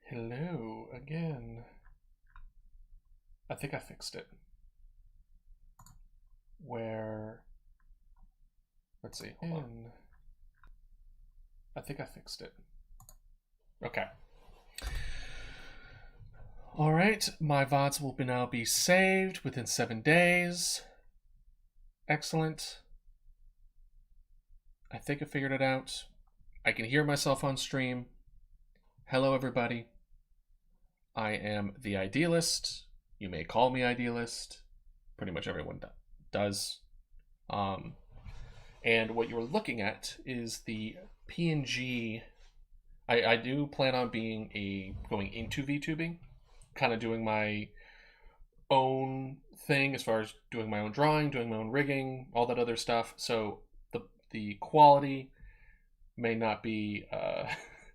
Hello again. I think I fixed it. Let's see, hold on. I think I fixed it. Okay. All right, my VODs will now be saved within 7 days. Excellent. I think I figured it out. I can hear myself on stream. Hello, everybody. I am the Idealist. You may call me Idealist. Pretty much everyone does. And what you're looking at is the PNG. I do plan on going into VTubing, kind of doing my own thing as far as doing my own drawing, doing my own rigging, all that other stuff. So the quality may not be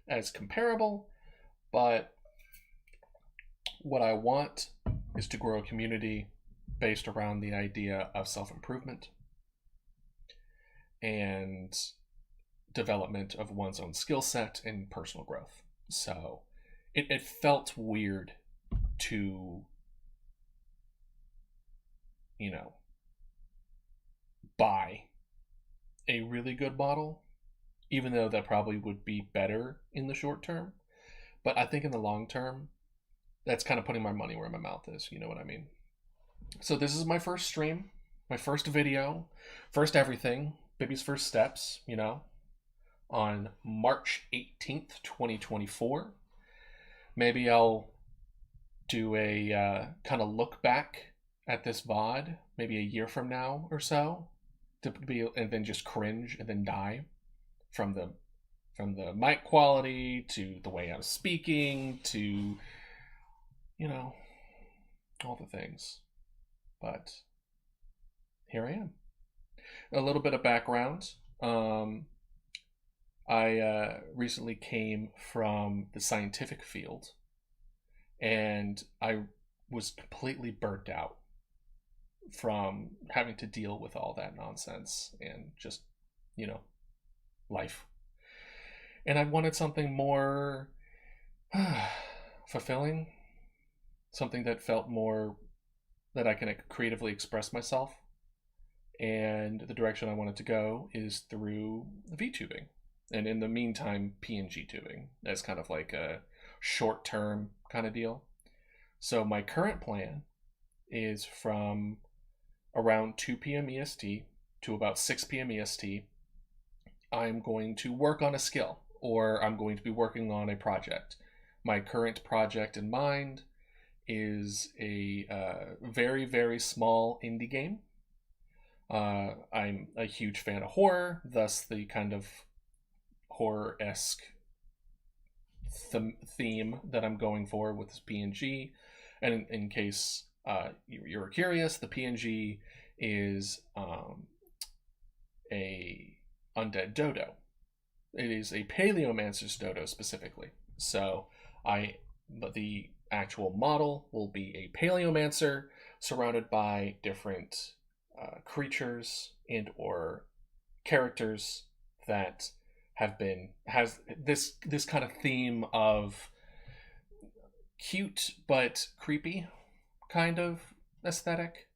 as comparable, but what I want is to grow a community based around the idea of self-improvement and development of one's own skill set and personal growth. So it felt weird to, buy a really good model, even though that probably would be better in the short term. But I think in the long term, that's kind of putting my money where my mouth is. You know what I mean? So this is my first stream, my first video, first everything, baby's first steps, on March 18th, 2024. Maybe I'll do a kind of look back at this VOD, maybe a year from now or so, and then just cringe and then die from the mic quality to the way I'm speaking to all the things. But here I am. A little bit of background. I recently came from the scientific field, and I was completely burnt out from having to deal with all that nonsense and just, life. And I wanted something more fulfilling, something that felt more that I can creatively express myself. And the direction I wanted to go is through VTubing. And in the meantime, PNG tubing as kind of like a short-term kind of deal. So my current plan is from around 2 p.m. EST to about 6 p.m. EST. I'm going to work on a skill, or I'm going to be working on a project. My current project in mind is a very, very small indie game. I'm a huge fan of horror, thus the kind of horror-esque theme that I'm going for with this PNG. And in case you're curious, the PNG is a undead dodo. It is a Paleomancer's dodo specifically. So the actual model will be a Paleomancer surrounded by different creatures and or characters that has this kind of theme of cute but creepy kind of aesthetic.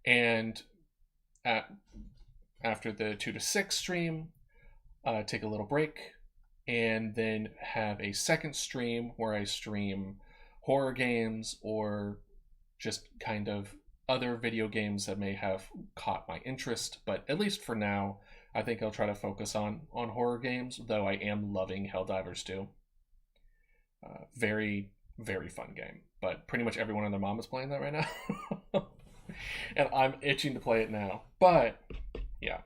And after the 2 to 6 stream, take a little break, and then have a second stream where I stream horror games or just kind of other video games that may have caught my interest. But at least for now, I think I'll try to focus on horror games, though I am loving Helldivers 2. Very, very fun game. But pretty much everyone and their mom is playing that right now. And I'm itching to play it now. But, yeah.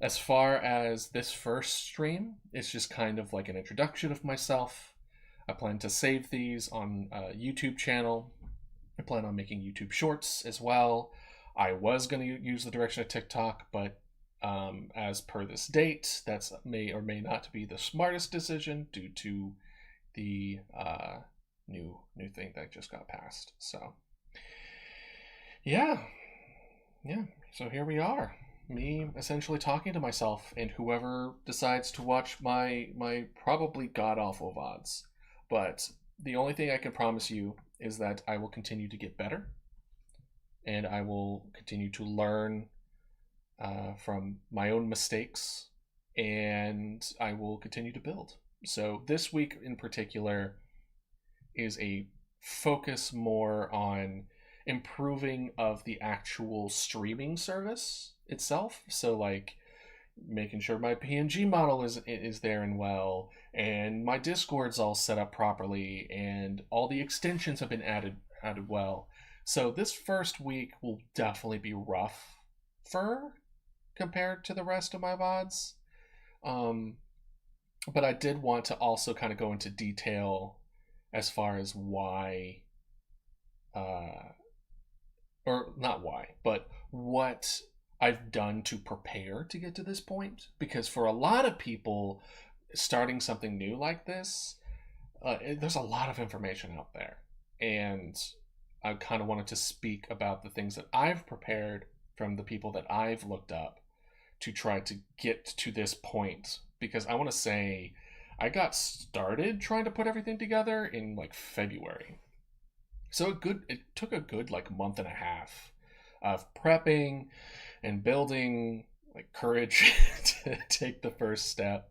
As far as this first stream, it's just kind of like an introduction of myself. I plan to save these on a YouTube channel. I plan on making YouTube shorts as well. I was going to use the direction of TikTok, but as per this date, that may or may not be the smartest decision due to the new thing that just got passed. So yeah. So here we are, me essentially talking to myself and whoever decides to watch my probably god awful VODs. But the only thing I can promise you is that I will continue to get better, and I will continue to learn from my own mistakes, and I will continue to build. So this week in particular is a focus more on improving of the actual streaming service itself. So like making sure my PNG model is there and well, and my Discord's all set up properly, and all the extensions have been added well. So this first week will definitely be rough for compared to the rest of my VODs. But I did want to also kind of go into detail as far as why, or not why, but what I've done to prepare to get to this point. Because for a lot of people, starting something new like this, there's a lot of information out there. And I kind of wanted to speak about the things that I've prepared from the people that I've looked up to try to get to this point. Because I want to say I got started trying to put everything together in like February. So it took a good like month and a half of prepping and building like courage to take the first step.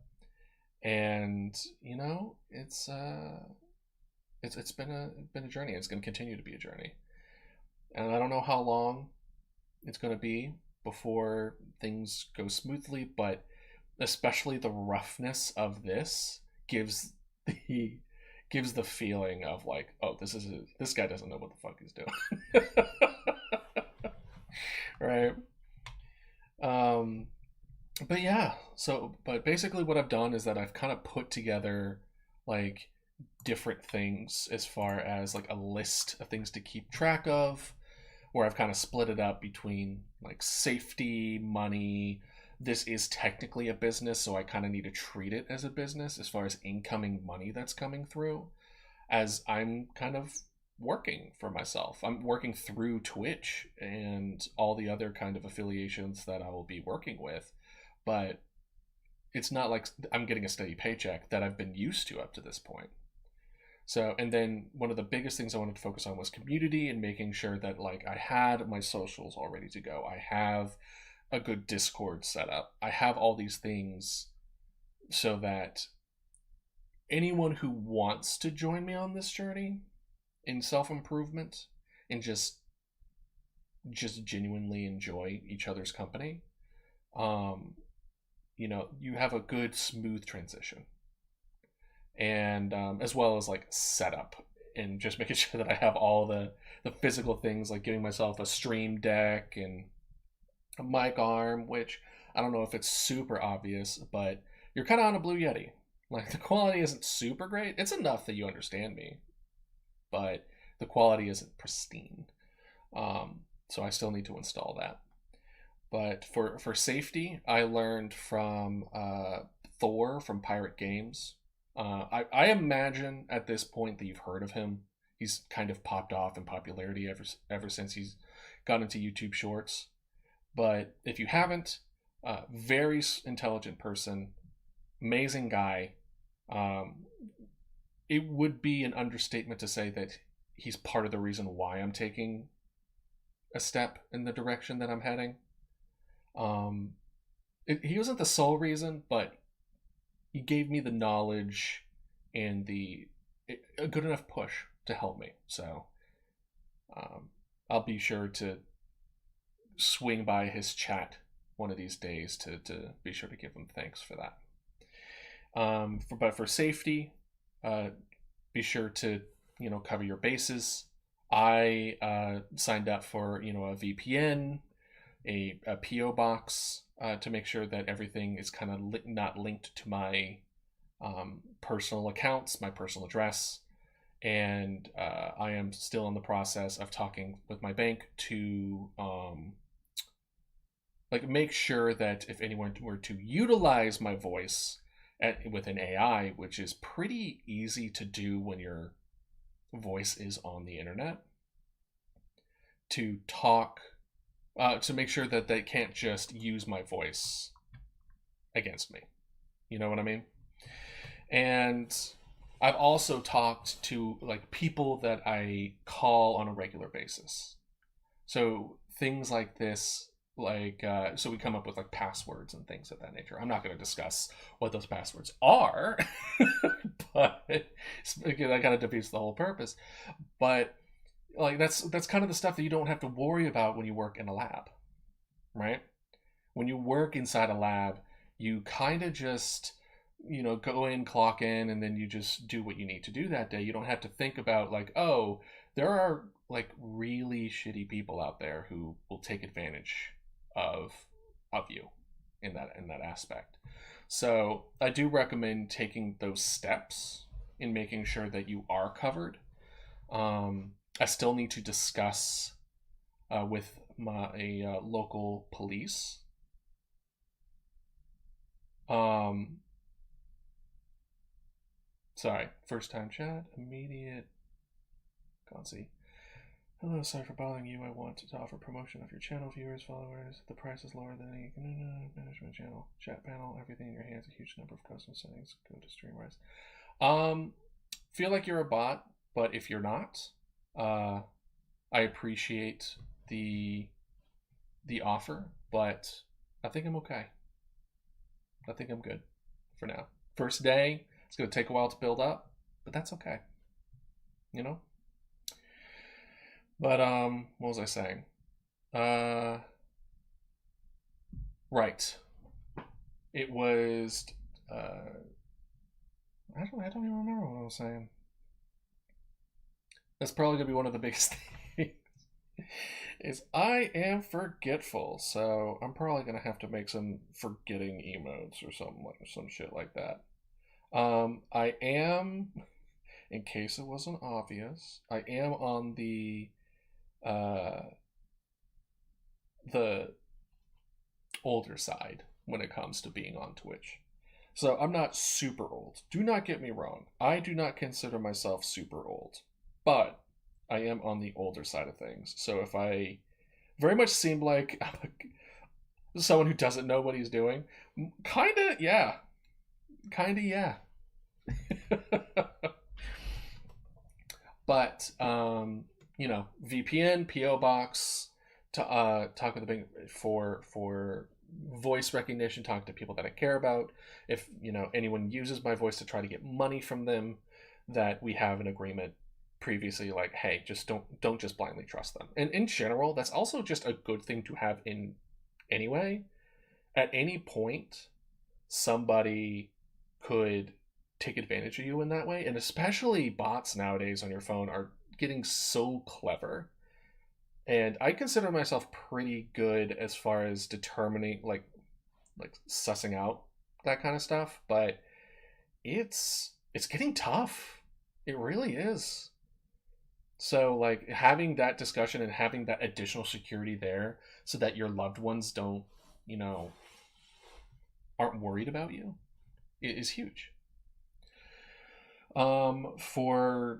And you know, it's been a journey. It's going to continue to be a journey. And I don't know how long it's going to be before things go smoothly, but especially the roughness of this gives the feeling of like, oh, this guy doesn't know what the fuck he's doing. Right. But yeah, but basically what I've done is that I've kind of put together like different things as far as like a list of things to keep track of, where I've kind of split it up between like safety, money. This is technically a business, so I kind of need to treat it as a business as far as incoming money that's coming through, as I'm kind of working for myself. I'm working through Twitch and all the other kind of affiliations that I will be working with, but it's not like I'm getting a steady paycheck that I've been used to up to this point. So, and then one of the biggest things I wanted to focus on was community and making sure that like I had my socials all ready to go. I have a good Discord set up. I have all these things so that anyone who wants to join me on this journey in self-improvement and just genuinely enjoy each other's company, you know, you have a good smooth transition. And as well as like setup and just making sure that I have all the physical things, like getting myself a stream deck and a mic arm, which I don't know if it's super obvious, but you're kind of on a Blue Yeti. Like the quality isn't super great. It's enough that you understand me, but the quality isn't pristine. So I still need to install that. But for safety, I learned from Thor from Pirate Games. I imagine at this point that you've heard of him. He's kind of popped off in popularity ever since he's got into YouTube Shorts. But if you haven't, very intelligent person, amazing guy. It would be an understatement to say that he's part of the reason why I'm taking a step in the direction that I'm heading. He wasn't the sole reason, but he gave me the knowledge and a good enough push to help me. So I'll be sure to swing by his chat one of these days to be sure to give him thanks for that. But for safety, be sure to cover your bases. I signed up for a VPN, a PO box to make sure that everything is kind of not linked to my personal accounts, my personal address, and I am still in the process of talking with my bank to make sure that if anyone were to utilize my voice with an AI, which is pretty easy to do when your voice is on the internet, to talk, to make sure that they can't just use my voice against me. You know what I mean? And I've also talked to like people that I call on a regular basis. So things like this, like so we come up with like passwords and things of that nature. I'm not going to discuss what those passwords are, but that kind of defeats the whole purpose. But like that's kind of the stuff that you don't have to worry about when you work in a lab, right? When you work inside a lab, you kind of just go in, clock in, and then you just do what you need to do that day. You don't have to think about like, oh, there are like really shitty people out there who will take advantage of you in that aspect. So I do recommend taking those steps in making sure that you are covered. I still need to discuss with my local police. Sorry, first time chat, immediate. Can't see. Hello, sorry for bothering you. I want to offer promotion of your channel, viewers, followers. The price is lower than any management channel, chat panel, everything in your hands. A huge number of custom settings. Go to Streamrise. Feel like you're a bot, but if you're not, I appreciate the offer, but I think I'm okay. I think I'm good for now. First day, it's going to take a while to build up, but that's okay. You know? But what was I saying? Right. It was I don't even remember what I was saying. That's probably gonna be one of the biggest things. Is I am forgetful, so I'm probably gonna have to make some forgetting emotes or something like some shit like that. I am, in case it wasn't obvious, I am on uh, the older side when it comes to being on Twitch. So I'm not super old. Do not get me wrong. I do not consider myself super old, but I am on the older side of things. So if I very much seem like someone who doesn't know what he's doing, kinda, yeah, kinda, yeah. But VPN, PO box, to talk with the big for voice recognition, talk to people that I care about. If anyone uses my voice to try to get money from them, that we have an agreement previously, like, hey, just don't just blindly trust them. And in general, that's also just a good thing to have in anyway. At any point, somebody could take advantage of you in that way, and especially bots nowadays on your phone are getting so clever. And I consider myself pretty good as far as determining like sussing out that kind of stuff, but it's getting tough. It really is. So like having that discussion and having that additional security there so that your loved ones don't, aren't worried about you is huge. For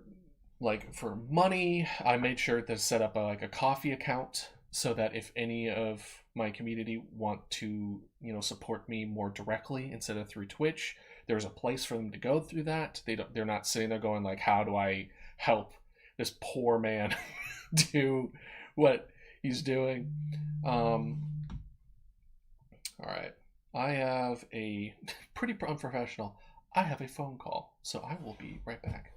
money, I made sure to set up a coffee account so that if any of my community want to support me more directly instead of through Twitch, there's a place for them to go through that. They're not sitting there going like, how do I help this poor man do what he's doing? All right, I have a pretty unprofessional. I have a phone call, so I will be right back.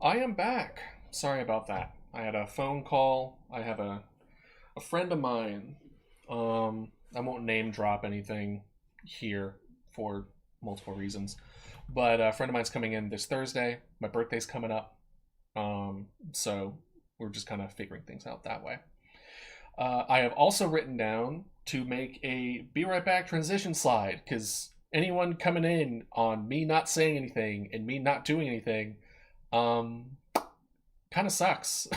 I am back. Sorry about that. I had a phone call. I have a friend of mine. I won't name drop anything here for multiple reasons, but a friend of mine's coming in this Thursday. My birthday's coming up. So we're just kind of figuring things out that way. I have also written down to make a be right back transition slide because anyone coming in on me not saying anything and me not doing anything, um, kind of sucks.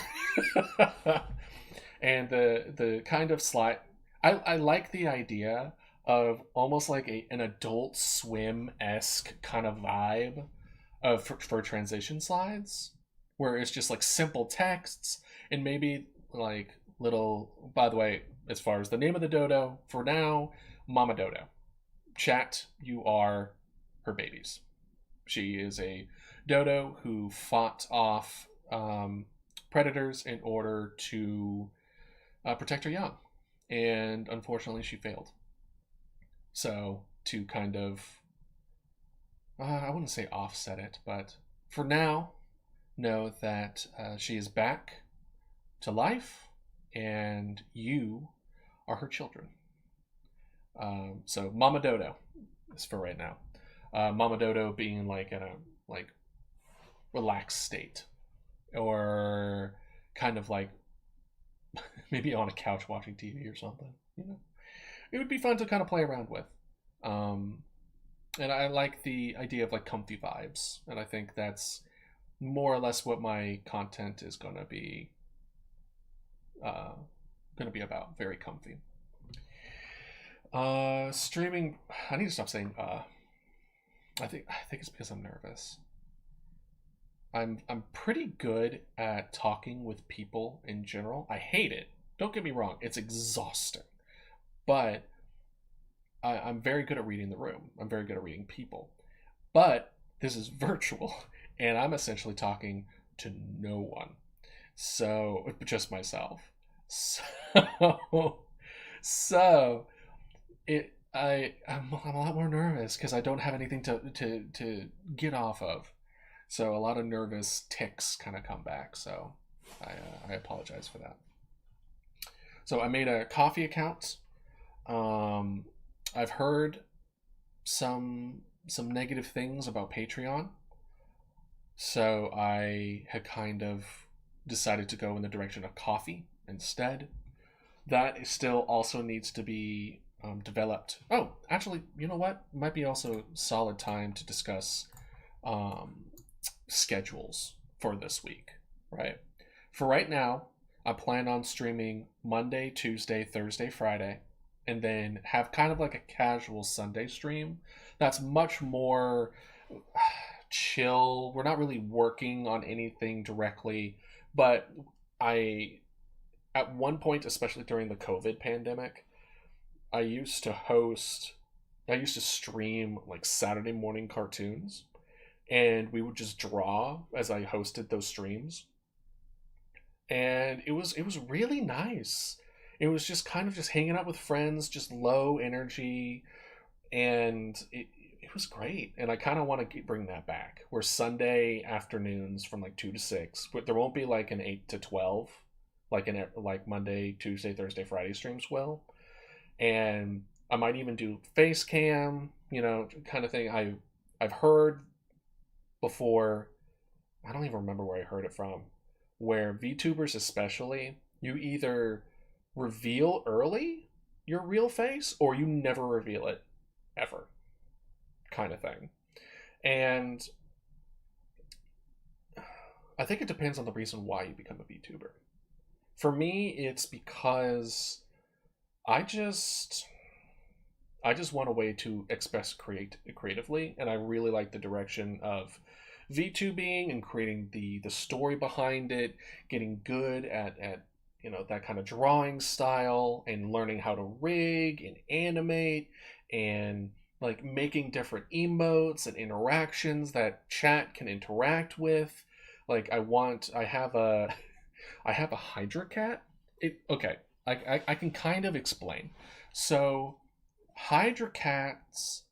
And the kind of slide, I like the idea of almost like an Adult Swim esque kind of vibe of for transition slides, where it's just like simple texts and maybe like little. By the way, as far as the name of the dodo for now, Mama Dodo. Chat, you are her babies. She is a dodo who fought off predators in order to protect her young, and unfortunately, she failed. So to kind of, I wouldn't say offset it, but for now, know that she is back to life, and you are her children. So Mama Dodo is for right now. Mama Dodo being like in a like relaxed state, or kind of like maybe on a couch watching TV or something. It would be fun to kind of play around with. Um, and I like the idea of like comfy vibes, and I think that's more or less what my content is uh, gonna be about. Very comfy. Streaming. I need to stop saying. I think it's because I'm nervous. I'm pretty good at talking with people in general. I hate it. Don't get me wrong. It's exhausting, but I'm very good at reading the room. I'm very good at reading people. But this is virtual, and I'm essentially talking to no one. So just myself. So so I'm a lot more nervous because I don't have anything to get off of. So a lot of nervous ticks kind of come back. So I apologize for that. So I made a coffee account. Um, I've heard some negative things about Patreon, so I had kind of decided to go in the direction of coffee instead. That still also needs to be developed. Oh, actually, you know what? Might be also solid time to discuss um, schedules for this week, right? For right now, I plan on streaming Monday, Tuesday, Thursday, Friday, and then have kind of like a casual Sunday stream that's much more chill. We're not really working on anything directly, but I, at one point, especially during the COVID pandemic, I used to host, I used to stream like Saturday morning cartoons, and we would just draw as I hosted those streams, and it was really nice. It was just kind of just hanging out with friends, just low energy, and it was great. And I kind of want to bring that back. Where Sunday afternoons from like 2 to 6, but there won't be like an 8 to 12, like Monday, Tuesday, Thursday, Friday streams will. And I might even do face cam, kind of thing. I've heard before. I don't even remember where I heard it from. Where VTubers especially, you either reveal early your real face or you never reveal it ever, kind of thing. And I think it depends on the reason why you become a VTuber. For me, it's because I just I just want a way to express creatively, and I really like the direction of VTubing and creating the story behind it, getting good at that kind of drawing style, and learning how to rig and animate, and like making different emotes and interactions that chat can interact with. Like I have a I have a Hydra cat. Okay, I can kind of explain. So Hydra Cats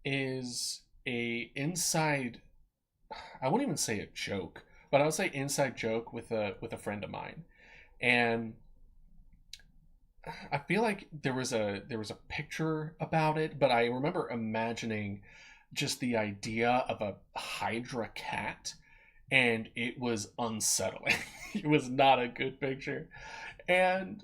is a inside, I won't even say a joke, but I would say inside joke with a friend of mine. And I feel like there was a picture about it, but I remember imagining just the idea of a Hydra cat, and it was unsettling. It was not a good picture. And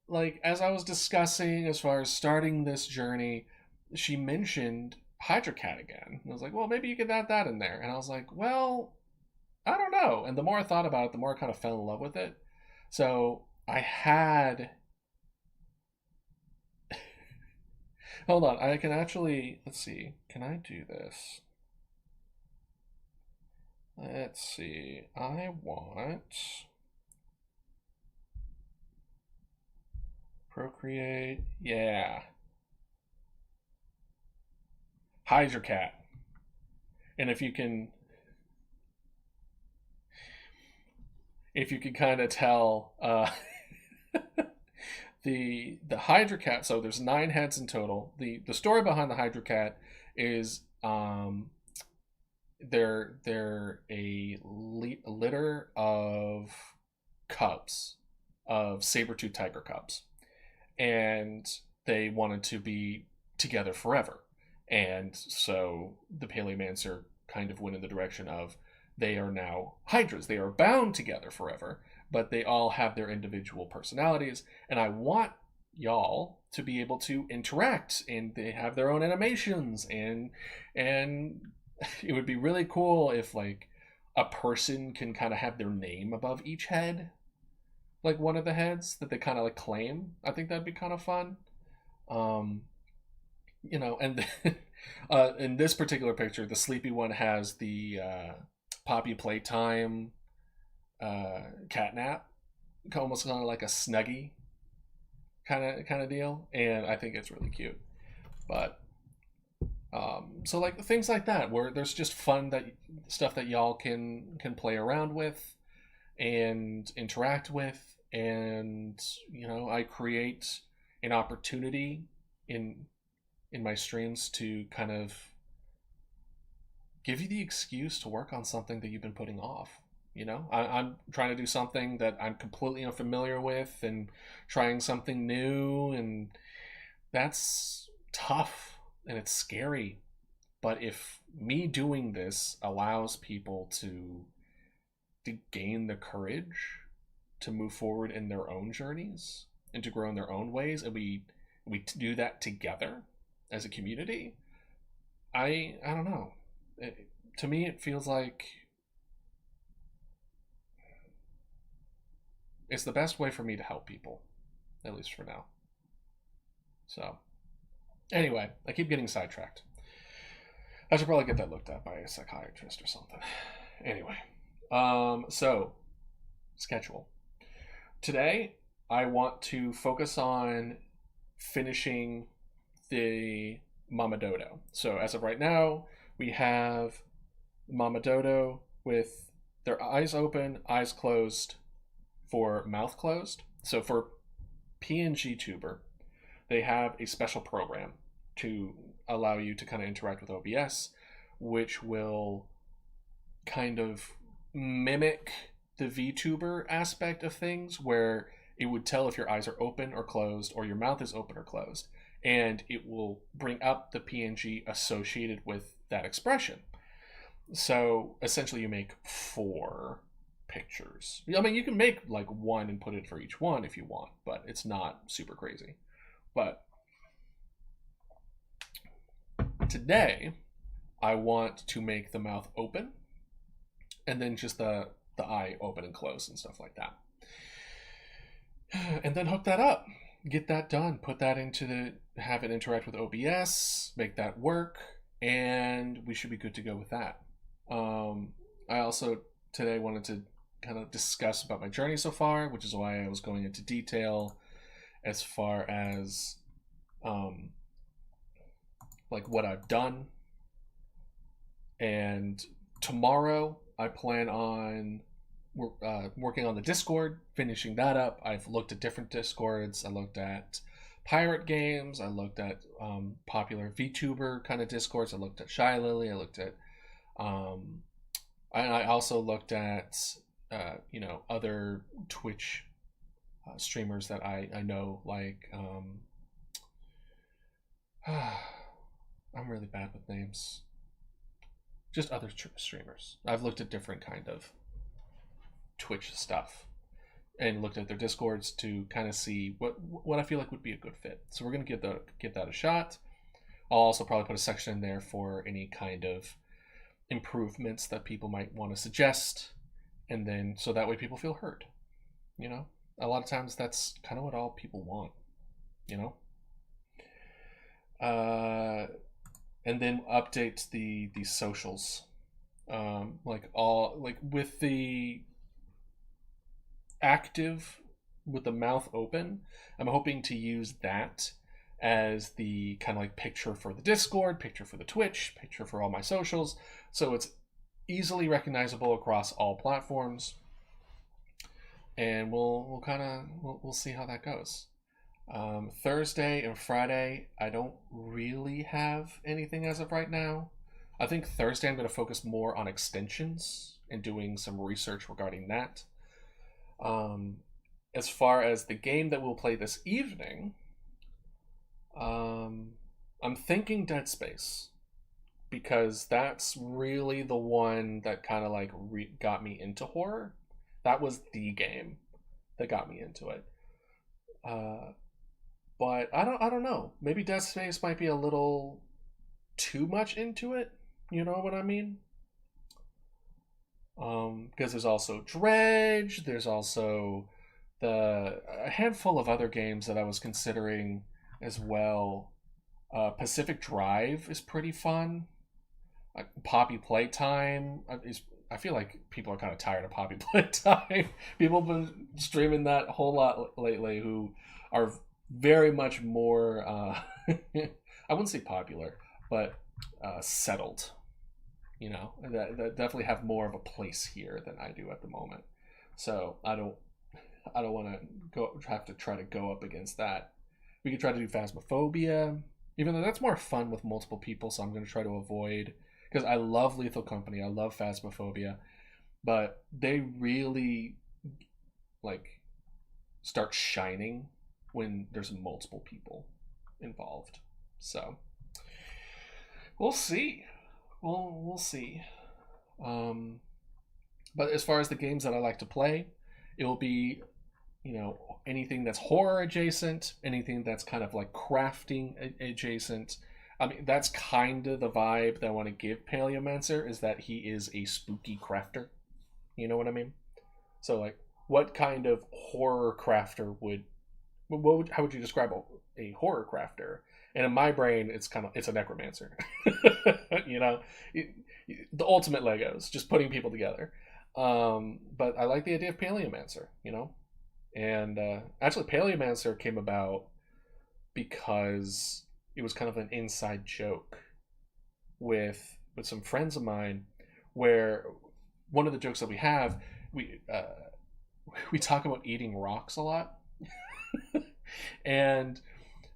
like as I was discussing as far as starting this journey, she mentioned Hydra cat again. And I was like, well, maybe you could add that in there. And I was like, well, I don't know. And the more I thought about it, the more I kind of fell in love with it. So I had. Hold on, I can actually. Let's see. Can I do this? Let's see. I want. Procreate. Yeah. Hydra cat. And if you can kind of tell, the Hydra cat. So there's 9 heads in total. The story behind the Hydra cat is they're a litter of cubs, of saber-tooth tiger cubs, and they wanted to be together forever. And so the Paleomancer kind of went in the direction of they are now hydras. They are bound together forever, but they all have their individual personalities. And I want y'all to be able to interact, and they have their own animations, and it would be really cool if like a person can kind of have their name above each head, like one of the heads that they kind of like claim. I think that'd be kind of fun. Um, and in this particular picture, the sleepy one has the Poppy Playtime catnap, almost kind of like a Snuggie kind of deal, and I think it's really cute. But so like things like that, where there's just fun that stuff that y'all can play around with and interact with, and I create an opportunity in my streams to kind of give you the excuse to work on something that you've been putting off. I'm trying to do something that I'm completely unfamiliar with and trying something new, and that's tough and it's scary. But if me doing this allows people to gain the courage to move forward in their own journeys and to grow in their own ways, and we do that together as a community, I don't know. To me, it feels like it's the best way for me to help people, at least for now. So, anyway, I keep getting sidetracked. I should probably get that looked at by a psychiatrist or something. Anyway, so schedule. Today, I want to focus on finishing the Mama Dodo. So as of right now, we have Mama Dodo with their eyes open, eyes closed, for mouth closed. So for PNG Tuber, they have a special program to allow you to kind of interact with OBS, which will kind of mimic the VTuber aspect of things, where it would tell if your eyes are open or closed, or your mouth is open or closed, and it will bring up the PNG associated with that expression. So essentially you make 4 pictures. I mean, you can make like 1 and put it for each one if you want, but it's not super crazy. But today I want to make the mouth open, and then just the eye open and close and stuff like that, and then hook that up, get that done, put that have it interact with OBS, make that work, and we should be good to go with that. I also today wanted to kind of discuss about my journey so far, which is why I was going into detail as far as like what I've done. And tomorrow I plan on working on the Discord, finishing that up. I've looked at different Discords. I looked at pirate games. I looked at popular VTuber kind of Discords. I looked at Shy Lily. I looked at And I also looked at, other Twitch streamers that I know, like, I'm really bad with names. Just other streamers. I've looked at different kind of Twitch stuff and looked at their discords to kind of see what I feel like would be a good fit. So we're gonna give that a shot. I'll also probably put a section in there for any kind of improvements that people might want to suggest, and then so that way people feel heard. A lot of times that's kind of what all people want. And then update the socials, like with the active with the mouth open. I'm hoping to use that as the kind of like picture for the Discord, picture for the Twitch, picture for all my socials, so it's easily recognizable across all platforms. And we'll see how that goes. Thursday and Friday, I don't really have anything as of right now. I think Thursday I'm going to focus more on extensions and doing some research regarding that. As far as the game that we'll play this evening, I'm thinking Dead Space, because that's really the one that kind of like got me into horror. That was the game that got me into it. But I don't know. Maybe Dead Space might be a little too much into it. You know what I mean? Because there's also Dredge. There's also a handful of other games that I was considering as well. Pacific Drive is pretty fun. Poppy Playtime I feel like people are kind of tired of Poppy Playtime. People have been streaming that a whole lot lately, who are very much more I wouldn't say popular, but settled. That definitely have more of a place here than I do at the moment. So I don't want to have to try to go up against that. We could try to do Phasmophobia, even though that's more fun with multiple people. So I'm going to try to avoid, because I love Lethal Company, I love Phasmophobia, but they really like start shining when there's multiple people involved. So we'll see. We'll see. But as far as the games that I like to play, it will be, anything that's horror adjacent, anything that's kind of like crafting adjacent. I mean, that's kind of the vibe that I want to give Paleomancer, is that he is a spooky crafter. You know what I mean? So, like, what kind of horror crafter how would you describe a horror crafter? And in my brain, it's a necromancer. The ultimate Legos, just putting people together. But I like the idea of Paleomancer, And actually, Paleomancer came about because it was kind of an inside joke with some friends of mine, where one of the jokes that we have, we talk about eating rocks a lot. And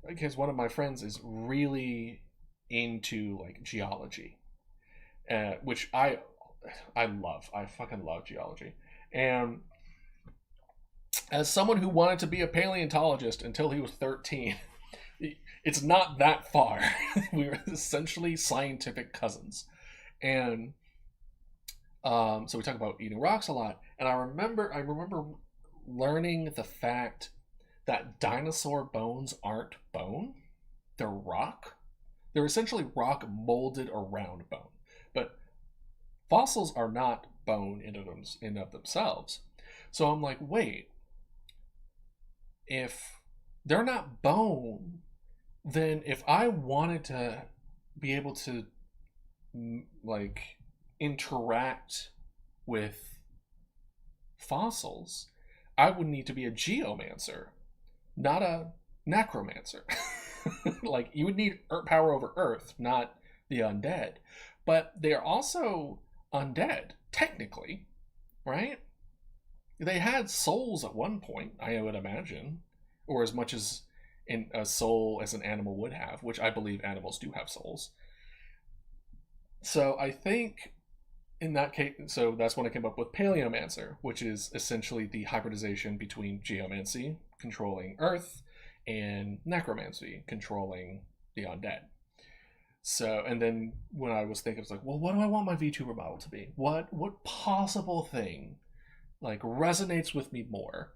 because one of my friends is really into like geology, which I love. I fucking love geology. And as someone who wanted to be a paleontologist until he was 13, it's not that far. We were essentially scientific cousins. And so we talk about eating rocks a lot. And I remember learning the fact that dinosaur bones aren't bone. They're rock. They're essentially rock molded around bone. But fossils are not bone in of themselves. So I'm like, wait, if they're not bone, then if I wanted to be able to like interact with fossils, I would need to be a geomancer, not a necromancer. Like, you would need power over earth, not the undead. But they are also undead, technically, right? They had souls at one point, I would imagine, or as much as in a soul as an animal would have, which I believe animals do have souls. So I think in that case, so that's when I came up with Paleomancer, which is essentially the hybridization between geomancy, controlling Earth, and necromancy, controlling the undead. So, and then when I was thinking, I was like, well, what do I want my VTuber model to be? What possible thing like resonates with me more?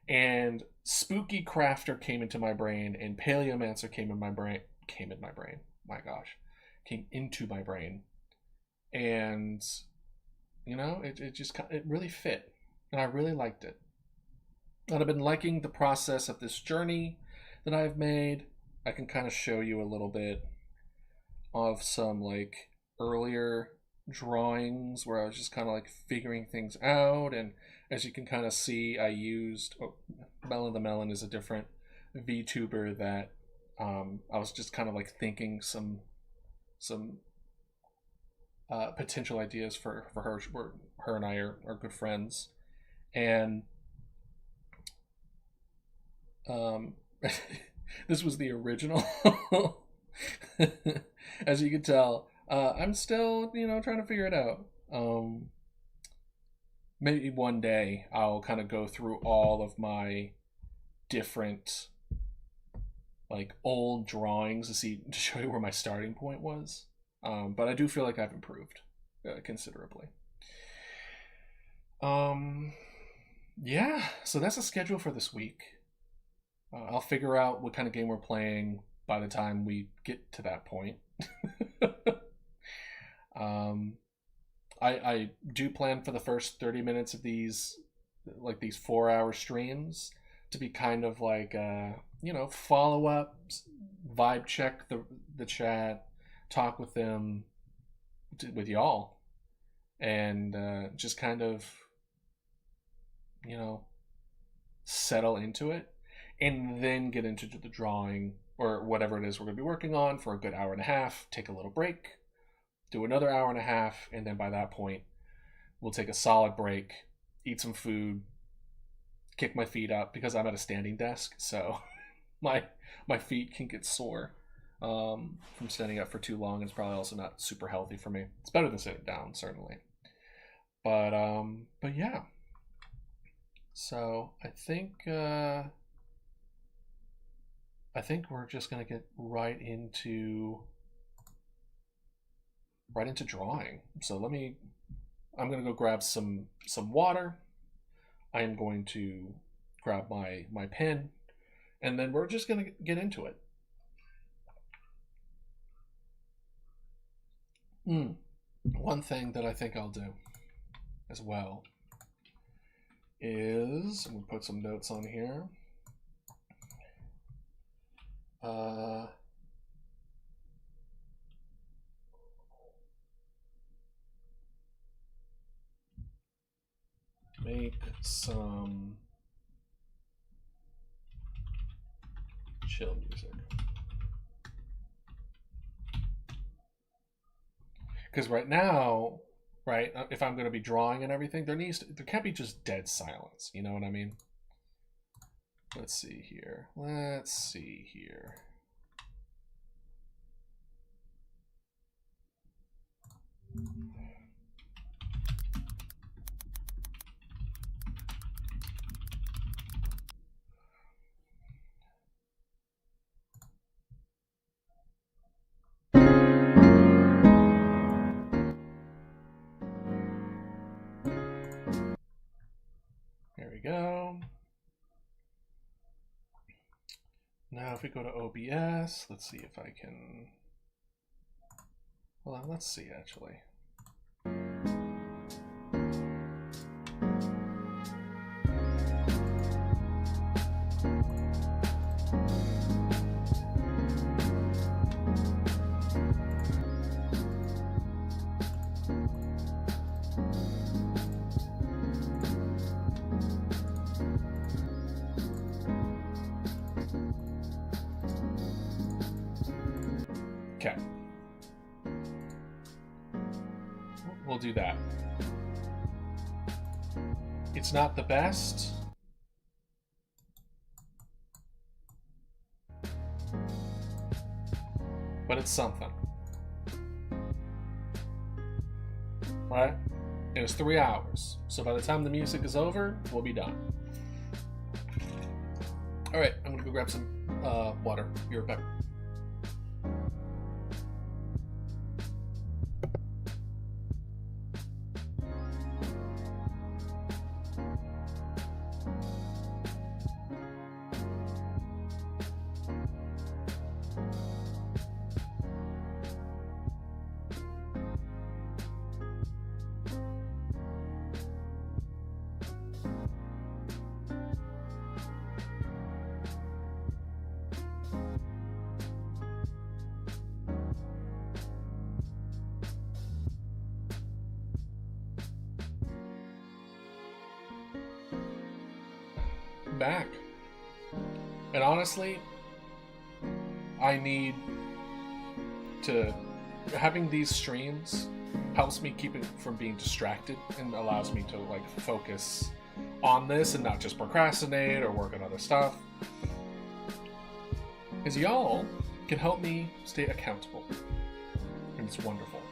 And Spooky Crafter came into my brain, and Paleomancer came into my brain. My gosh, came into my brain, and you know, it really fit, and I really liked it. And I've been liking the process of this journey that I've made. I can kind of show you a little bit of some like earlier drawings where I was just kind of like figuring things out, and as you can kind of see, I used Melon the Melon is a different VTuber that I was just kind of like thinking some potential ideas for her. Her and I are good friends, and this was the original. As you can tell, I'm still, you know, trying to figure it out. Maybe one day I'll kind of go through all of my different like old drawings to show you where my starting point was. But I do feel like I've improved considerably. Yeah, so that's the schedule for this week. I'll figure out what kind of game we're playing by the time we get to that point. I do plan for the first 30 minutes of these 4-hour streams to be kind of like you know, follow up, vibe check the chat, talk with them, with y'all, and just kind of, you know, settle into it, and then get into the drawing or whatever it is we're going to be working on for a good hour and a half, take a little break, do another hour and a half, and then by that point, we'll take a solid break, eat some food, kick my feet up, because I'm at a standing desk, so my feet can get sore from standing up for too long. It's probably also not super healthy for me. It's better than sitting down, certainly. But yeah. So I think we're just gonna get right into drawing. So I'm gonna go grab some water. I am going to grab my pen, and then we're just gonna get into it. One thing that I think I'll do as well is, I'm gonna put some notes on here. Make some chill music. Because right now, right, if I'm going to be drawing and everything, there can't be just dead silence. You know what I mean? Let's see here. There we go. Now if we go to OBS, let's see if I can... Hold on, let's see actually. Okay. We'll do that. It's not the best. But it's something. Right? And it's 3 hours. So by the time the music is over, we'll be done. Alright, I'm gonna go grab some water. You're back. Back. And honestly, I need to... Having these streams helps me keep it from being distracted and allows me to like focus on this and not just procrastinate or work on other stuff. Because y'all can help me stay accountable. And it's wonderful.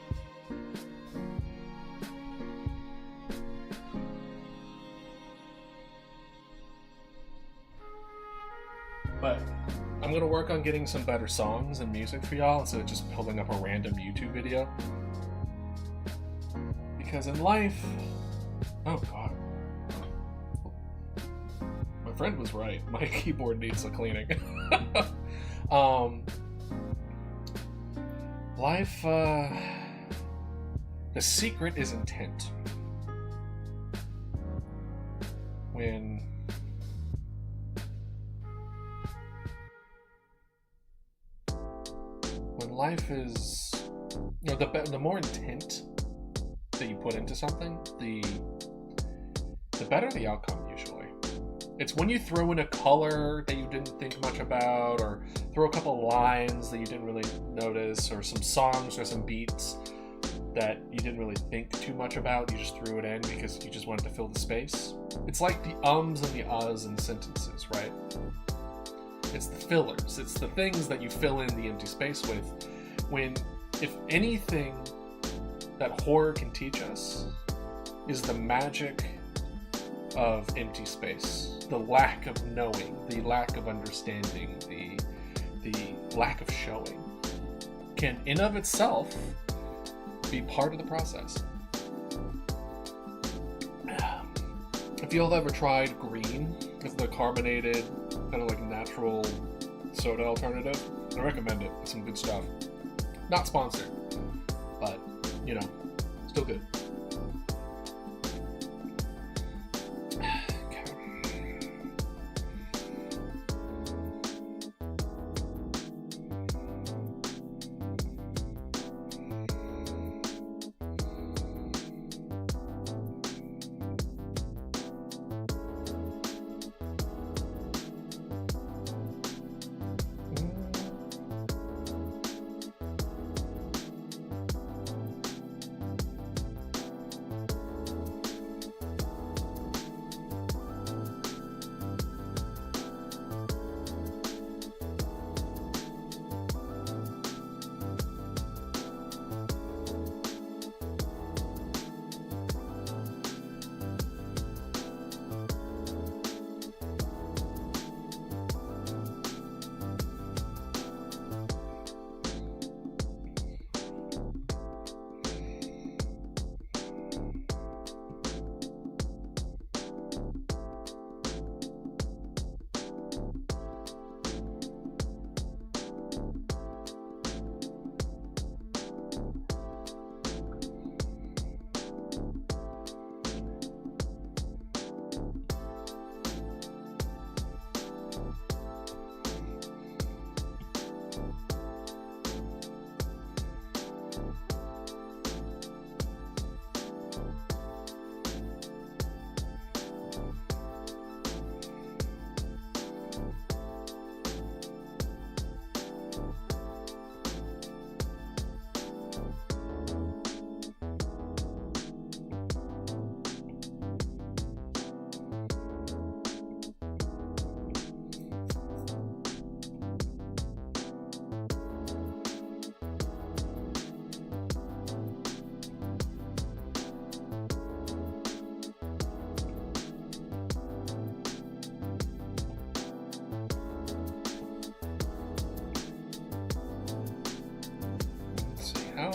But I'm gonna work on getting some better songs and music for y'all instead of just pulling up a random YouTube video. Because in life... Oh god. My friend was right. My keyboard needs a cleaning. Life, the secret is intent. When life is, you know, the more intent that you put into something, the better the outcome usually. It's when you throw in a color that you didn't think much about, or throw a couple lines that you didn't really notice, or some songs or some beats that you didn't really think too much about, you just threw it in because you just wanted to fill the space. It's like the ums and the uhs in sentences, right? It's the fillers. It's the things that you fill in the empty space with. When, if anything that horror can teach us, is the magic of empty space. The lack of knowing, the lack of understanding, the lack of showing can, in of itself, be part of the process. If y'all have ever tried green, it's the carbonated, kind of like natural soda alternative, I recommend it. It's some good stuff. Not sponsored, but, you know, still good.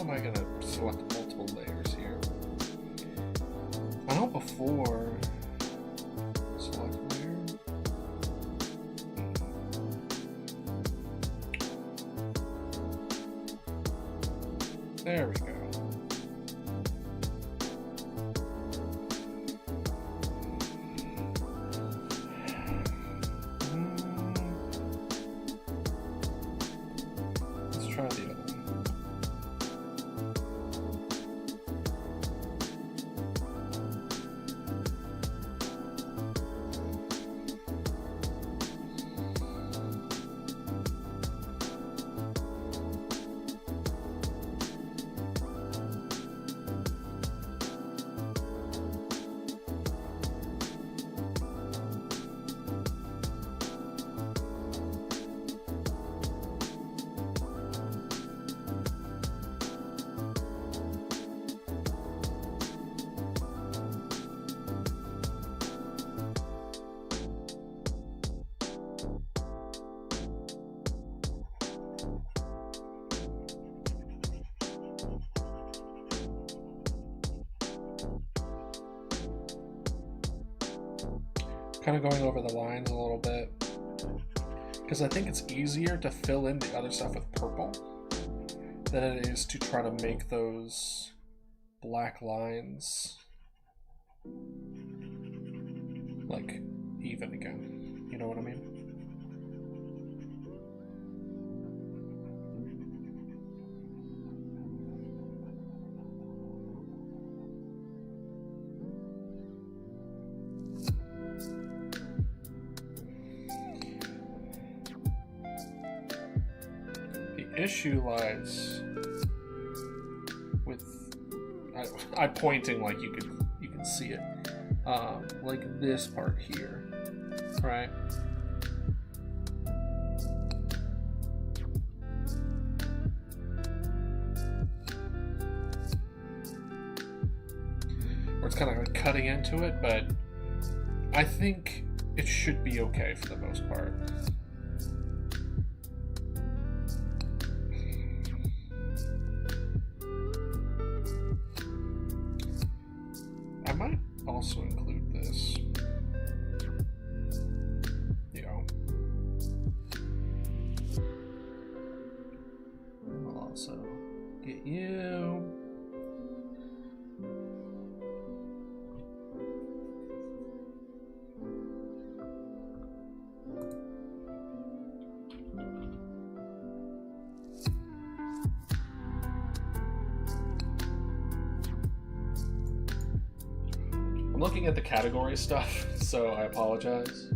am I gonna select multiple layers here? I know before select layer. There we go. Let's try the other one. Kind of going over the lines a little bit, because I think it's easier to fill in the other stuff with purple than it is to try to make those black lines like even again. You know what I mean? Issue lies with I'm pointing like you can see it, like this part here, right? Where it's kind of like cutting into it, but I think it should be okay for the most part. I might also include this, you know. I'll also get you. I'm looking at the category stuff, so I apologize.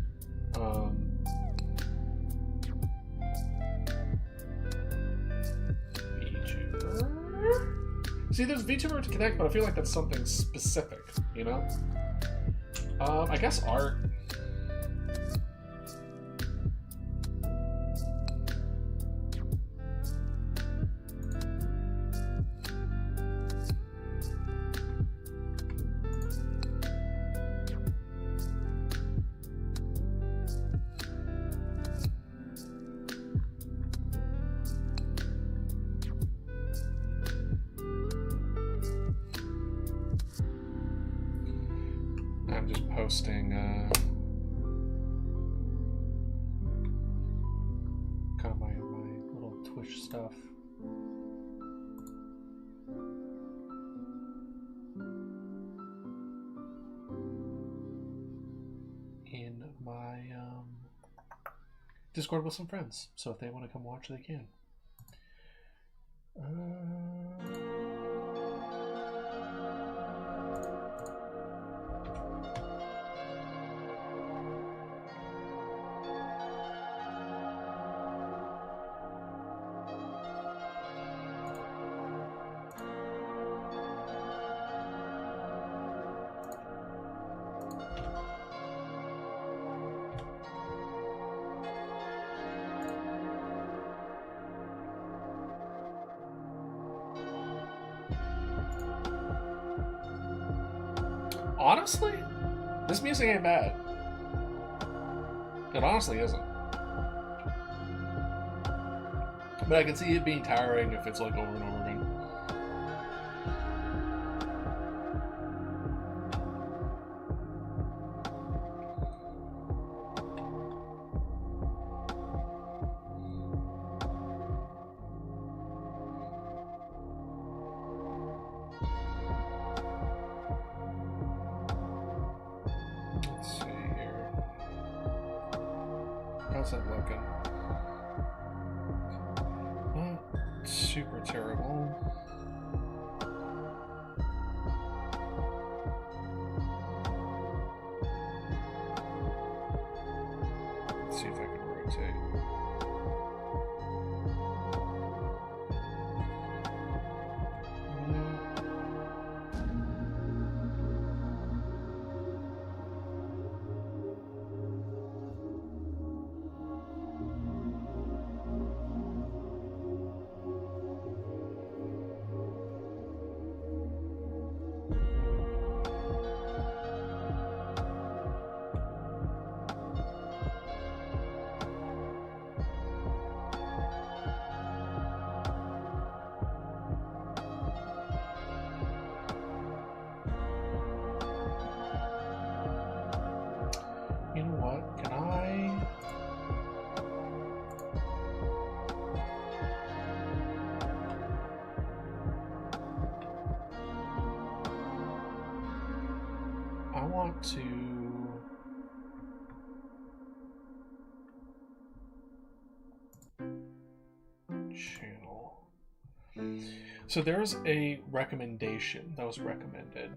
VTuber? See, there's VTuber to connect, but I feel like that's something specific, you know? I guess art. I'm just posting kind of my little Twitch stuff. In my Discord with some friends, so if they want to come watch, they can. Honestly, this music ain't bad. It honestly isn't. But I can see it being tiring if it's like over and over again. How's that looking? Not super terrible. Let's see if I can rotate. You know what? Can I want to channel. So there's a recommendation that was recommended,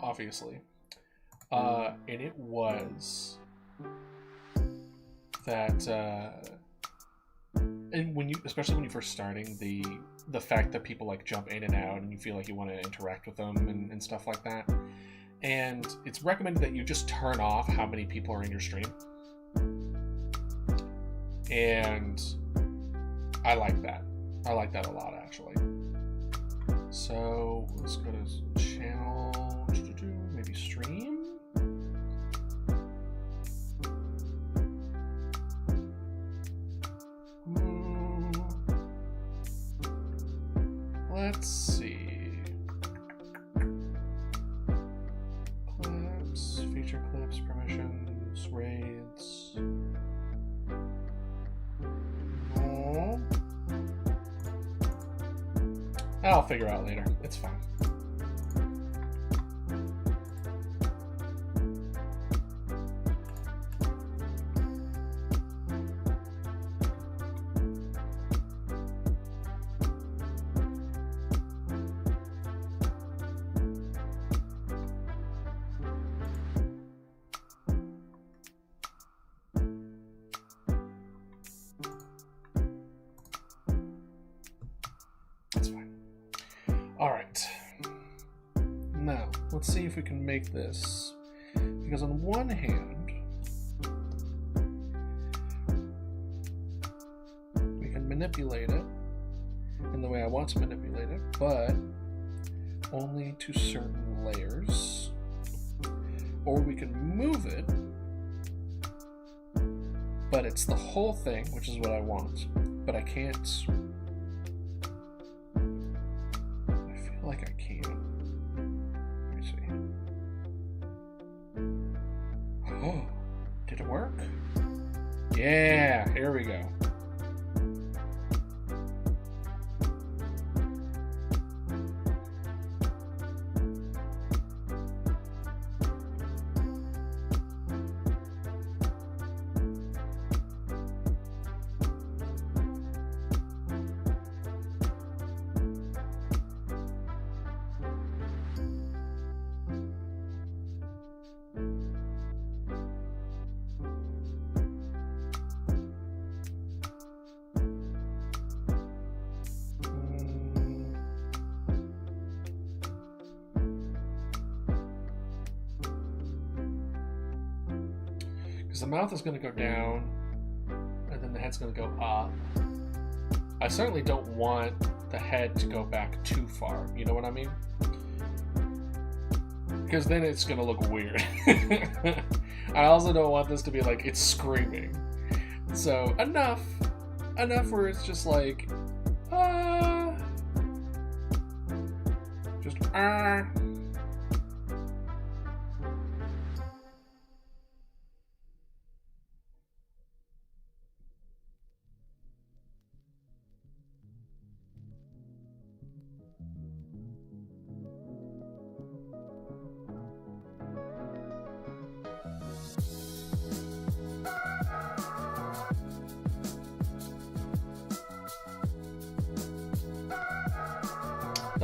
obviously. And it was that, and when you, especially when you're first starting, the fact that people like jump in and out and you feel like you want to interact with them and stuff like that. And it's recommended that you just turn off how many people are in your stream. And I like that. I like that a lot, actually. So let's go to channel, maybe stream. Let's see. Clips, feature clips, permissions, raids. No. I'll figure out later. It's fine. Let's see if we can make this, because on one hand, we can manipulate it in the way I want to manipulate it, but only to certain layers, or we can move it, but it's the whole thing, which is what I want, but I can't. I feel like I can. Oh, did it work? Yeah, here we go. Because the mouth is going to go down, and then the head's going to go up. I certainly don't want the head to go back too far, you know what I mean? Because then it's going to look weird. I also don't want this to be like, it's screaming. So, enough where it's just like, just,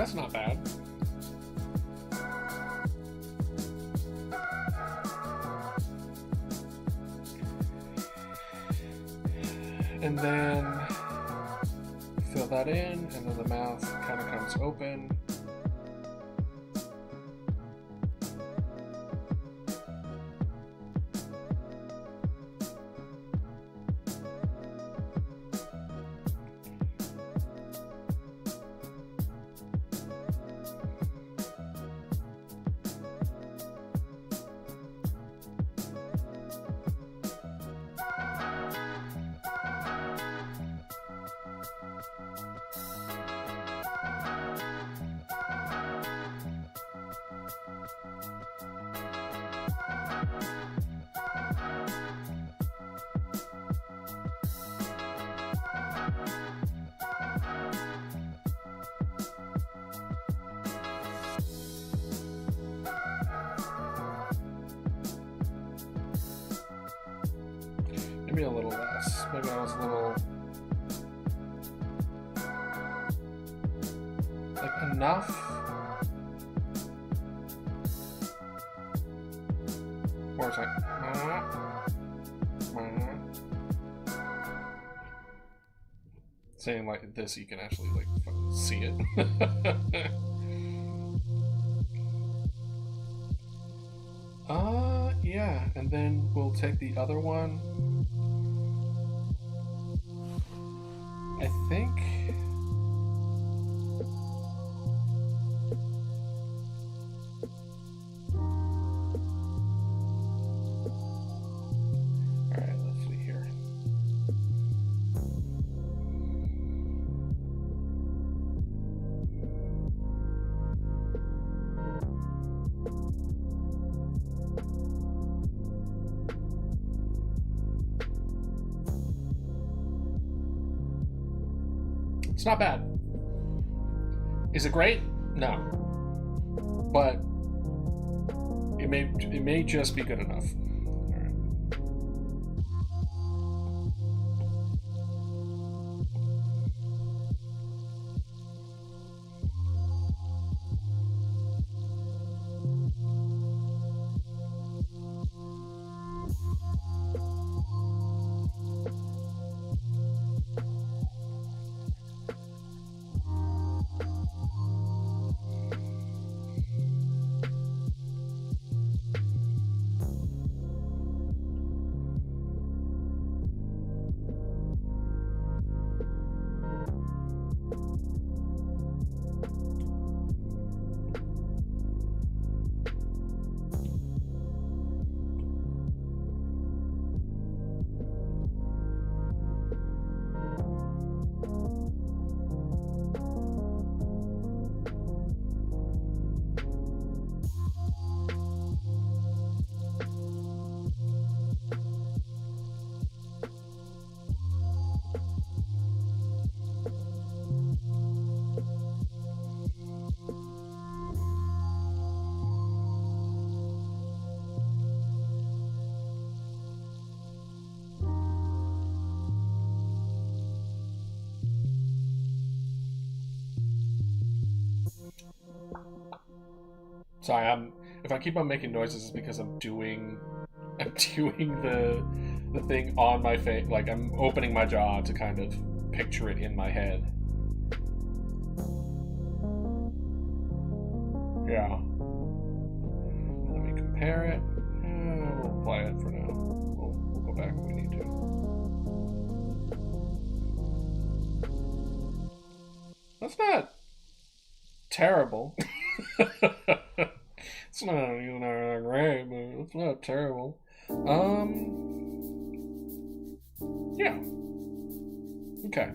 That's not bad. And then fill that in, and then the mouth kind of comes open. Maybe a little less. Maybe I was a little... like, enough? Or it's like... saying like this, you can actually like fucking see it. Yeah, and then we'll take the other one. I think... Alright, let's see here. It's not bad. Is it great? No. But it may just be good enough. All right. Sorry, if I keep on making noises, it's because I'm doing the thing on my face. Like, I'm opening my jaw to kind of picture it in my head. Yeah. And then we compare it. We'll apply it for now. We'll go back if we need to. That's not terrible. It's not great, but it's not terrible. Yeah. Okay.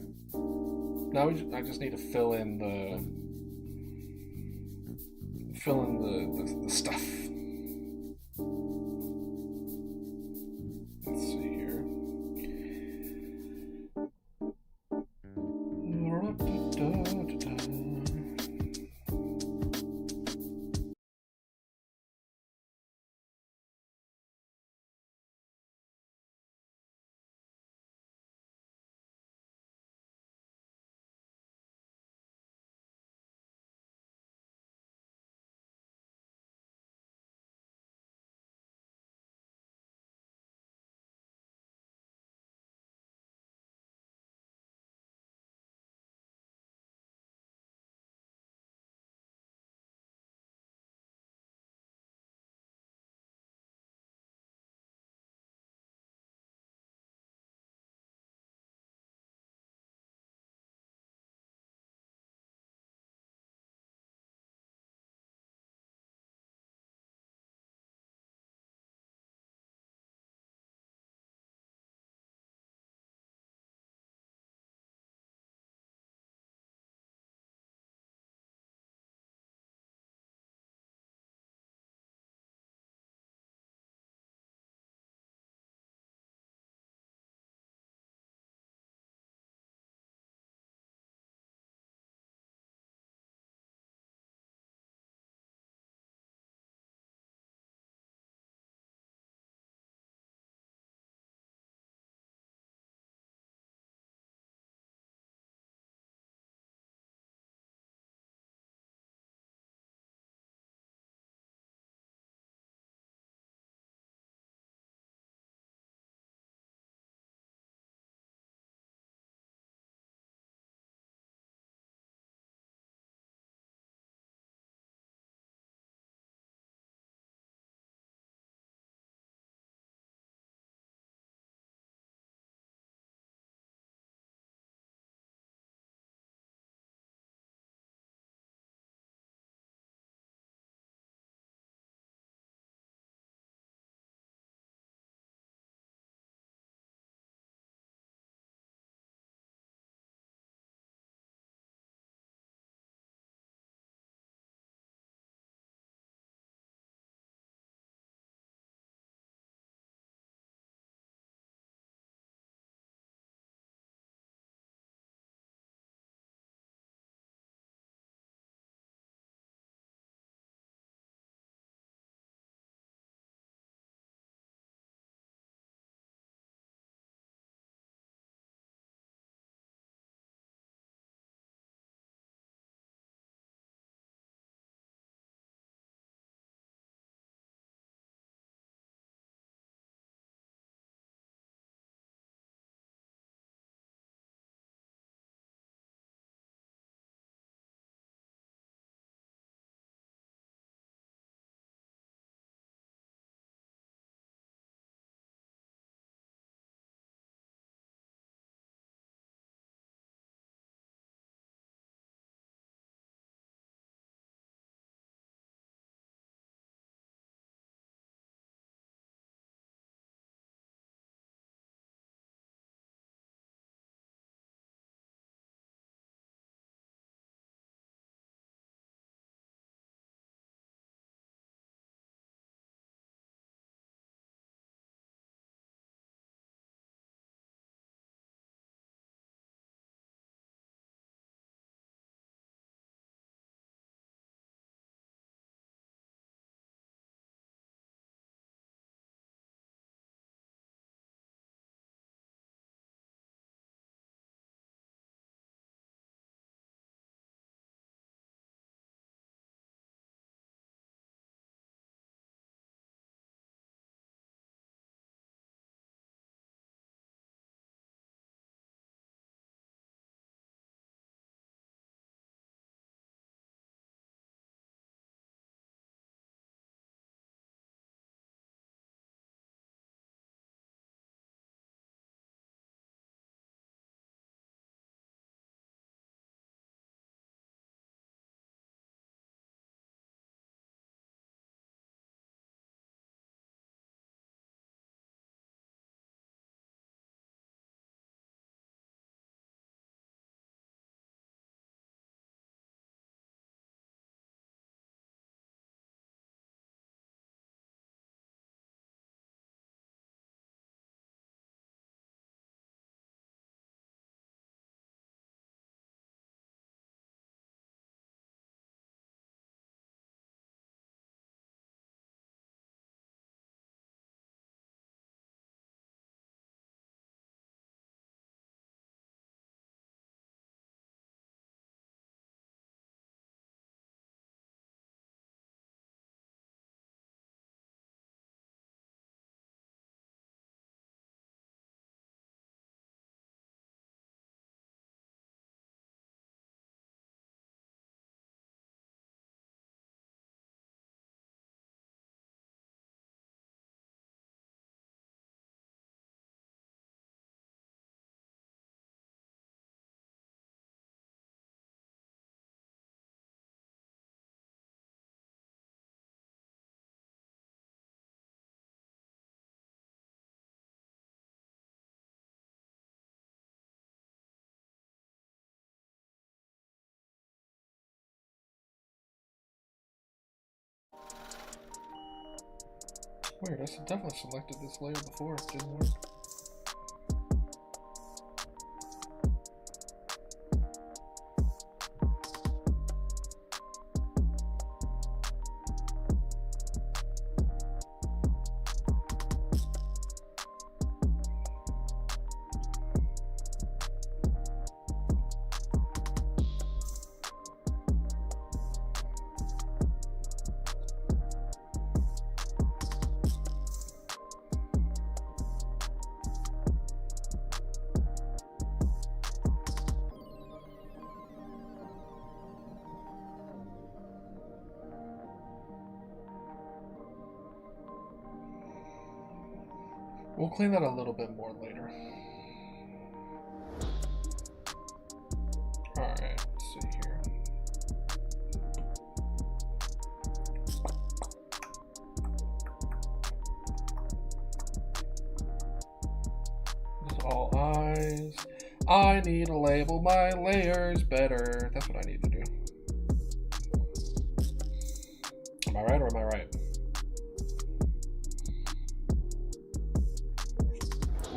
Now I just need to fill in the stuff. Let's see here. Weird, I definitely selected this layer before, it didn't work. We'll clean that a little bit more later. Alright, let's see here. This is all eyes. I need to label my layers better. That's what I need to do. Am I right or am I right?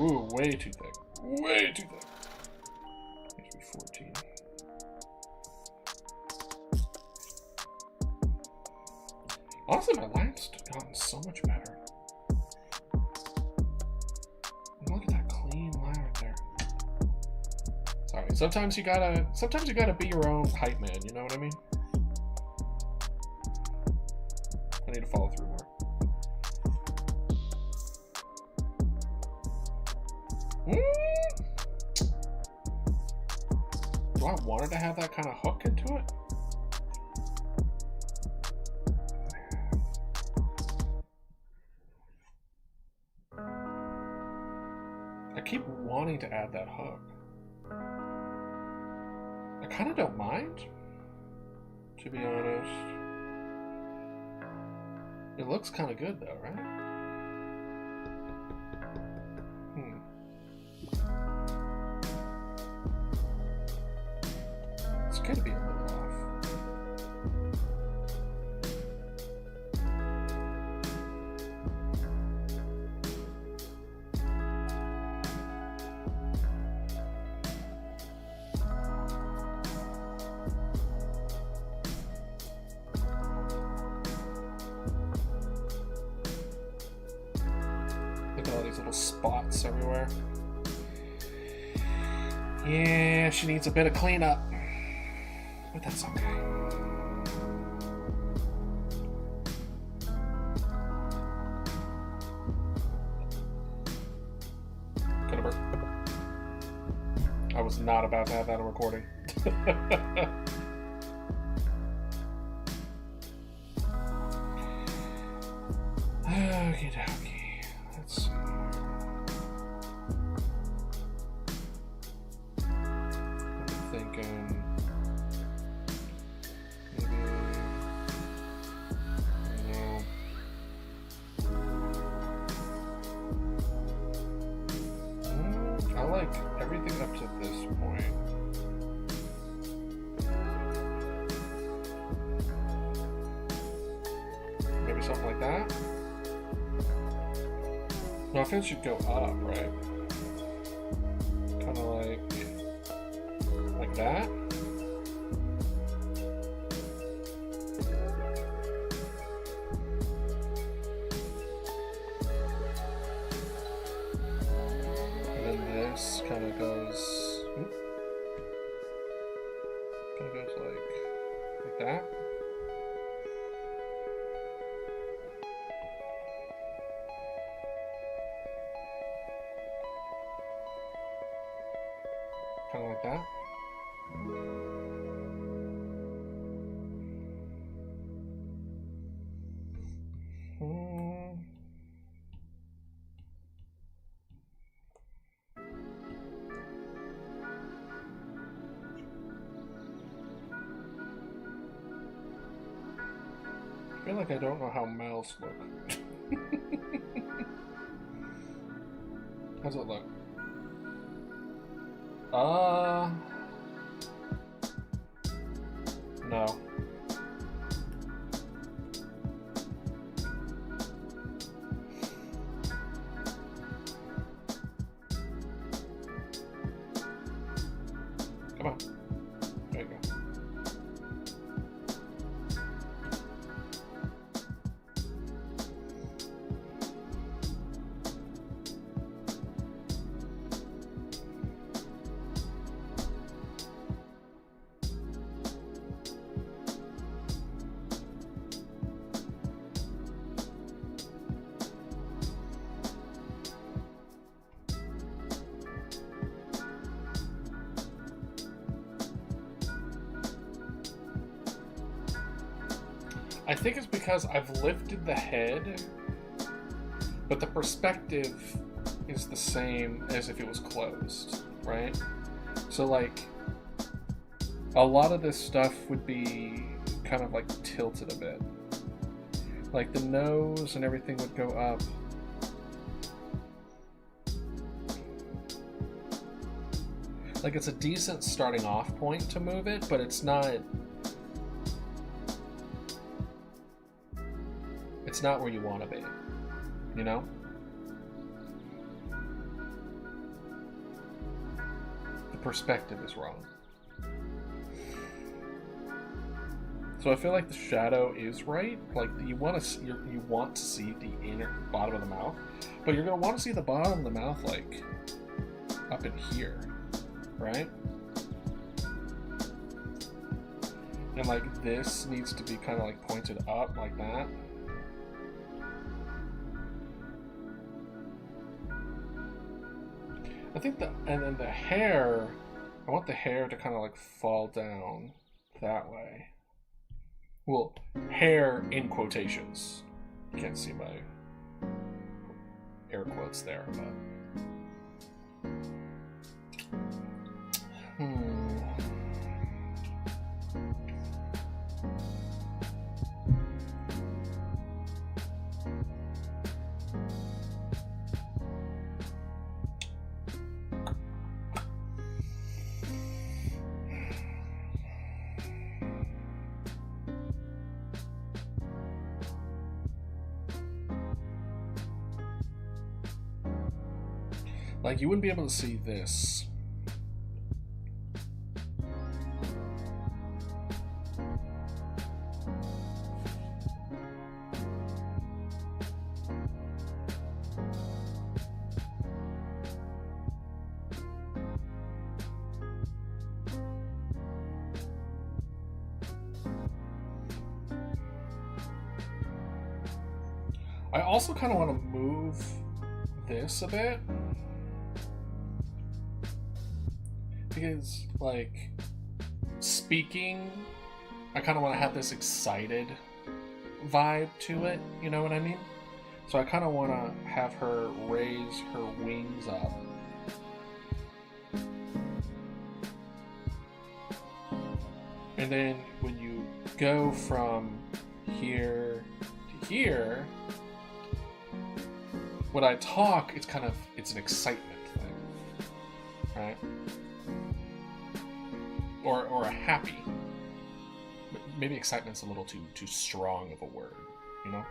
Ooh, way too thick. Way too thick. Needs to be 14. Honestly, my line's gotten so much better. Look at that clean line right there. Sorry, sometimes you gotta be your own hype man, you know what I mean? I need to follow through more. Do I want it to have that kind of hook into it? I keep wanting to add that hook. I kind of don't mind, to be honest. It looks kind of good though, right? It's gonna be a little off. Look at all these little spots everywhere. Yeah, she needs a bit of cleanup. But that's okay. Gonna burp. I was not about to have that on recording. Okie dokie. Let's see. I'm thinking. I like everything up to this point. Maybe something like that? No, I think it should go up, right? Kind of like that? Kind of goes, like that. Kind of like that. I feel like I don't know how mouths look. How's it look? No. think it's because I've lifted the head, but the perspective is the same as if it was closed, right? So like a lot of this stuff would be kind of like tilted a bit. Like the nose and everything would go up. Like it's a decent starting off point to move it, but it's not where you want to be, you know? The perspective is wrong. So I feel like the shadow is right. Like you want to see the inner bottom of the mouth, but you're gonna want to see the bottom of the mouth like up in here, right? And like this needs to be kind of like pointed up like that. I think and then the hair, I want the hair to kind of like fall down that way. Well, hair in quotations. You can't see my air quotes there, but like you wouldn't be able to see this. I also kind of want to move this a bit. Because, like, speaking, I kind of want to have this excited vibe to it, you know what I mean? So I kind of want to have her raise her wings up. And then when you go from here to here, when I talk, it's an excitement thing, right? Or a happy. Maybe excitement's a little too strong of a word, you know?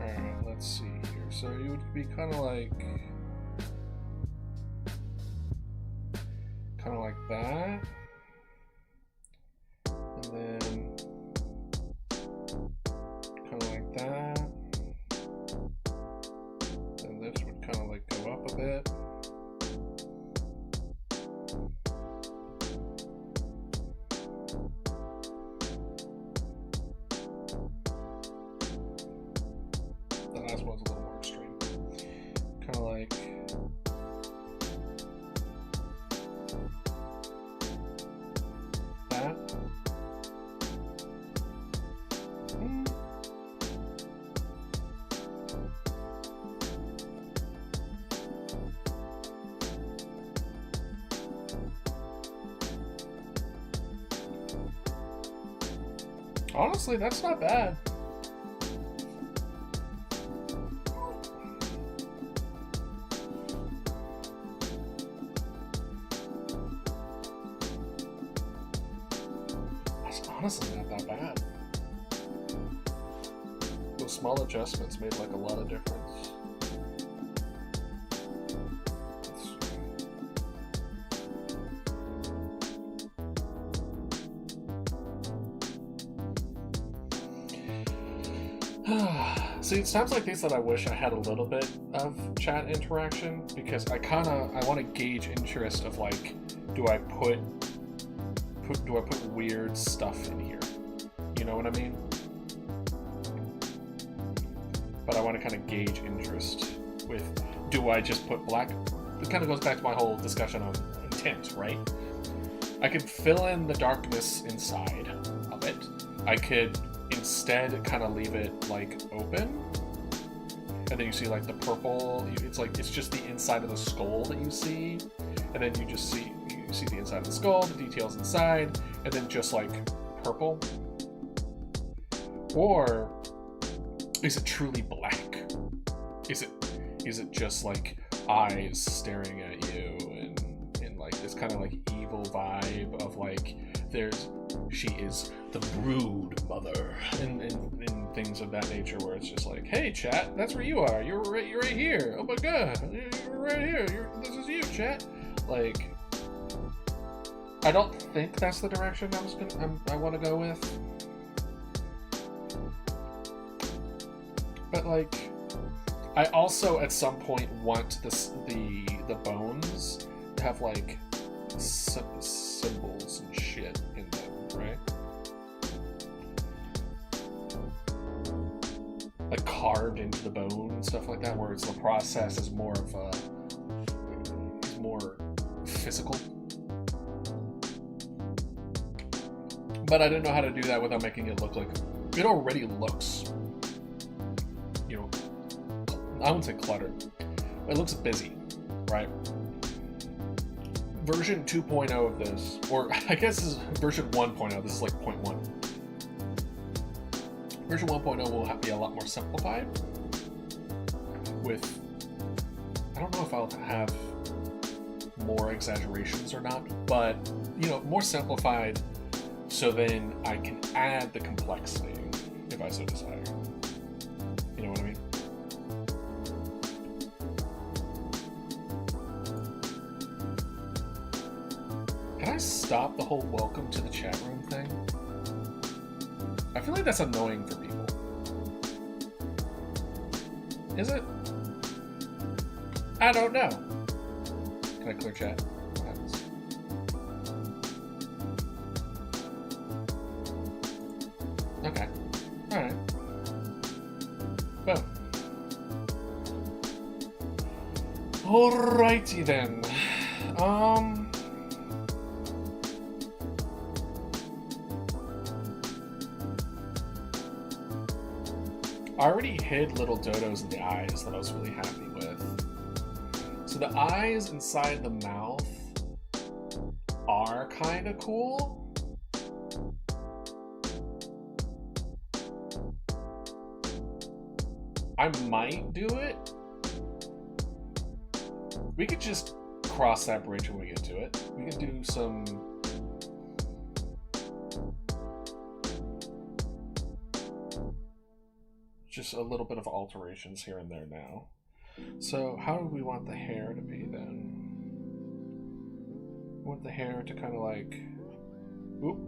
Alright, let's see here. So you would be kind of like that, and then kind of like that, and this would kind of like go up a bit. The last one's a little more extreme, kind of like that. Honestly, that's not bad. That's honestly not that bad. Those small adjustments made like a lot of difference. See, it's times like these that I wish I had a little bit of chat interaction, because I want to gauge interest of like, do I put weird stuff in here? You know what I mean? But I want to kind of gauge interest with, do I just put black? It kind of goes back to my whole discussion on intent, right? I could fill in the darkness inside of it. I could instead kind of leave it like open, and then you see like the purple. It's just the inside of the skull that you see, and then you see the inside of the skull, the details inside, and then just like purple. Or is it truly black? Is it just like eyes staring at you and like this kind of like evil vibe of like she is the brood mother and things of that nature, where it's just like, hey chat, that's where you are. You're right here. Oh my god, you're right here. This is you, chat. Like, I don't think that's the direction I want to go with. But like, I also at some point want the bones to have like symbols and shit in them, right? Like carved into the bone and stuff like that, where it's the process is more physical. But I didn't know how to do that without making it look like it already looks, you know, I wouldn't say cluttered. It looks busy, right? Version 2.0 of this, or I guess this is version 1.0, this is like 0.1. Version 1.0 will be a lot more simplified with, I don't know if I'll have more exaggerations or not, but, you know, more simplified, so then I can add the complexity if I so desire. You know what I mean? Can I stop the whole welcome to the chat room thing? I feel like that's annoying for people. Is it? I don't know. Can I clear chat? What happens? Okay. Alright. Boom. Alrighty then. I already hid little dodos in the eyes that I was really happy with. So the eyes inside the mouth are kind of cool. I might do it. We could just cross that bridge when we get to it. We could do some... just a little bit of alterations here and there now. So how do we want the hair to be then? We want the hair to kind of like... Oop.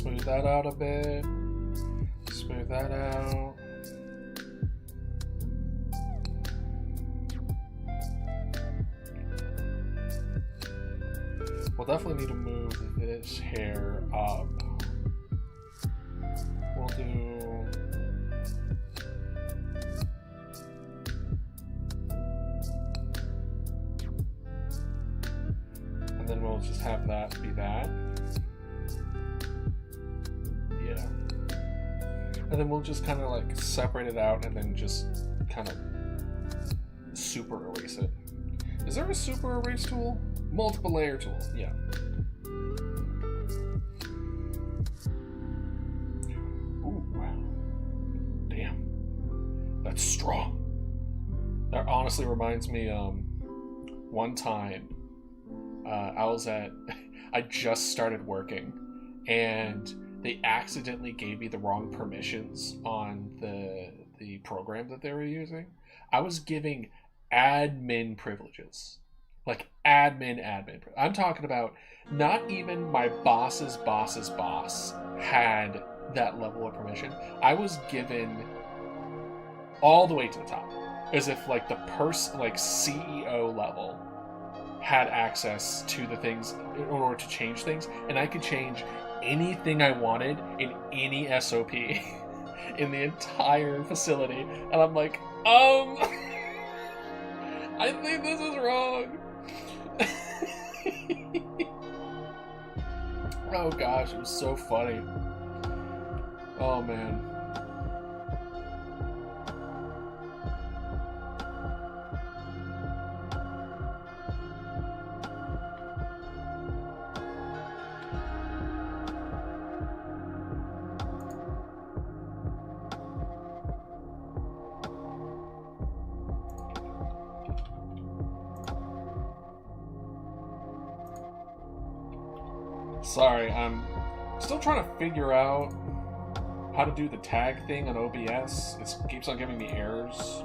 smooth that out a bit. Smooth that out. We'll definitely need to move this hair up. We'll do... And then we'll just have that be that. Yeah. And then we'll just kind of like separate it out and then just kind of super erase it. Is there a super erase tool? Multiple layer tool, yeah. Ooh, damn, that's strong. That honestly reminds me, one time, I just started working, and they accidentally gave me the wrong permissions on the program that they were using. I was giving admin privileges. Like admin. I'm talking about not even my boss's boss's boss had that level of permission. I was given all the way to the top, as if like the person, like CEO level, had access to the things in order to change things, and I could change anything I wanted in any SOP in the entire facility. And I'm like, I think this is wrong. Oh gosh, it was so funny. Oh man. Sorry, I'm still trying to figure out how to do the tag thing on OBS. It keeps on giving me errors.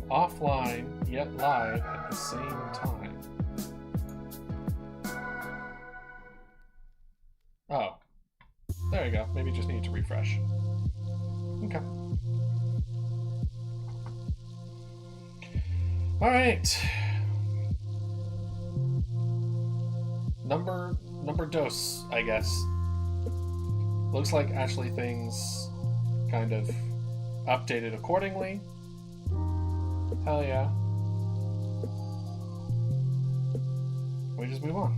Offline yet live at the same time. Oh, there you go. Maybe just need to refresh. Okay. All right. Number dos, I guess. Looks like actually things kind of updated accordingly. Hell yeah. We just move on.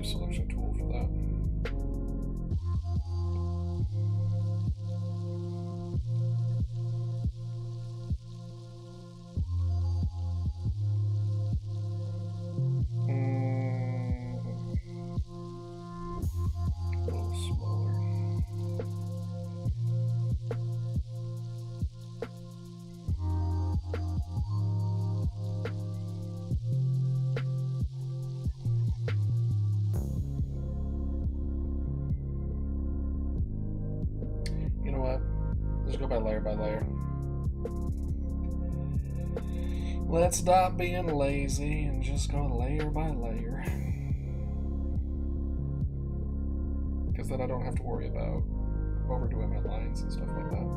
Selection tool for that. by layer by layer. Let's stop being lazy and just go layer by layer. Because then I don't have to worry about overdoing my lines and stuff like that.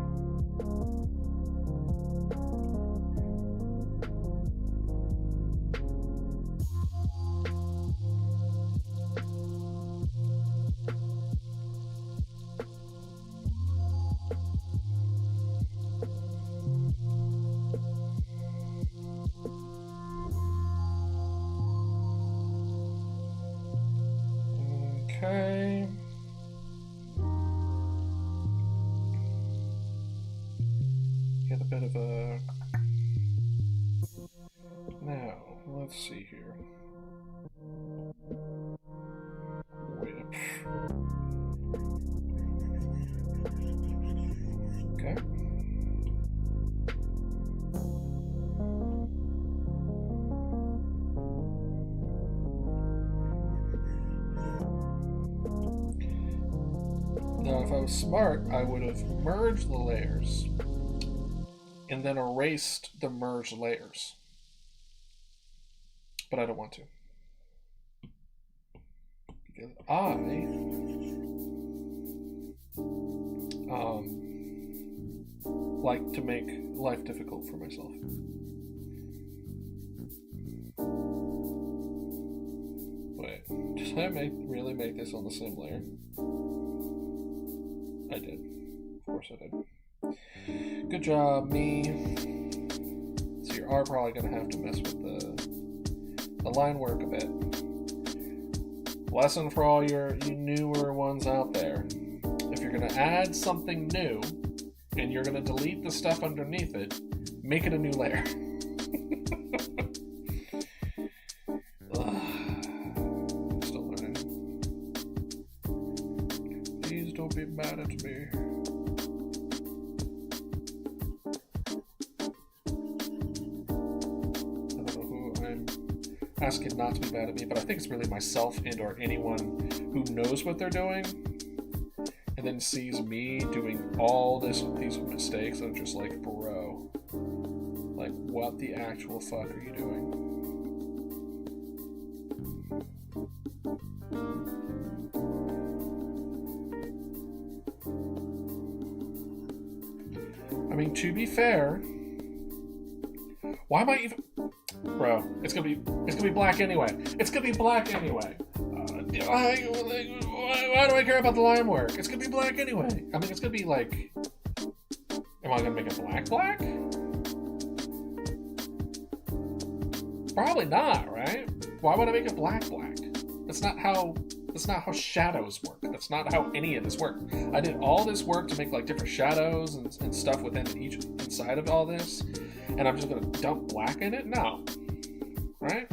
Okay. Get a bit of a... Now, let's see here. Whip. Okay. Now, if I was smart, I would have merged the layers and then erased the merged layers. But I don't want to. Because I like to make life difficult for myself. Wait, did I really make this on the same layer? I did. Of course I did. Good job, me. So you are probably going to have to mess with the line work a bit. Lesson for all you newer ones out there. If you're going to add something new, and you're going to delete the stuff underneath it, make it a new layer. Still learning. Please don't be mad at me. I don't know who I'm asking not to be mad at me, but I think it's really myself and or anyone who knows what they're doing and then sees me doing all these mistakes. I'm just like, bro, like, what the actual fuck are you doing? I mean, to be fair, why am I even... Bro, it's gonna be black anyway. It's gonna be black anyway. Why do I care about the line work? It's gonna be black anyway. I mean, it's gonna be like... Am I gonna make it black? Probably not, right? Why would I make it black? That's not how shadows work. That's not how any of this works. I did all this work to make like different shadows and stuff within each inside of all this, and I'm just gonna dump black in it? No. Right?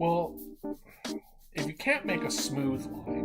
Well, if you can't make a smooth line,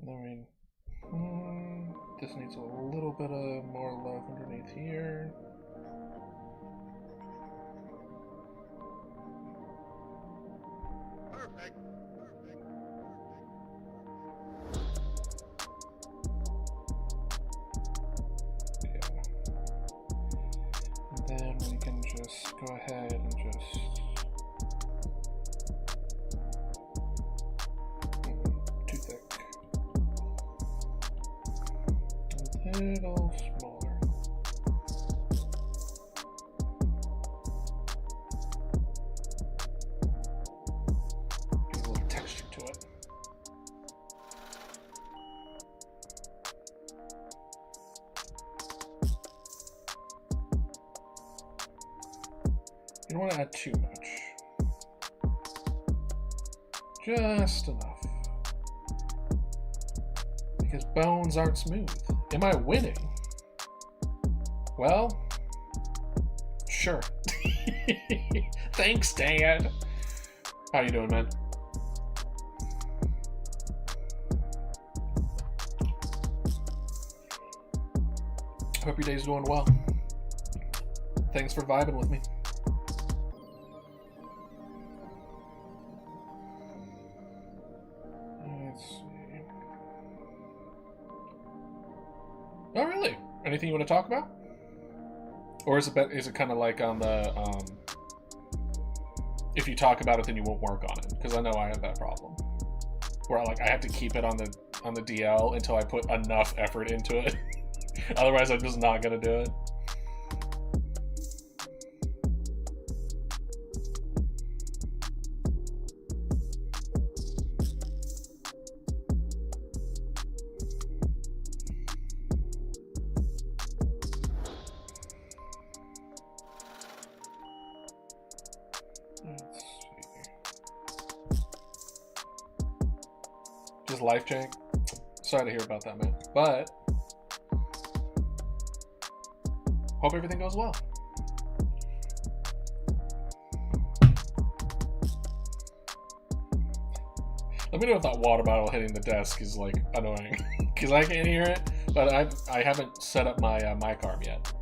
I mean, this needs a little bit of more love underneath here. Perfect. Yeah. And then we can just go ahead and just too thick. A little smaller. Give a little texture to it. You don't want to add too much. Just enough. Because bones aren't smooth. Am I winning? Well, sure. Thanks, Dad. How you doing, man? Hope your day's going well. Thanks for vibing with me. Let's see. Oh, really? Anything you want to talk about? Or is it kind of like on the, if you talk about it, then you won't work on it? Because I know I have that problem. Where I have to keep it on the DL until I put enough effort into it. Otherwise, I'm just not going to do it. Just life, Jake. Sorry to hear about that, man. But hope everything goes well. Let me know if that water bottle hitting the desk is like annoying, because I can't hear it. But I haven't set up my mic arm yet.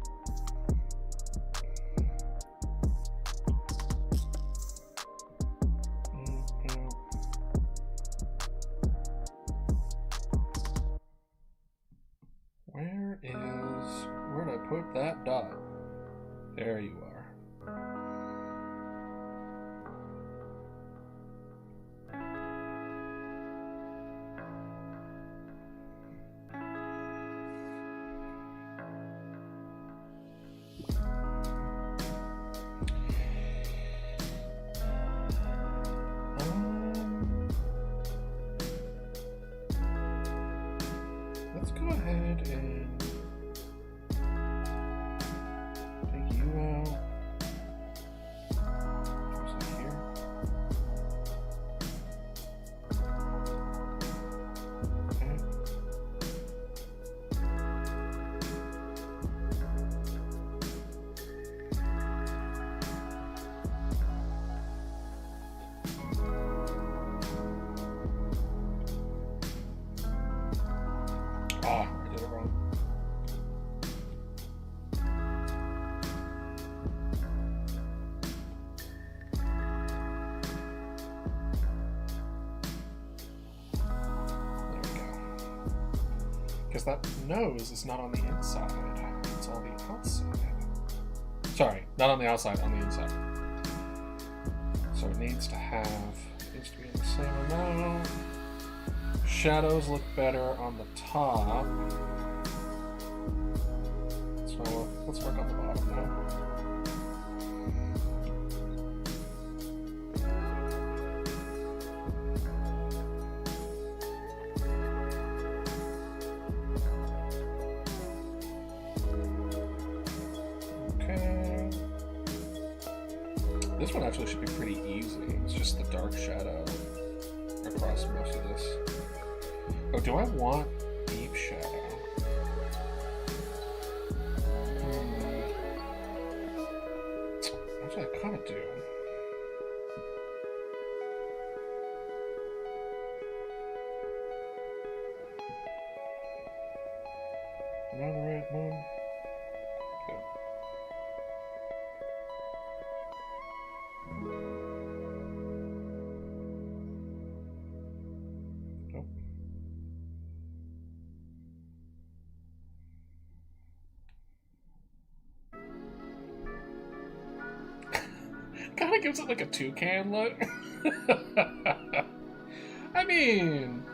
Where did I put that dot? There you are. Let's go ahead and take you out. What's that here? Okay. Ah, I did it wrong. There we go. Because that nose is not on the inside, it's on the outside. Sorry, not on the outside, on the inside. So it needs to be in the same amount. Shadows look better on the top. So let's work on the bottom now. Okay. This one actually should be pretty easy. It's just the dark shadow across most of this. Oh, do I want deep shadow? Actually, I kind of do. Am I on the right one? Good. Nope. Kind of gives it like a toucan look. I mean,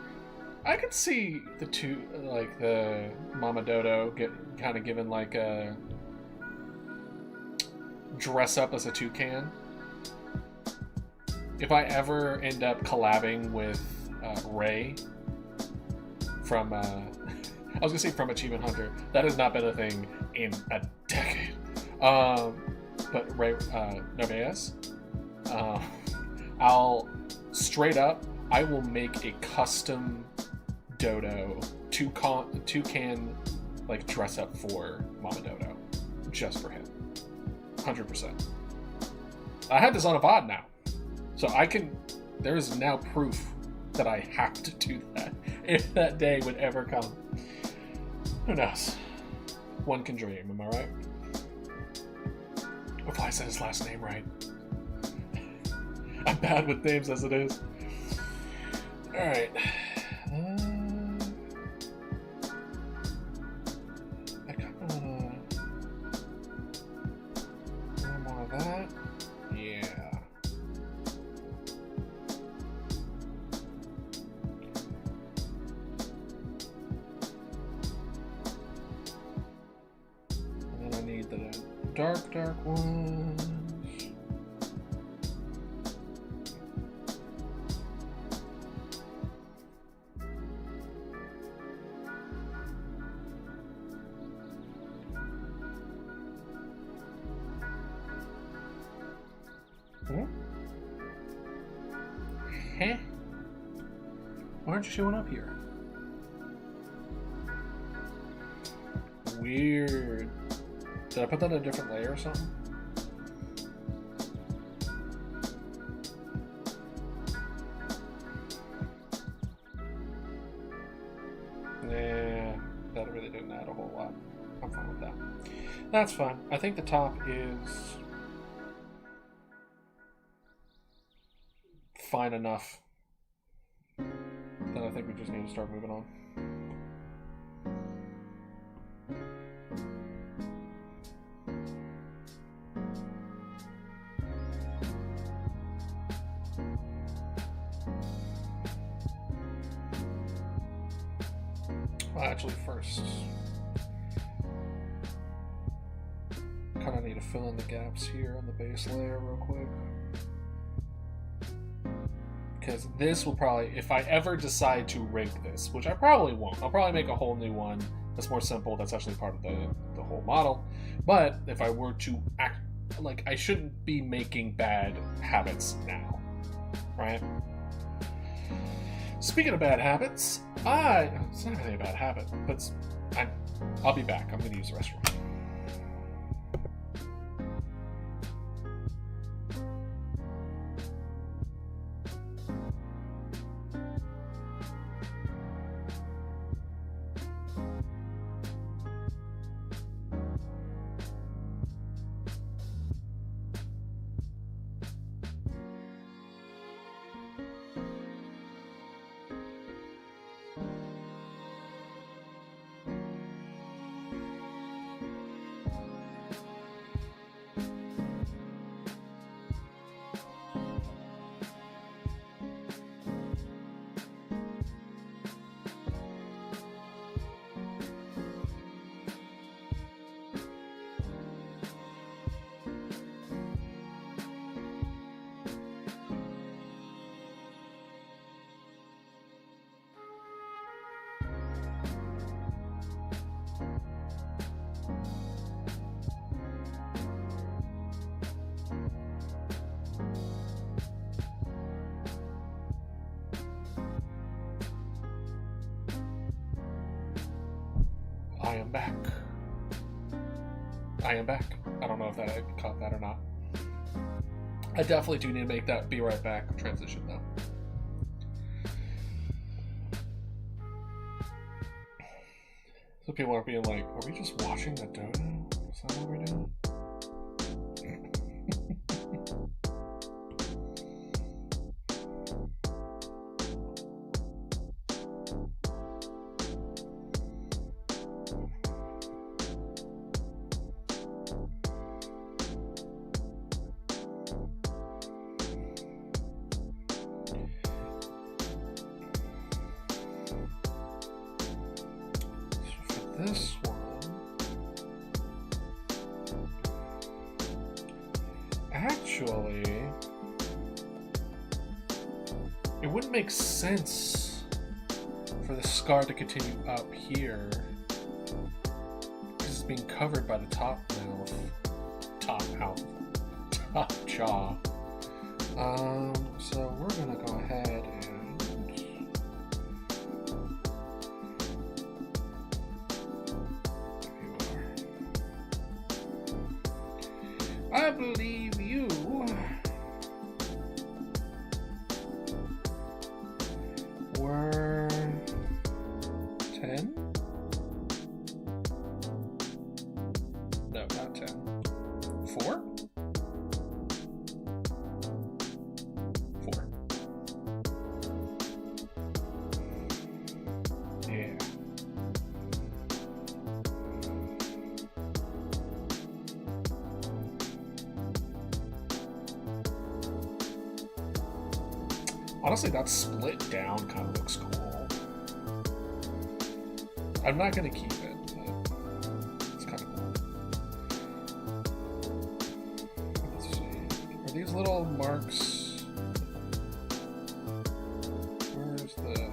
I could see the Mama Dodo get kind of given like a dress up as a toucan. If I ever end up collabing with Ray from, I was gonna say from Achievement Hunter. That has not been a thing in a decade. But Ray Narvaez, I'll straight up, I will make a custom Dodo toucan like dress up for Mama Dodo, just for him, 100%. I have this on a VOD now, so I can. There is now proof that I have to do that if that day would ever come. Who knows? One can dream. Am I right? If I said his last name right. I'm bad with names as it is. Alright. I kind of want to... more of that. Yeah. And then I need the dark ones. Huh? Why aren't you showing up here? Weird. Did I put that in a different layer or something? Nah, that really didn't add a whole lot. I'm fine with that. That's fine. I think the top is fine enough. Then I think we just need to start moving on. Well, actually, first, kind of need to fill in the gaps here on the base layer real quick. Because this will probably, if I ever decide to rig this, which I probably won't, I'll probably make a whole new one that's more simple, that's actually part of the whole model. But if I were to act, like, I shouldn't be making bad habits now, right? Speaking of bad habits, it's not really a bad habit, but I'll be back. I'm going to use the restroom. I am back. I am back. I don't know if I caught that or not. I definitely do need to make that be right back transition though. So people are being like, are we just watching the dodo? Is that what we're doing? This one, actually, it wouldn't make sense for the scar to continue up here because it's being covered by the top jaw. So we're gonna go ahead and I believe you were 10? No, not 10. 4? 4. Yeah. Honestly, that split down kind of looks cool. I'm not going to keep it, but it's kind of cool. Let's see. Are these little marks? Where's the...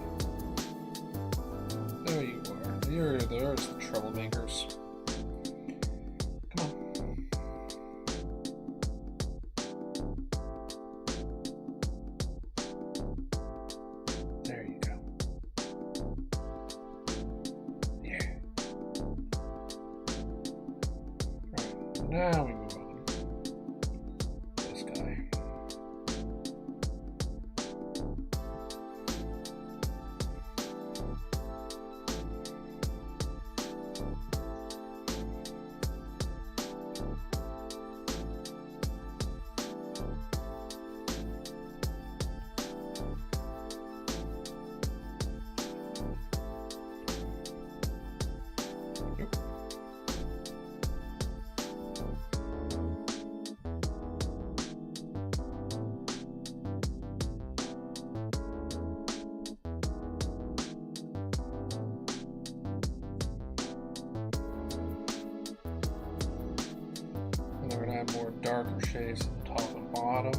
There you are. There's the troublemakers. Come on. There you go. Yeah. Alright, now we move on. This guy. And then we're gonna add more darker shades at the top and bottom.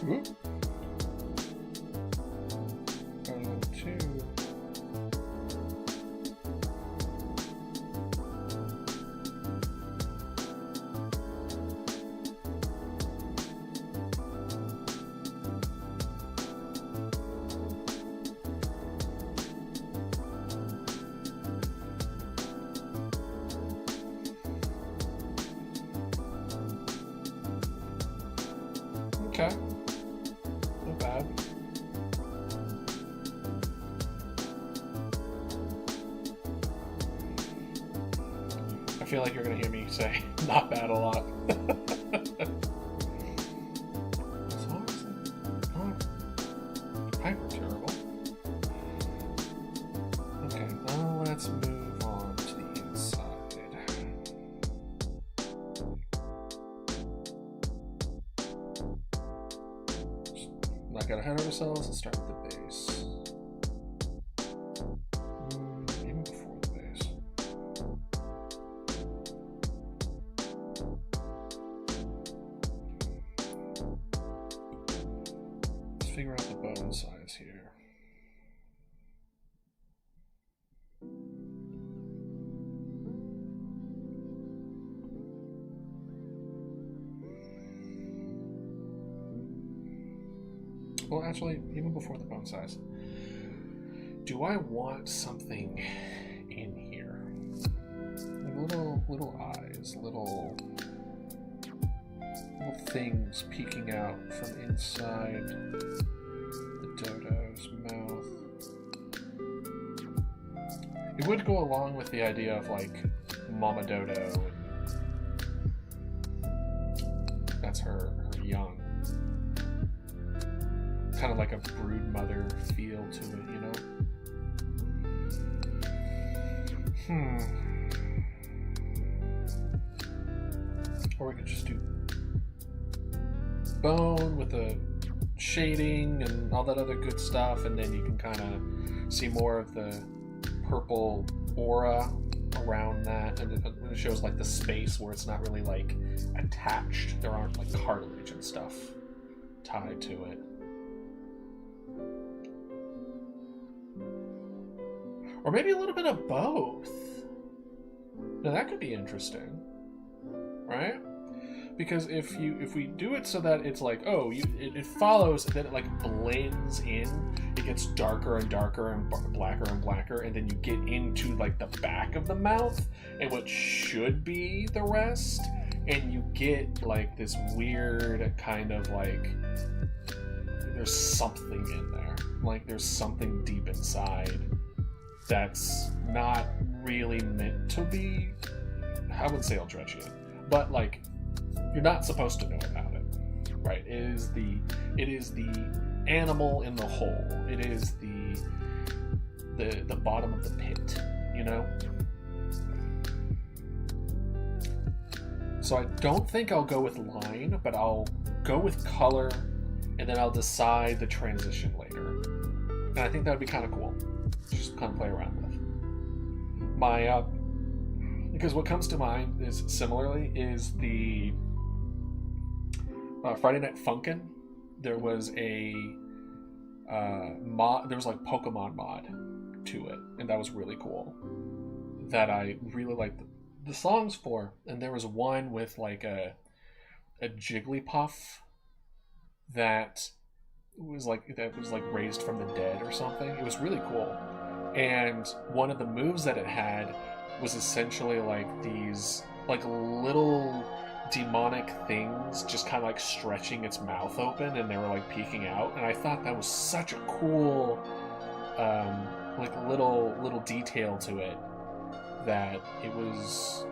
Whoop. Okay. Not bad. I feel like you're gonna hear me say not bad a lot. It's honestly not hyper terrible. Okay, now let's move on to the inside. Not gonna ahead of ourselves and start with the base. Even before the base. Let's figure out the bone size here. Well, actually, even before the bone size. Do I want something in here? Little eyes, little things peeking out from inside the dodo's mouth. It would go along with the idea of like Mama Dodo, and that's her young. Kind of like a brood mother feel to it, you know? Or we could just do bone with the shading and all that other good stuff, and then you can kind of see more of the purple aura around that, and it shows like the space where it's not really like attached. There aren't like cartilage and stuff tied to it. Or maybe a little bit of both. Now that could be interesting, right? Because if we do it so that it's like, oh, it follows, and then it like blends in, it gets darker and darker and blacker and blacker, and then you get into like the back of the mouth and what should be the rest, and you get like this weird kind of like there's something in there, like there's something deep inside that's not really meant to be. I wouldn't say Eldritchian, but like you're not supposed to know about it, right? It is the animal in the hole. It is the bottom of the pit, you know? So I don't think I'll go with line, but I'll go with color, and then I'll decide the transition later. And I think that would be kind of cool. Just kind of play around with. Because what comes to mind is similarly is the Friday Night Funkin'. There was a mod. There was like Pokemon mod to it, and that was really cool. That I really liked the songs for. And there was one with like a Jigglypuff that was like raised from the dead or something. It was really cool. And one of the moves that it had was essentially like these like little demonic things just kind of like stretching its mouth open, and they were like peeking out, and I thought that was such a cool like little detail to it that it was.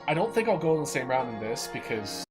I don't think I'll go in the same route in this because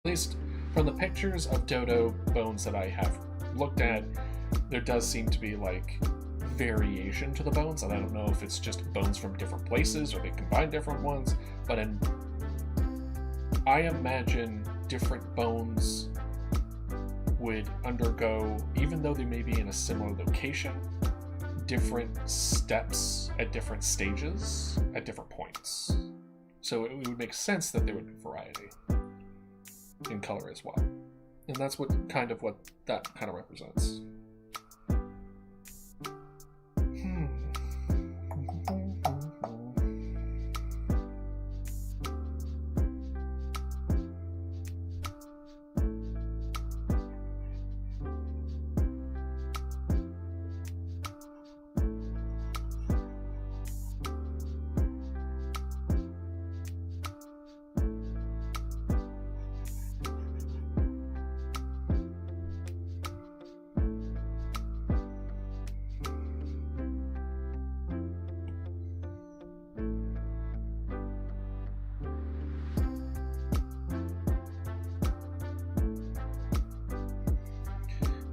least from the pictures of dodo bones that I have looked at, there does seem to be like variation to the bones, and I don't know if it's just bones from different places or they combine different ones, but I imagine different bones would undergo, even though they may be in a similar location, different steps at different stages at different points. So it would make sense that there would be variety in color as well. And that's what that kind of represents.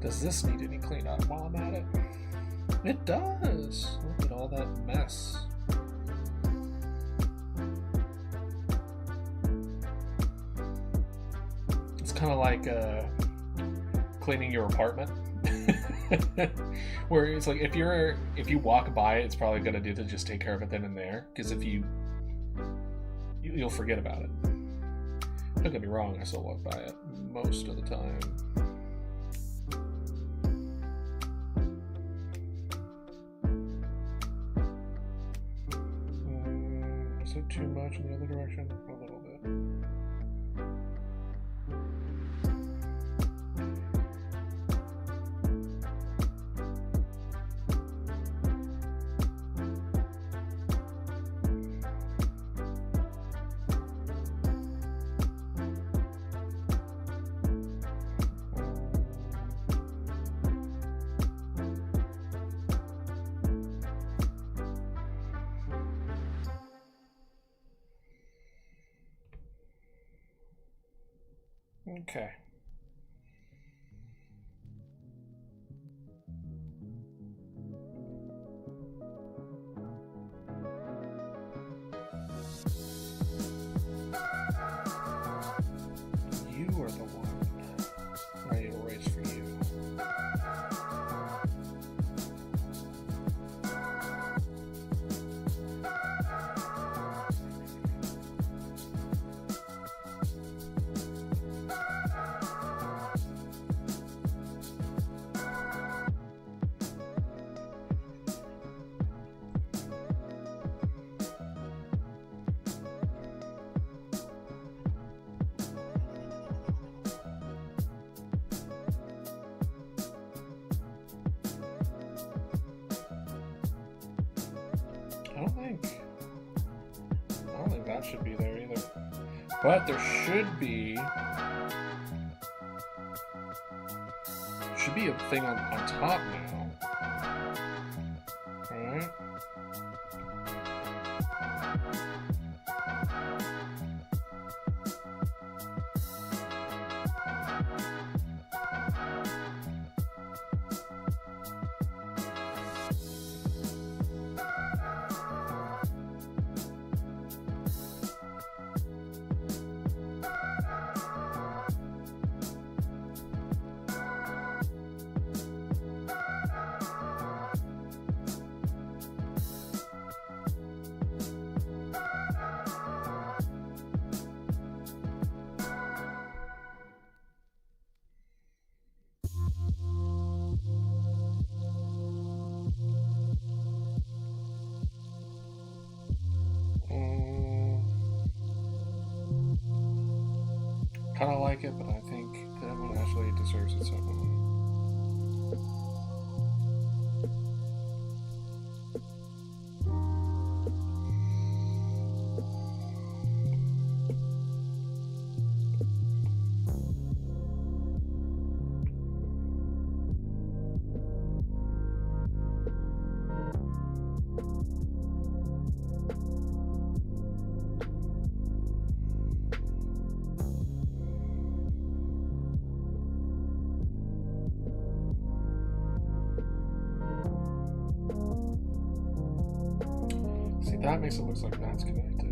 Does this need any cleanup while I'm at it? It does! Look at all that mess. It's kind of like cleaning your apartment. Where it's like if you walk by it, it's probably a good idea to just take care of it then and there, because if you'll forget about it. Don't get me wrong, I still walk by it most of the time. Is it too much in the other direction? A little bit. Okay. You are the one. I need a race for you. I don't think that should be there either. But there should be a thing on top now. Alright. Kind of like it, but I think that one actually deserves its own one. that makes it look like that's connected.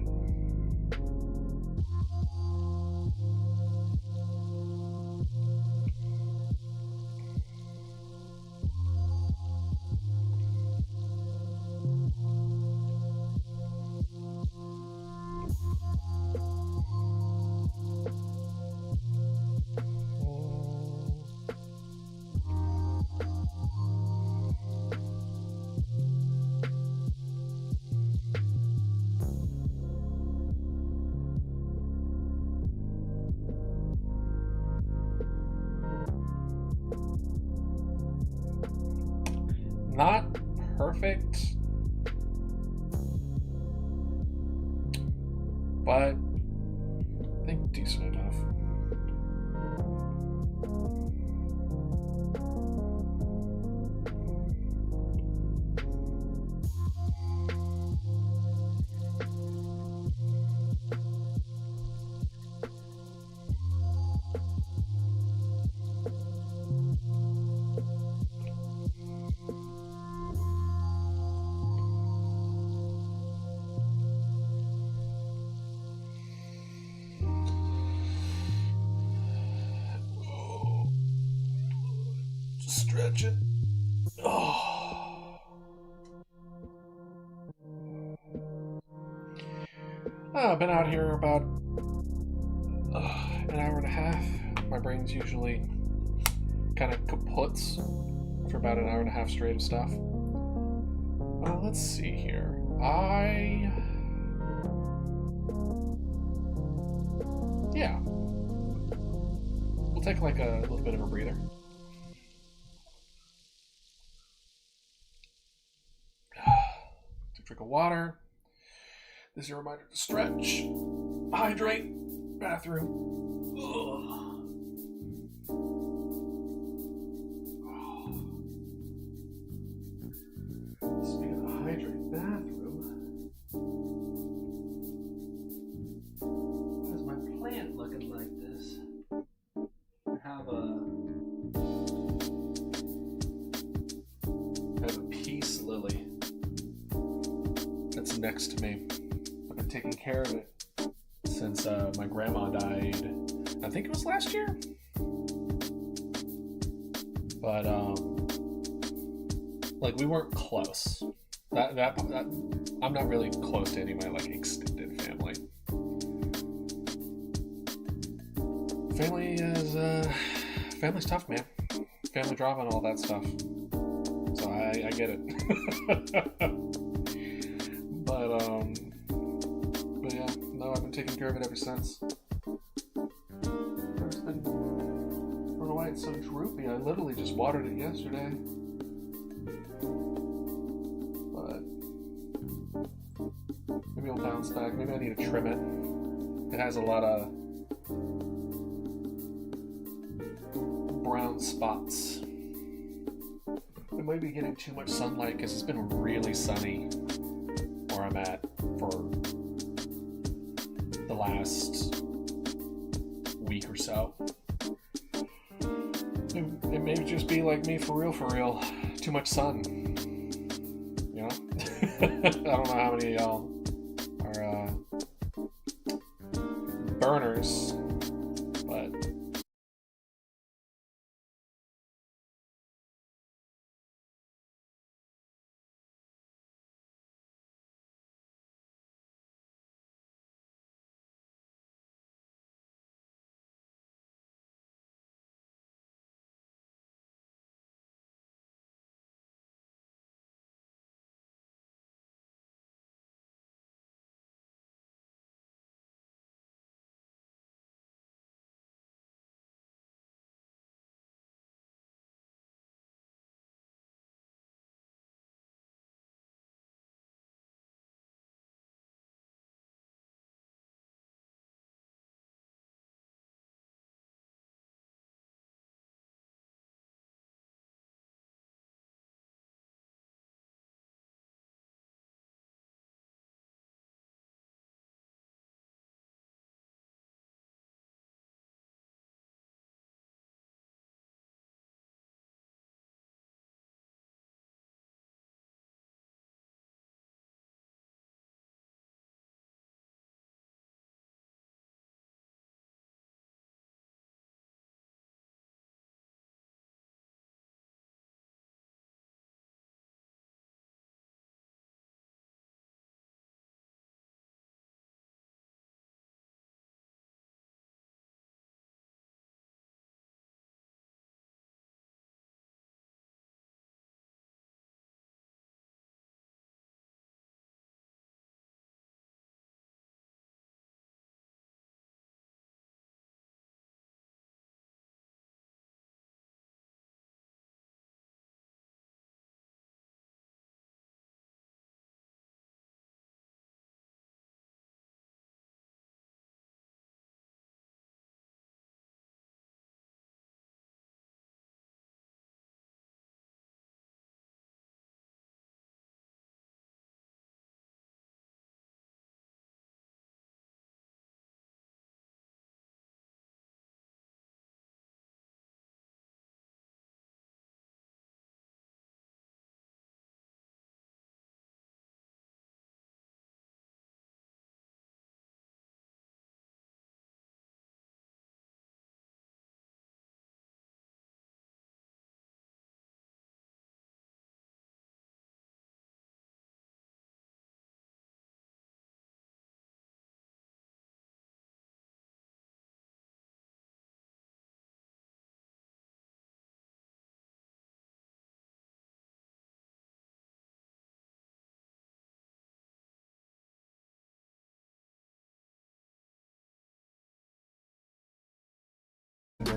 Not perfect, but I think decent enough. Stretch it. Oh. I've been out here about an hour and a half. My brain's usually kind of kaputs for about an hour and a half straight of stuff. Let's see here. Yeah. We'll take like a little bit of a breather. Drink of water. This is a reminder to stretch, hydrate, bathroom. Speaking of hydrate, bathroom. Why is my plant looking like this? I have a peace lily that's next to me. I've been taking care of it since my grandma died. I think it was last year, but like we weren't close. That I'm not really close to any of my like extended family. Family's tough, man. Family drama and all that stuff. So I get it. But yeah, no, I've been taking care of it ever since. It's been, I don't know why it's so droopy. I literally just watered it yesterday. But maybe it'll bounce back. Maybe I need to trim it. It has a lot of brown spots. It might be getting too much sunlight because it's been really sunny where I'm at for the last week or so. It may just be like me for real. Too much sun. You know? I don't know how many of y'all are burners, but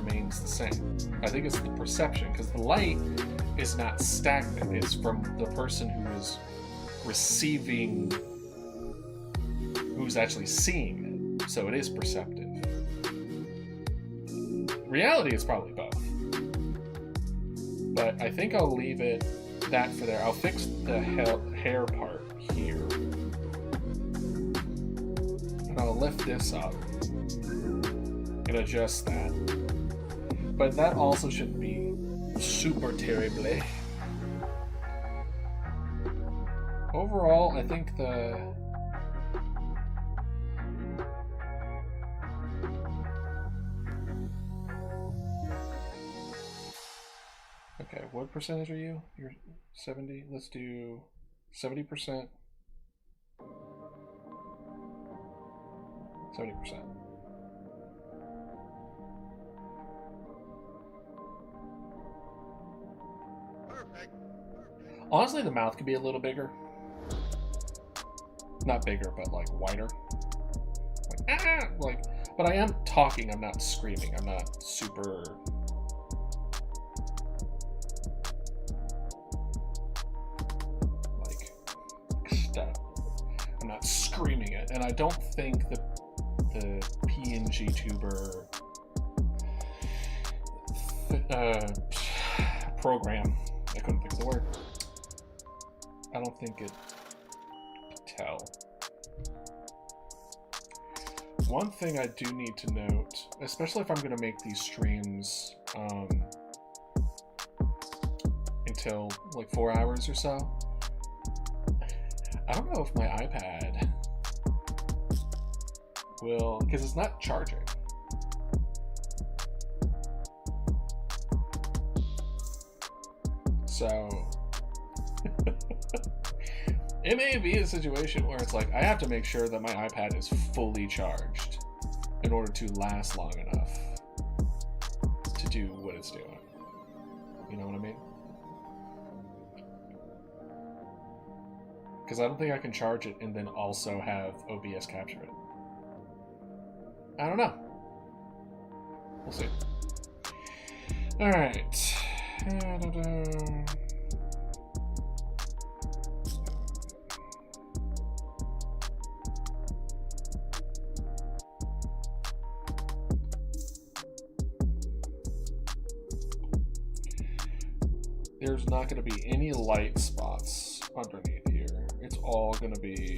remains the same. I think it's the perception, because the light is not stagnant. It's from the person who is receiving, who's actually seeing it. So it is perceptive. Reality is probably both. But I think I'll leave it that for there. I'll fix the hair part here. And I'll lift this up and adjust that. But that also shouldn't be super terrible. Overall, I think the... Okay, what percentage are you? You're 70? Let's do 70%. 70%. Perfect. Honestly, the mouth could be a little bigger. Not bigger, but like wider. Like, ah! Like, but I am talking, I'm not screaming. I'm not super... I'm not screaming it, and I don't think the PNG tuber program, I couldn't think of the word, I don't think it could tell. One thing I do need to note, especially if I'm going to make these streams until like 4 hours or so, I don't know if my iPad will, because it's not charging. So it may be a situation where it's like I have to make sure that my iPad is fully charged in order to last long enough to do what it's doing. You know what I mean? Because I don't think I can charge it and then also have OBS capture it. I don't know. We'll see. Alright. There's not going to be any light spots underneath here. It's all going to be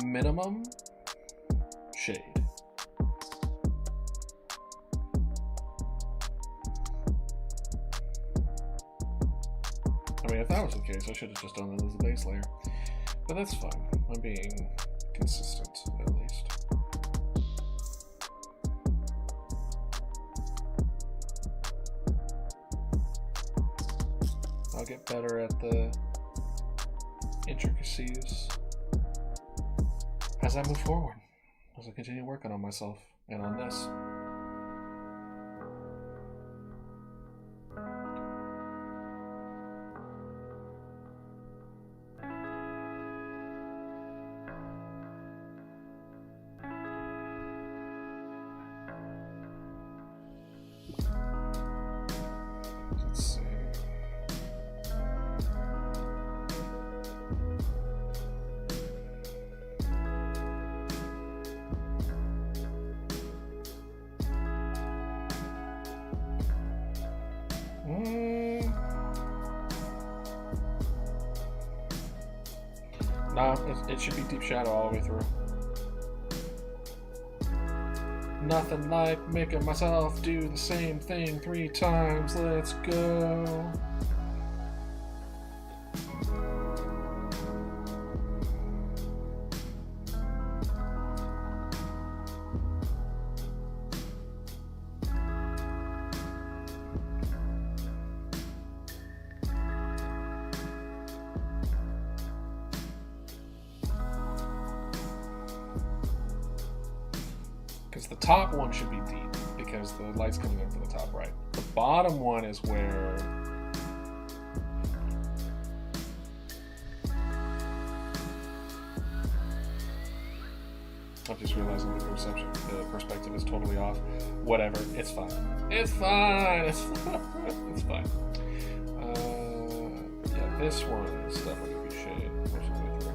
minimum shade. I mean, if that was the case, I should have just done it as a base layer. But that's fine. I'm being consistent, at least. I'll get better at the intricacies as I move forward, as I continue working on myself and on this. Let's see. No, it should be deep shadow all the way through. Nothing like making myself do the same thing 3 times. Let's go. Because the top one should be deep, because the light's coming in from the top right. The bottom one is where I'm just realizing the perspective is totally off. Whatever, it's fine. It's fine. It's fine. It's fine. Yeah, this one's definitely gonna be shade most of the way through.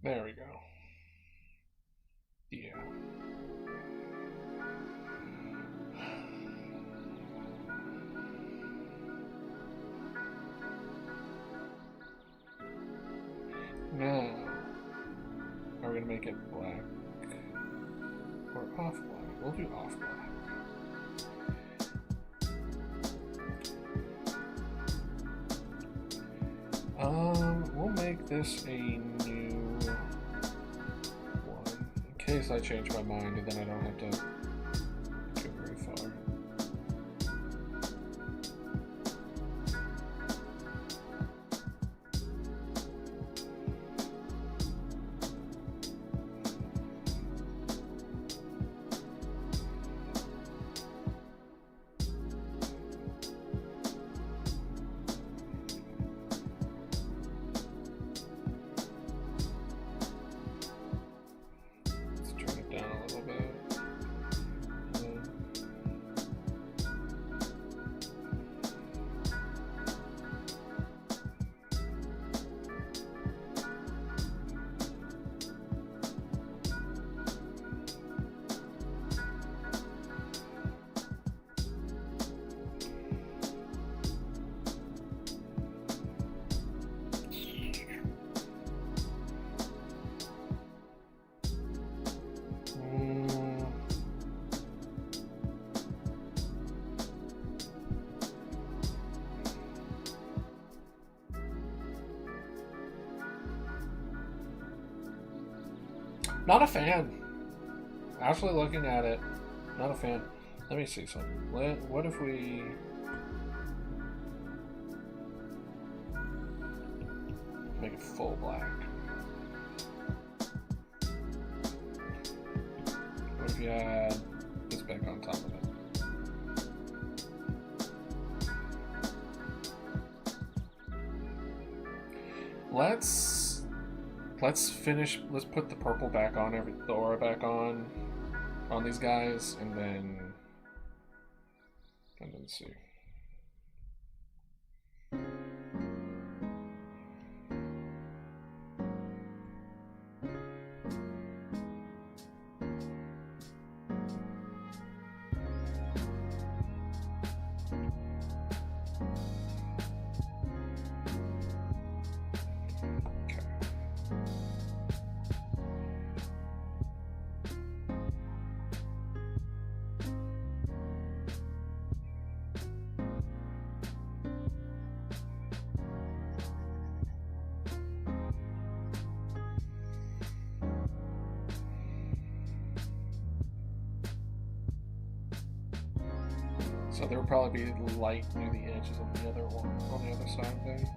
There we go. Yeah. Now, are we gonna make it black or off black? We'll do off black. We'll make this a new one in case I change my mind and then I don't have to go very far. Not a fan. Actually looking at it, not a fan. Let me see something. What if we... make it full black? What if you add this back on top of it? Let's finish. Let's put the purple back on, the aura back on these guys, and then see. So there will probably be light near the edges on the other one, on the other side there.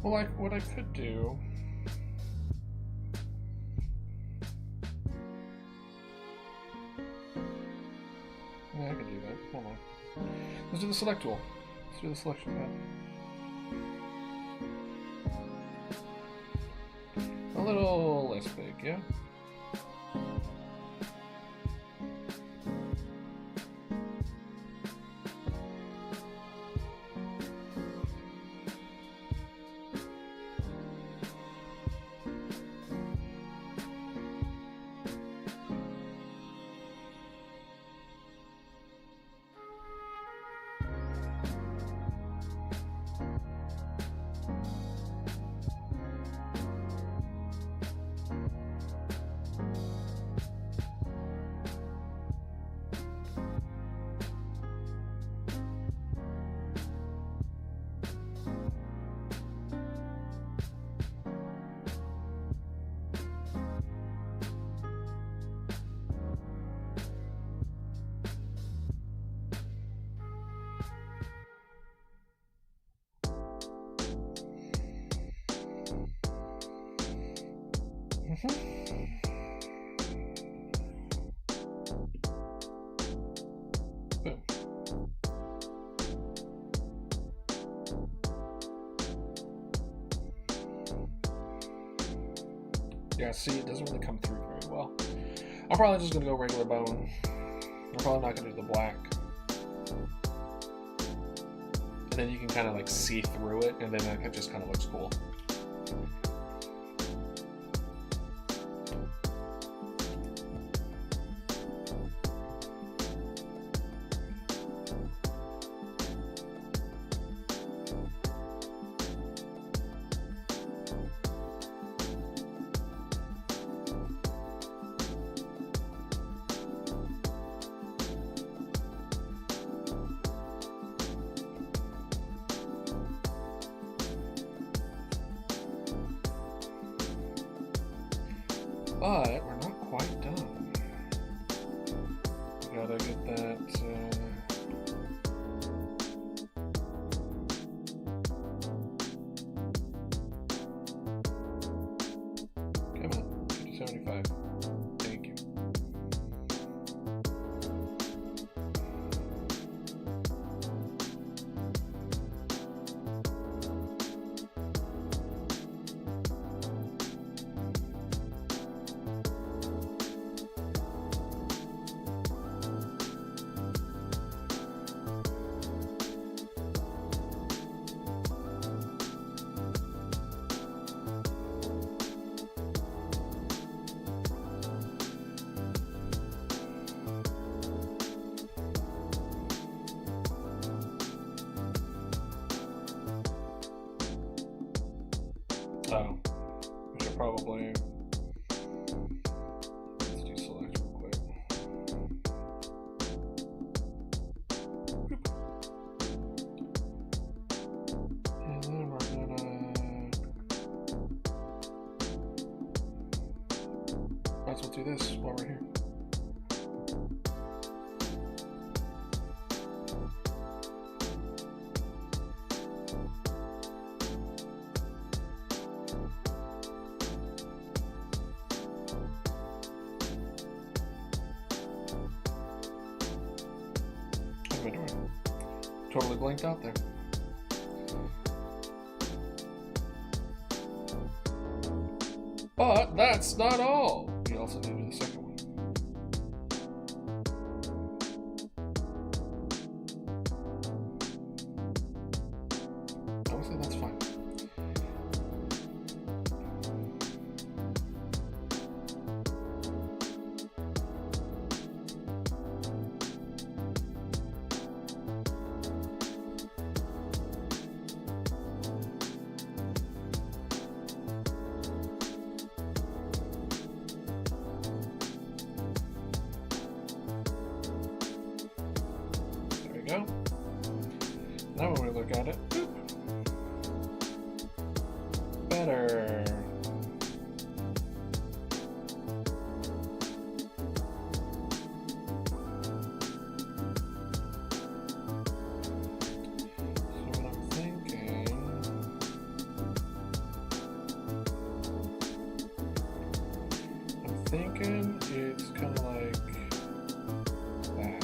Well, like what I could do. Yeah, I can do that. Hold on. Let's do the select tool. Let's do the selection tab. less big, yeah. Boom. Yeah, see, it doesn't really come through very well. I'm probably just gonna go regular bone. I'm probably not gonna do the black. And then you can kind of like see through it, and then it just kind of looks cool. But we're not quite done. We gotta get that. Come on, 5075. Thank you. Oh, we should probably, let's do select real quick. And then we're gonna, might as well do this while we're here. Totally blinked out there. But that's not all. We also needed the second one. Honestly, that's fine. Go. Now when we look at it, boop. Better. So what I'm thinking it's kind of like that.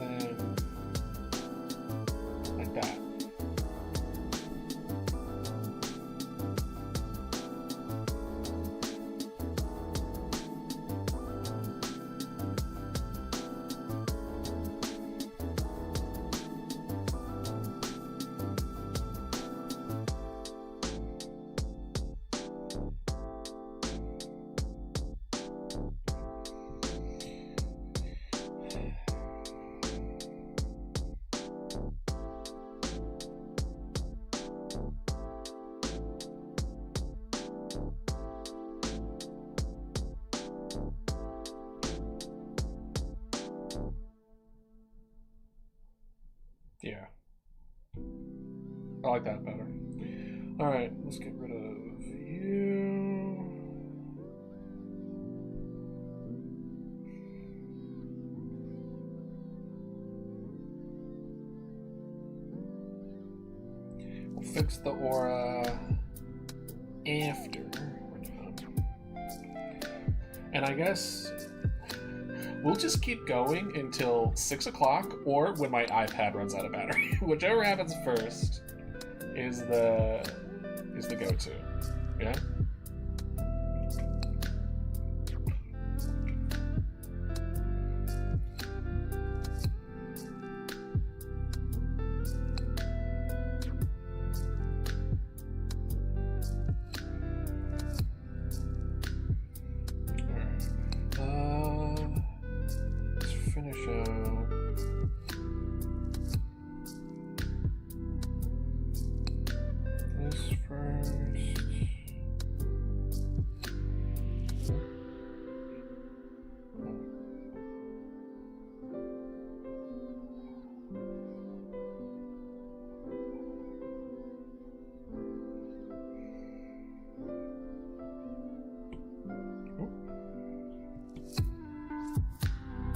And then, I like that better. Alright, let's get rid of you. We'll fix the aura after we're done. And I guess we'll just keep going until 6 o'clock or when my iPad runs out of battery. Whichever happens first is the go-to. Yeah? Let's finish out this first.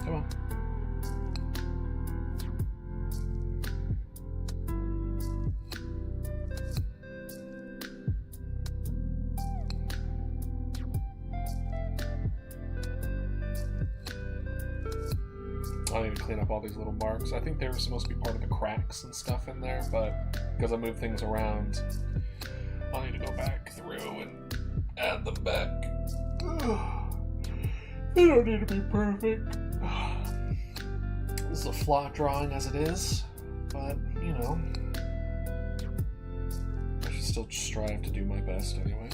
Come on. I need to clean up all these little marks. I think they were supposed to be part of the cracks and stuff in there, but because I moved things around, I need to go back through and add them back. They don't need to be perfect. This is a flat drawing as it is, but, you know, I should still strive to do my best anyway.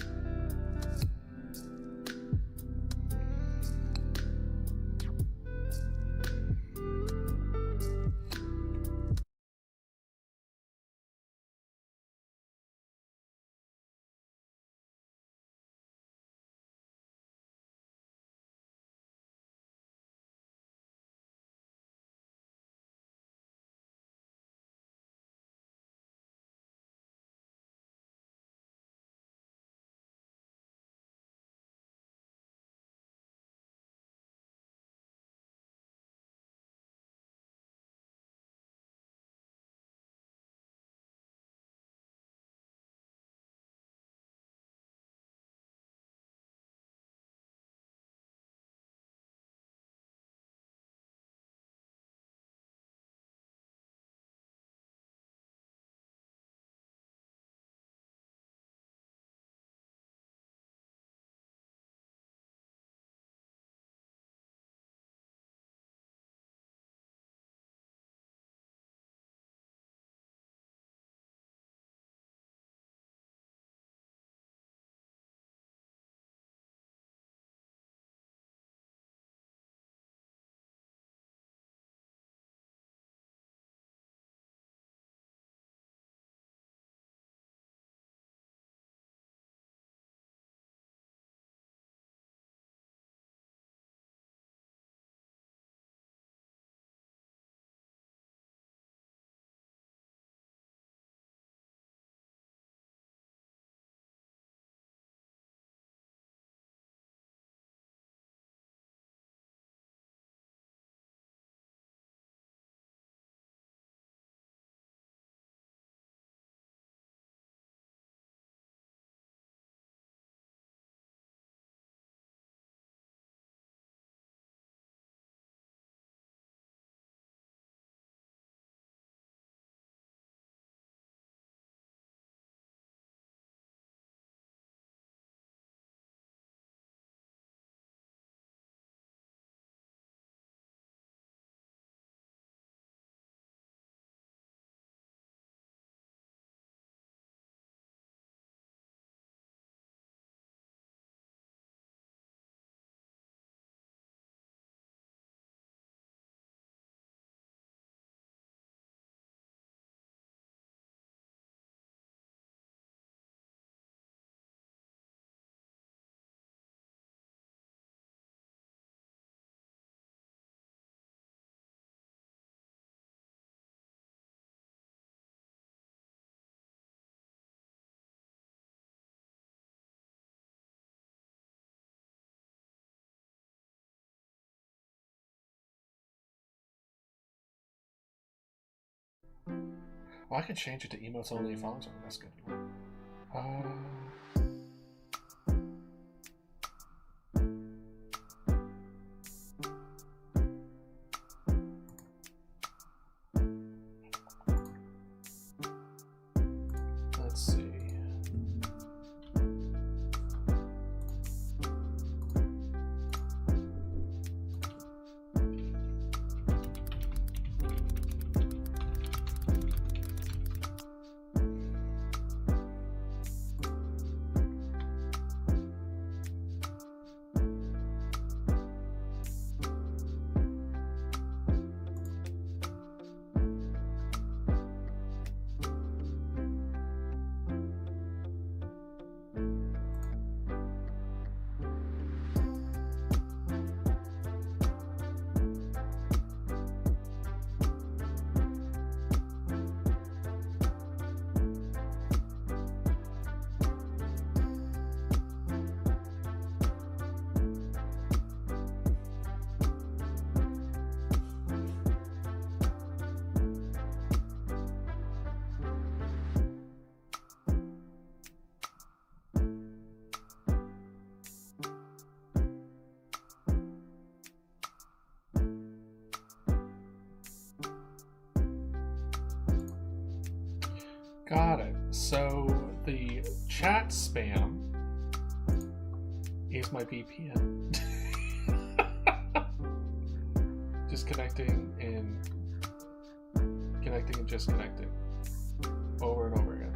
Oh, I can change it to emotes only following something. That's good. Let's see. Got it. So the chat spam is my VPN. Just connecting and disconnecting over and over again.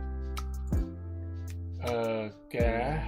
Okay.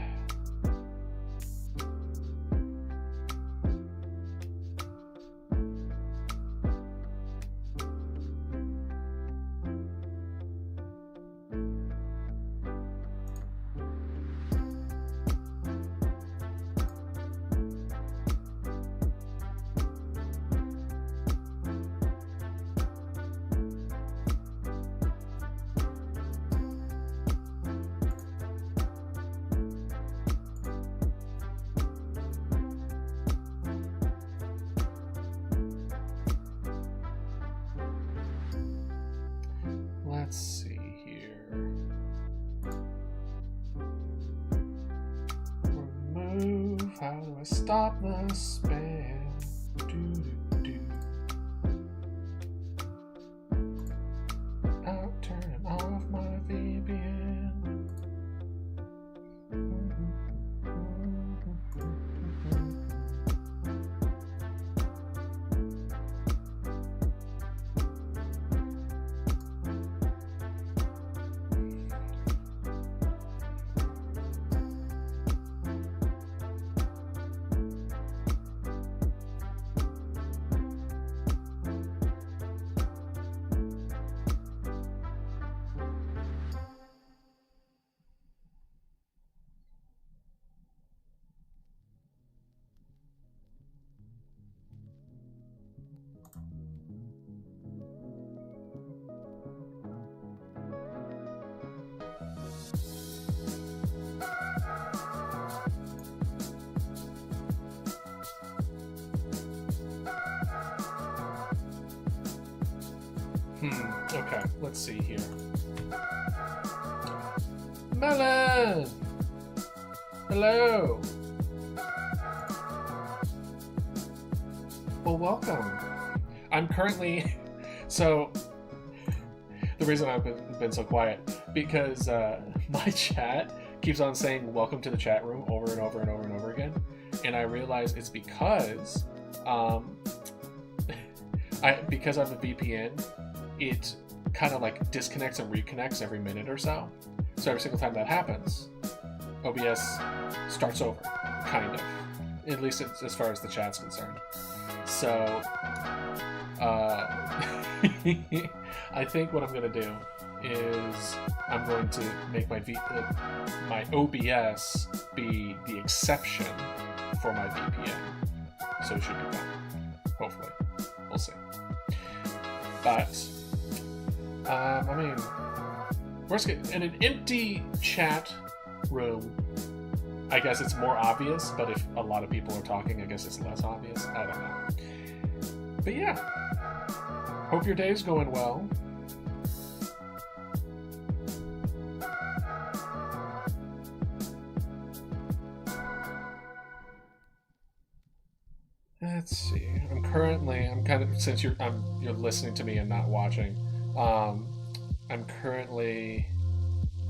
Let's see here. Remove. How do I stop the spam? I'll turn off my VPN. Okay, let's see here. Melon! Hello! Well, welcome. I'm currently... So, the reason I've been so quiet, because my chat keeps on saying welcome to the chat room over and over and over and over again. And I realize it's because because I have a VPN, it kind of like disconnects and reconnects every minute or so. So every single time that happens, OBS starts over, kind of. At least as far as the chat's concerned. So, I think what I'm going to do is I'm going to make my OBS be the exception for my VPN. So it should be fine. Hopefully. We'll see. But, I mean, worst case, in an empty chat room, I guess it's more obvious, but if a lot of people are talking, I guess it's less obvious. I don't know. But yeah, hope your day's going well. let's see. I'm kind of, since you're listening to me and not watching, I'm currently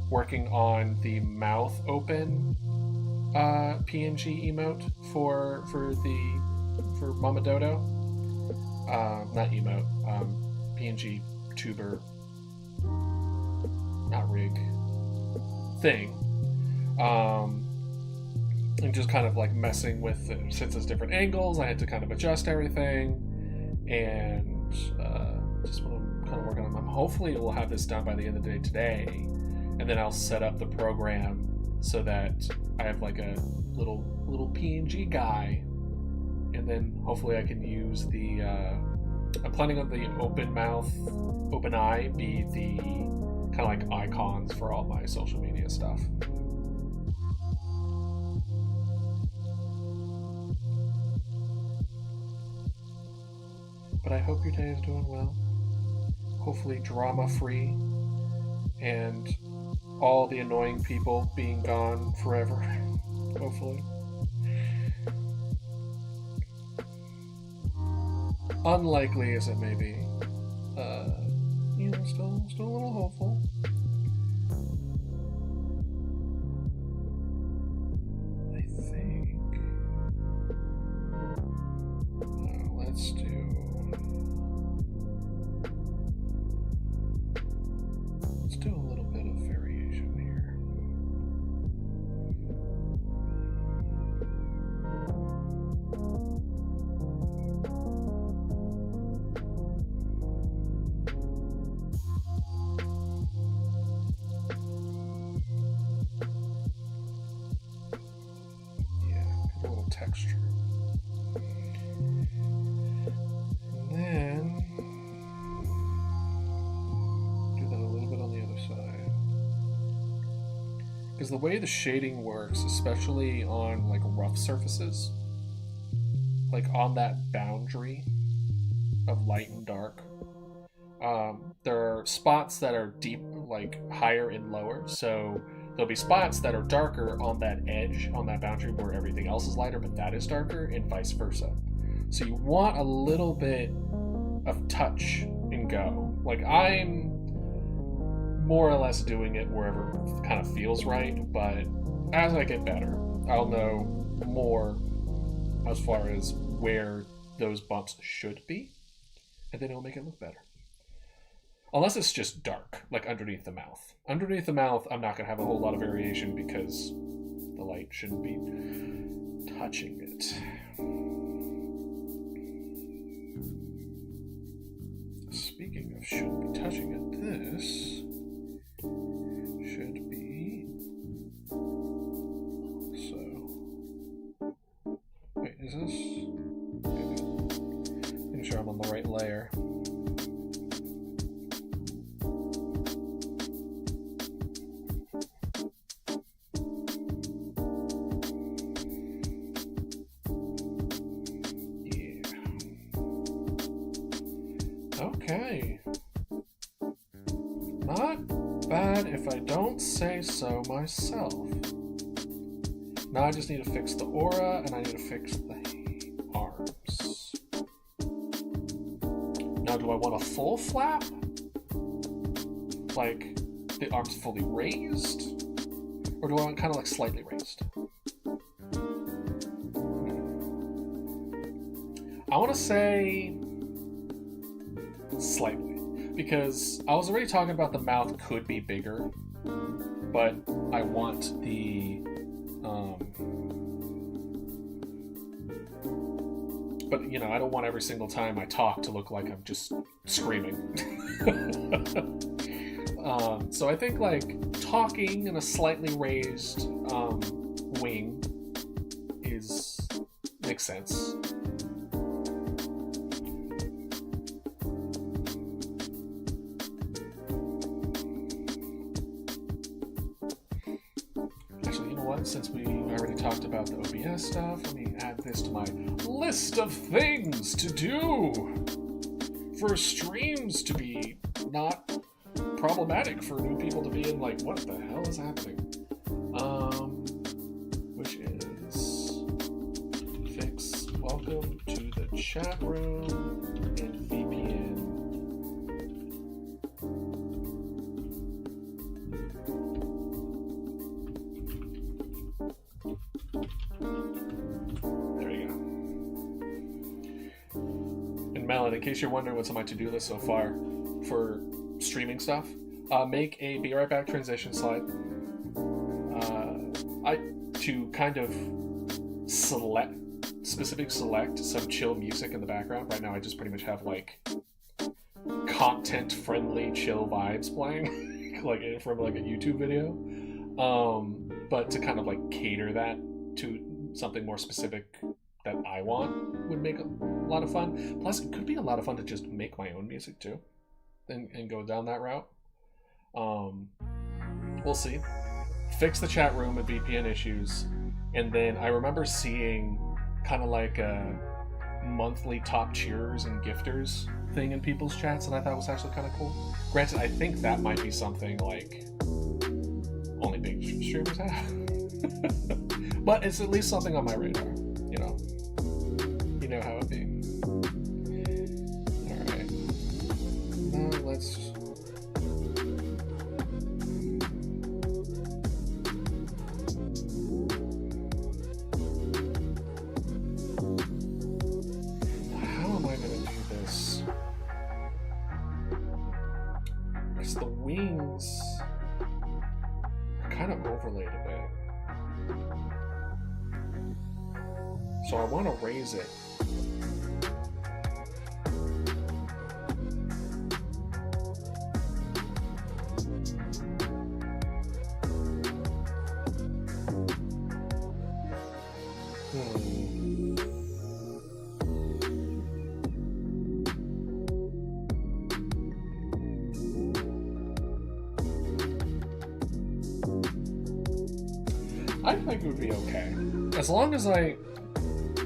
working on the mouth open PNG emote for Mama Dodo. Not emote. PNG tuber. Not rig. Thing. And just kind of like messing with it. Since it's different angles, I had to kind of adjust everything, and just what I'm kind of working on. Hopefully we'll have this done by the end of the day today, and then I'll set up the program so that I have like a little PNG guy, and then hopefully I can use the I'm planning on the open mouth, open eye be the kind of like icons for all my social media stuff. But I hope your day is doing well. Hopefully drama-free and all the annoying people being gone forever. Hopefully. Unlikely as it may be. Still a little hopeful. I think. Let's do a little bit of variation here. Yeah, get a little texture. And then because the way the shading works, especially on like rough surfaces, like on that boundary of light and dark, there are spots that are deep, like higher and lower. So there'll be spots that are darker on that edge, on that boundary where everything else is lighter, but that is darker, and vice versa. So you want a little bit of touch and go. Like I'm more or less doing it wherever it kind of feels right, but as I get better, I'll know more as far as where those bumps should be, and then it'll make it look better. Unless it's just dark, like underneath the mouth. Underneath the mouth, I'm not going to have a whole lot of variation because the light shouldn't be touching it. Speaking of shouldn't be touching it, this should be so. Wait, is this? Okay, making sure I'm on the right layer. Yeah. Okay. Not bad if I don't say so myself. Now I just need to fix the aura, and I need to fix the arms. Now do I want a full flap? Like the arms fully raised? Or do I want kind of like slightly raised? I want to say slightly. Because I was already talking about the mouth could be bigger, but I want the, but you know, I don't want every single time I talk to look like I'm just screaming. So I think like talking in a slightly raised wing makes sense. Since we already talked about the OBS stuff, let me add this to my list of things to do for streams to be not problematic for new people to be in like, what the hell is happening? Which is fix welcome to the Chat room and VPN. There you go. And Melon, in case you're wondering what's on my to-do list so far for streaming stuff, make a Be Right Back transition slide. To kind of select some chill music in the background. Right now I just pretty much have like content-friendly chill vibes playing like from like a YouTube video. But to kind of like cater that to something more specific that I want would make a lot of fun. Plus it could be a lot of fun to just make my own music too and go down that route. We'll see. Fix the chat room and VPN issues, and then I remember seeing kind of like a monthly top cheerers and gifters thing in people's chats, and I thought it was actually kind of cool. Granted, I think that might be something like only big streamers have, but it's at least something on my radar. You know how it be. All right, now let's. The wings are kind of overlaid a bit, so I want to raise it. I think it would be okay. As long as I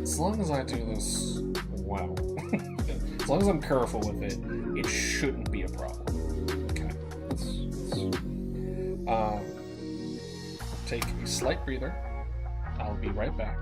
do this well. As long as I'm careful with it, it shouldn't be a problem. Okay. Let's take a slight breather. I'll be right back.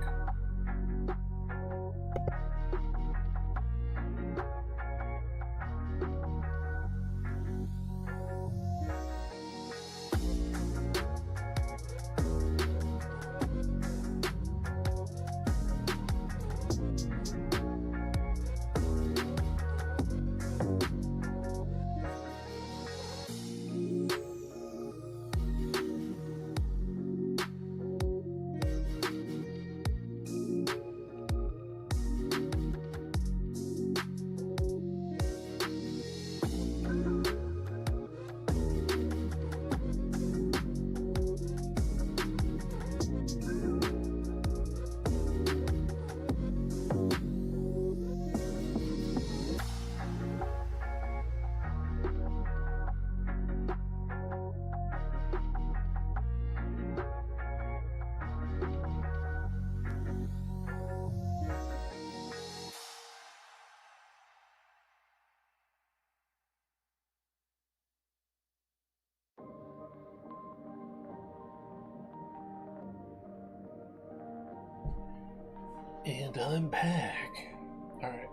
And I'm back. All right.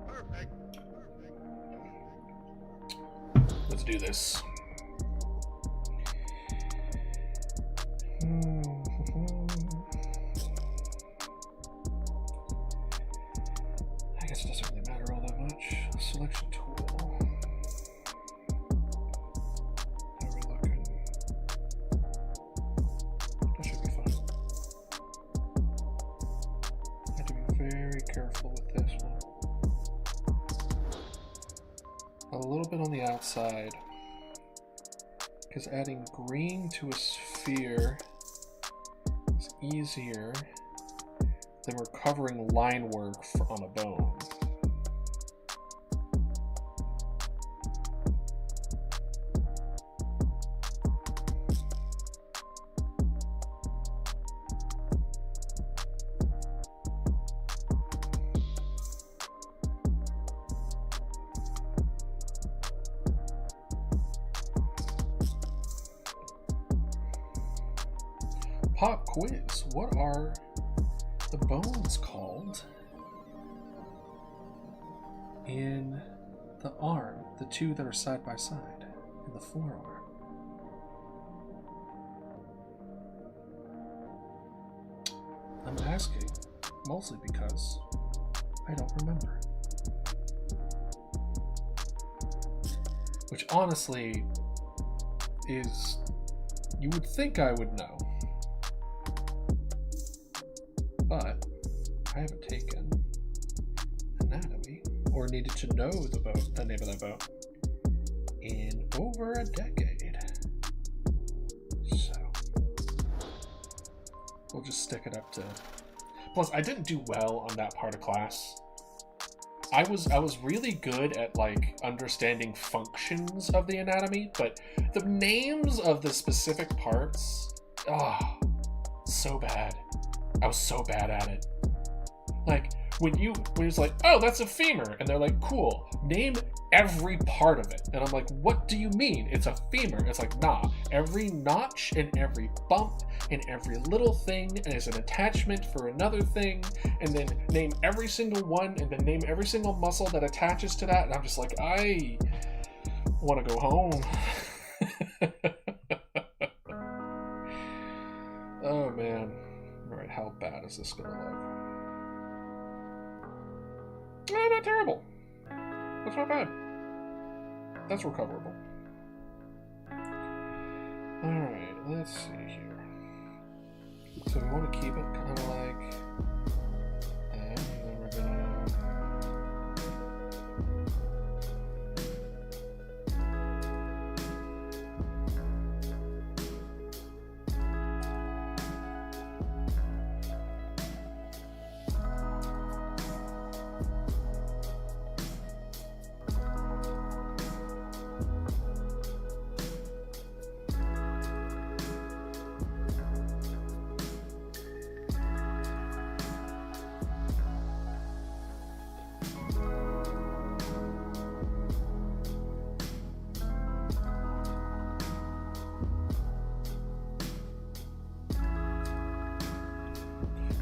Perfect. Let's do this. I guess it doesn't really matter all that much. Selection tool. How are we looking? That should be fine. I have to be very careful with this one. A little bit on the outside, because adding green to a sphere is easier than recovering line work on a bone. Pop quiz. What are the bones called in the arm, the two that are side by side, in the forearm. I'm asking mostly because I don't remember. Which honestly is, you would think I would know, but I haven't taken anatomy or needed to know the name of that boat in over a decade. So we'll just stick it up to. Plus, I didn't do well on that part of class. I was really good at like understanding functions of the anatomy, but the names of the specific parts, so bad. I was so bad at it. Like when it's like, oh, that's a femur, and they're like, cool, name every part of it, and I'm like, what do you mean? It's a femur. It's like, nah, every notch and every bump and every little thing and is an attachment for another thing, and then name every single one, and then name every single muscle that attaches to that, and I'm just like, I want to go home. Oh man. Alright, how bad is this gonna look? Oh, not terrible. That's not bad. That's recoverable. Alright, let's see here. So we want to keep it kind of like that, and then we're gonna...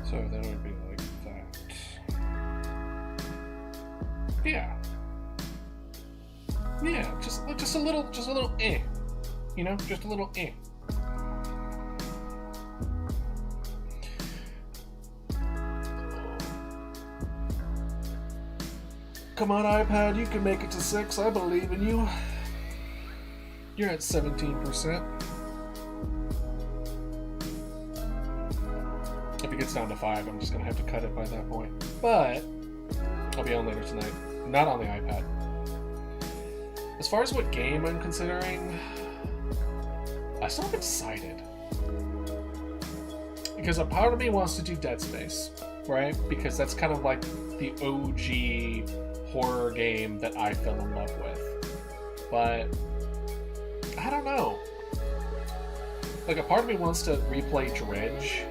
So that would be like that. Yeah. Yeah, just a little eh. You know, just a little eh. Come on, iPad, you can make it to 6. I believe in you. You're at 17%. If it gets down to 5, I'm just gonna have to cut it by that point. But I'll be on later tonight. Not on the iPad. As far as what game I'm considering, I still haven't decided. Because a part of me wants to do Dead Space, right? Because that's kind of like the OG horror game that I fell in love with. But I don't know. Like, a part of me wants to replay Dredge.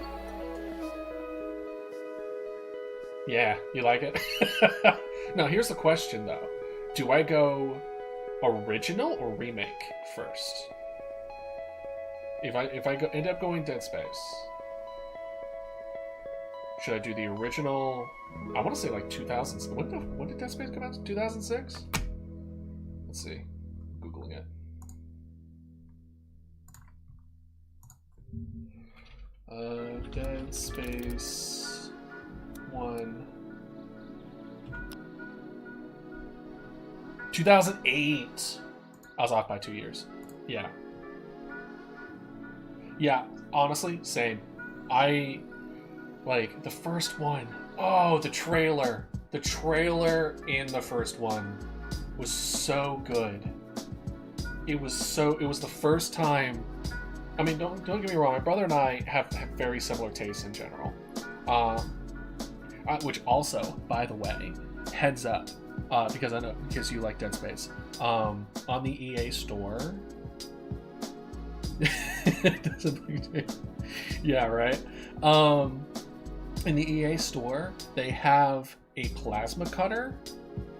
Yeah, you like it? Now, here's the question, though. Do I go original or remake first? If I end up going Dead Space, should I do the original? I want to say like 2000. When did Dead Space come out? 2006? Let's see. Googling it. Dead Space 1. 2008. I was off by 2 years. Yeah. Yeah, honestly, same. I like the first one. Oh, the trailer. The trailer in the first one was so good. It was the first time. I mean, don't get me wrong. My brother and I have very similar tastes in general. Which also, by the way, heads up, because you like Dead Space. On the EA store. Yeah, right. In the EA store, they have a plasma cutter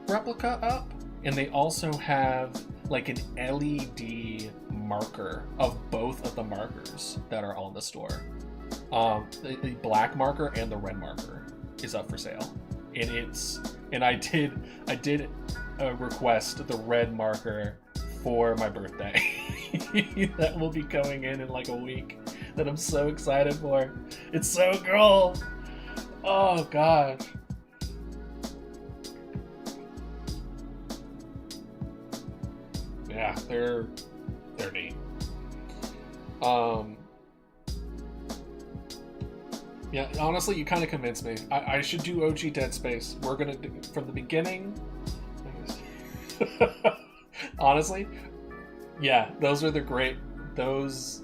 replica up, and they also have like an LED marker of both of the markers that are on the store. The black marker and the red marker is up for sale, and I did request the red marker for my birthday. That will be going in like a week. That I'm so excited for. It's so cool. Oh gosh. Yeah, they're neat. Yeah, honestly, you kind of convinced me. I should do OG Dead Space. We're gonna do from the beginning. Honestly, yeah, those are the great. Those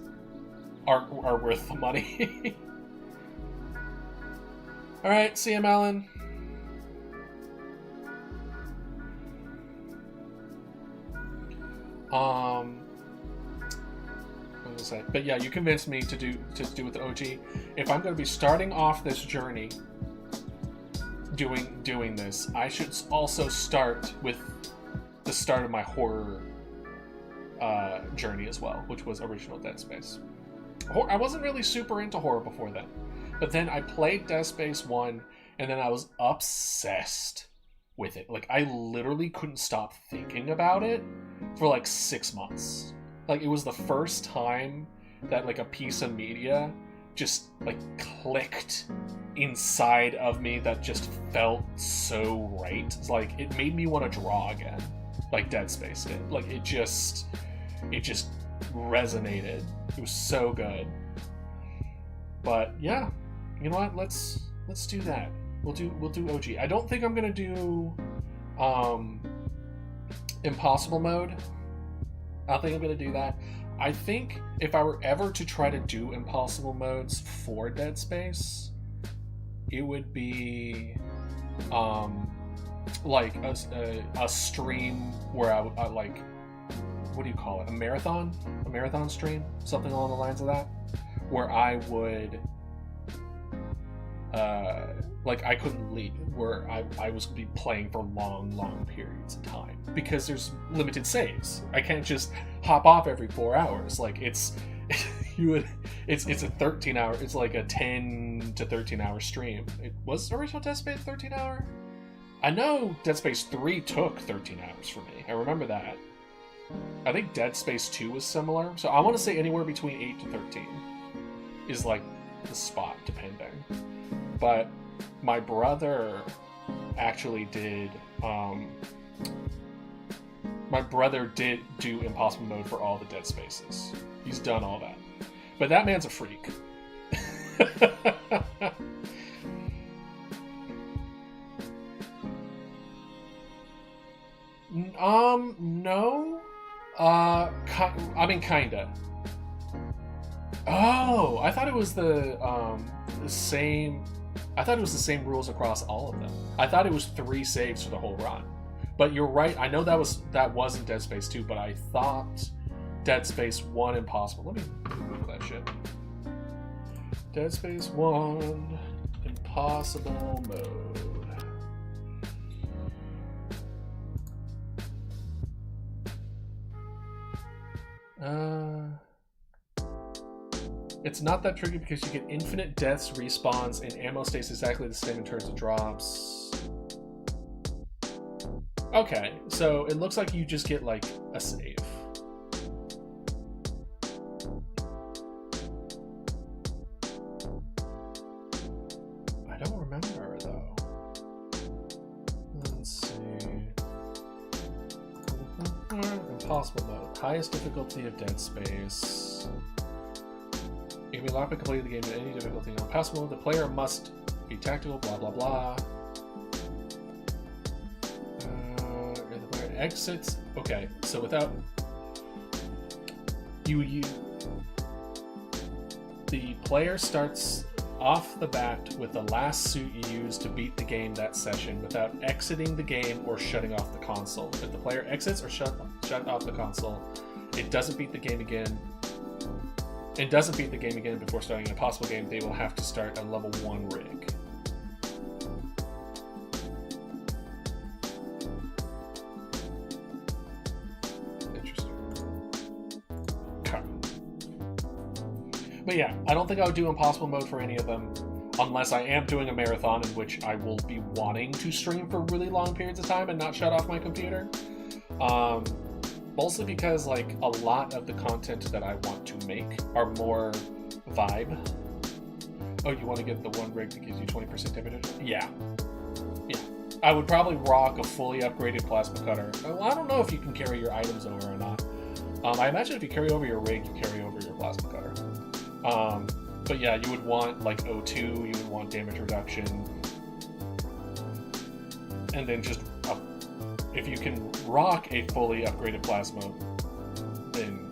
are worth the money. All right, see you, Alan. What was I? But yeah, you convinced me to do with the OG. If I'm going to be starting off this journey, doing this, I should also start with the start of my horror journey as well, which was original Dead Space. I wasn't really super into horror before then, but then I played Dead Space 1, and then I was obsessed with it. Like, I literally couldn't stop thinking about it for like 6 months. Like, it was the first time that like a piece of media just like clicked inside of me that just felt so right. It's like, it made me want to draw again, like Dead Space did. Like, it just resonated. It was so good. But yeah, you know what? Let's do that. We'll do OG. I don't think I'm gonna do impossible mode. I don't think I'm gonna do that. I think if I were ever to try to do impossible modes for Dead Space, it would be like a stream where I like, what do you call it? A marathon stream, something along the lines of that, where I would like, I couldn't leave, where I was going to be playing for long periods of time, because there's limited saves. I can't just hop off every 4 hours. Like, it's it's a 13 hour, it's like a 10 to 13 hour stream. It was original Dead Space 13 hour. I know Dead Space 3 took 13 hours for me. I remember that. I think Dead Space 2 was similar. So I want to say anywhere between 8 to 13 is like the spot, depending. But my brother actually did do impossible mode for all the Dead Spaces. He's done all that. But that man's a freak. No. I mean, kinda. Oh, I thought it was the same. I thought it was the same rules across all of them. I thought it was 3 saves for the whole run. But you're right. I know that wasn't Dead Space 2, but I thought Dead Space 1 impossible. Let me Google that shit. Dead Space 1 impossible mode. It's not that tricky because you get infinite deaths, respawns, and ammo stays exactly the same in terms of drops. Okay, so it looks like you just get like a save. I don't remember though. Let's see. Impossible mode. Highest difficulty of Dead Space. It can be locked by completing the game at any difficulty. Impossible mode. The player must be tactical, blah blah blah. The player exits. Okay, so without you the player starts off the bat with the last suit you used to beat the game that session without exiting the game or shutting off the console. If the player exits or shut off the console, it doesn't beat the game again. Before starting an impossible game. They will have to start a level 1 rig. Interesting. Okay. But yeah, I don't think I would do impossible mode for any of them. unless I am doing a marathon in which I will be wanting to stream for really long periods of time and not shut off my computer. Mostly because like a lot of the content that I want to make are more vibe. Oh, you want to get the one rig that gives you 20% damage? Yeah. I would probably rock a fully upgraded plasma cutter. Well, I don't know if you can carry your items over or not. I imagine if you carry over your rig, you carry over your plasma cutter. But yeah, you would want like O2, you would want damage reduction, and then just if you can rock a fully upgraded plasma, then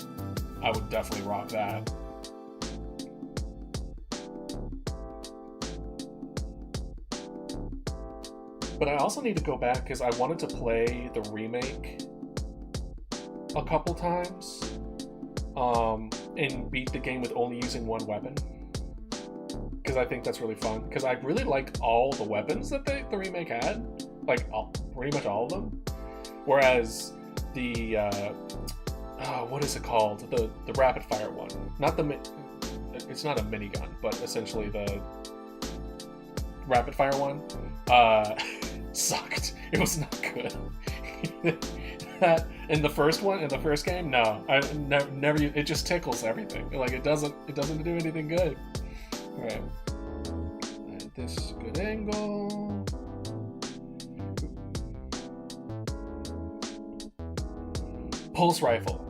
I would definitely rock that. But I also need to go back because I wanted to play the remake a couple times and beat the game with only using one weapon, because I think that's really fun, because I really liked all the weapons that the remake had, like pretty much all of them, whereas the what is it called, the rapid fire one, it's not a minigun, but essentially the rapid fire one sucked. It was not good. That in the first game, no, I never. It just tickles everything. Like it doesn't do anything good. All right, this is a good angle. Pulse rifle.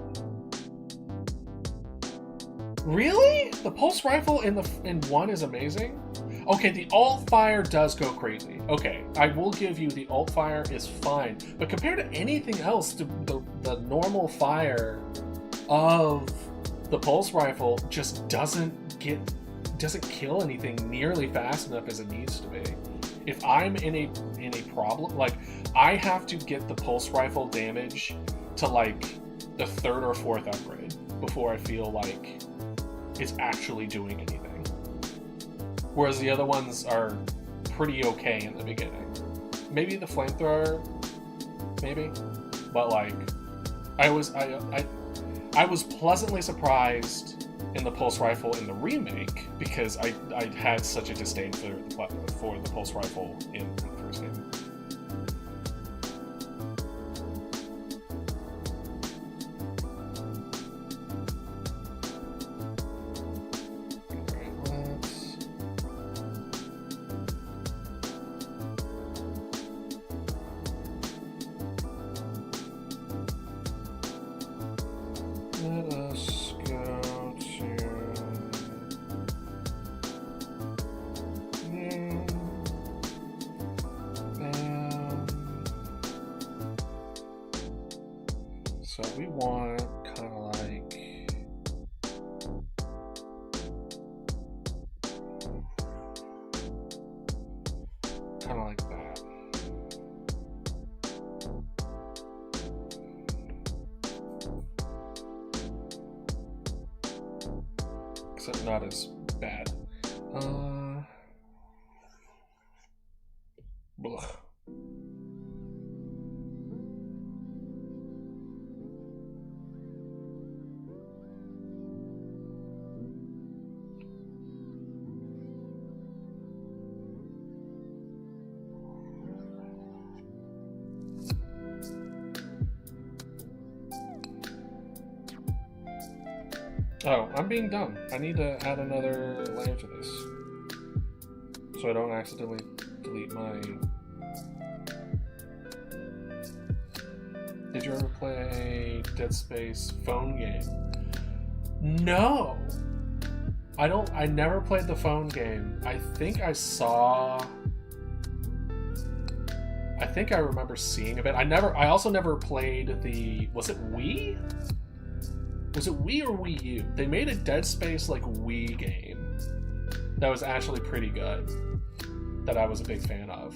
Really? The pulse rifle in one is amazing? Okay, the alt fire does go crazy. Okay, I will give you the alt fire is fine, but compared to anything else, the normal fire of the pulse rifle just doesn't kill anything nearly fast enough as it needs to be. If I'm in a problem, like I have to get the pulse rifle damage to like the 3rd or 4th upgrade before I feel like it's actually doing anything. Whereas the other ones are pretty okay in the beginning. Maybe the flamethrower, maybe, but like, I was pleasantly surprised in the pulse rifle in the remake because I had such a disdain for the pulse rifle in the first game. Let us go to so we want kind of like that. Except not as bad. Blah. Oh, I'm being dumb. I need to add another layer to this so I don't accidentally delete my... Did you ever play Dead Space phone game? No! I never played the phone game. I think I remember seeing a bit. I also never played the... Was it Wii? Was it Wii or Wii U? They made a Dead Space like Wii game that was actually pretty good, that I was a big fan of.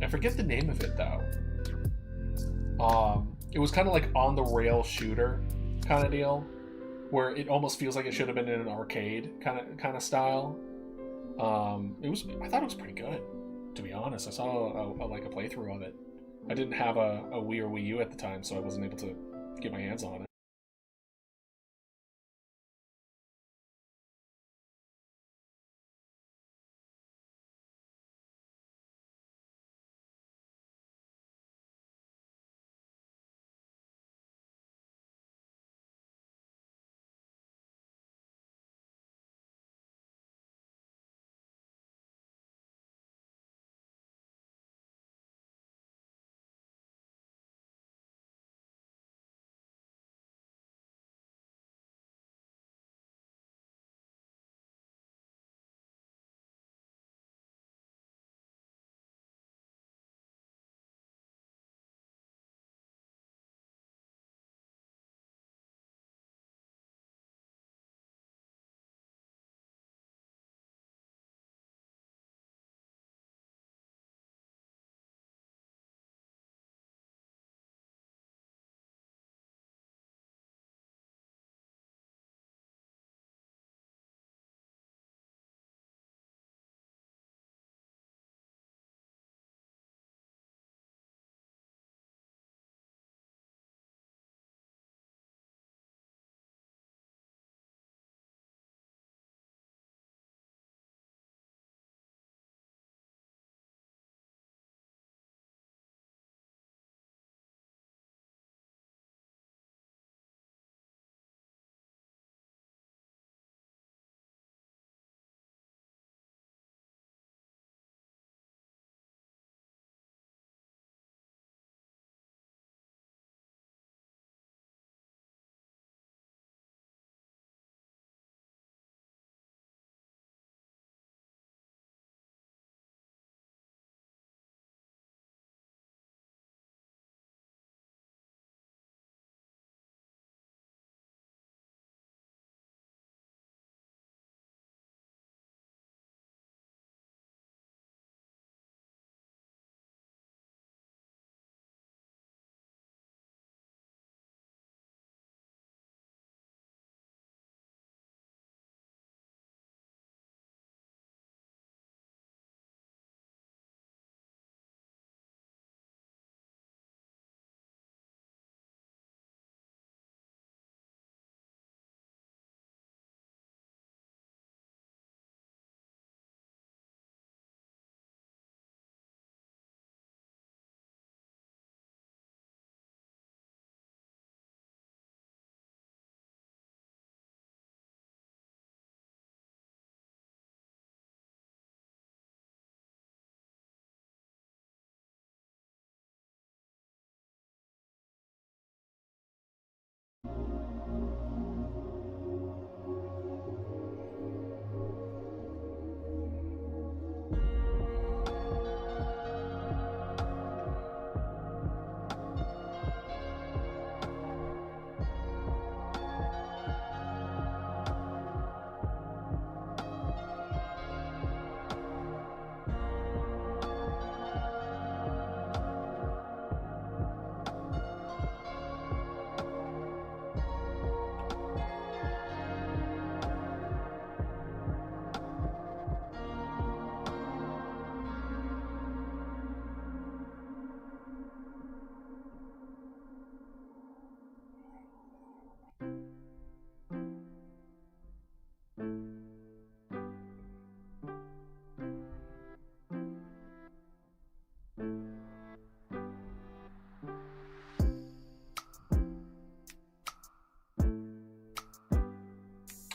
I forget the name of it though. It was kind of like on the rail shooter kind of deal, where it almost feels like it should have been in an arcade kind of style. I thought it was pretty good, to be honest. I saw a playthrough of it. I didn't have a Wii or Wii U at the time, so I wasn't able to get my hands on it.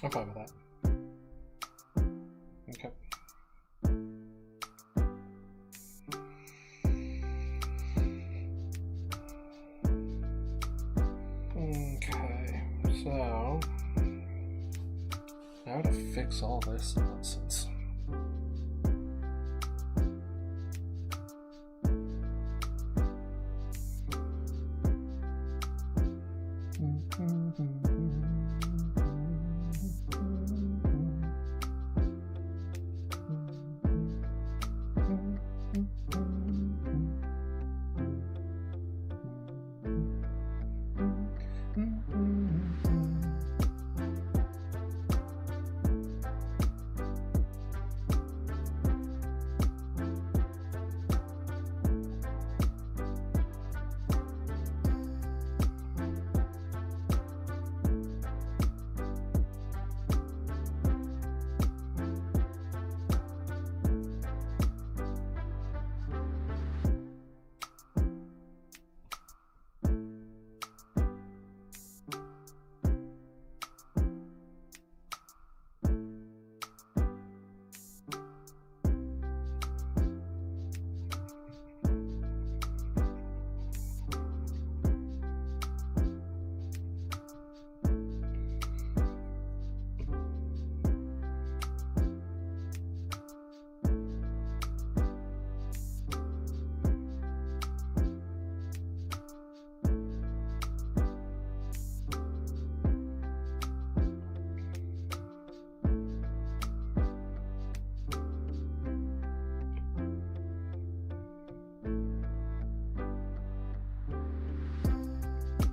I'm fine with that. Okay. Okay, so now to fix all this nonsense.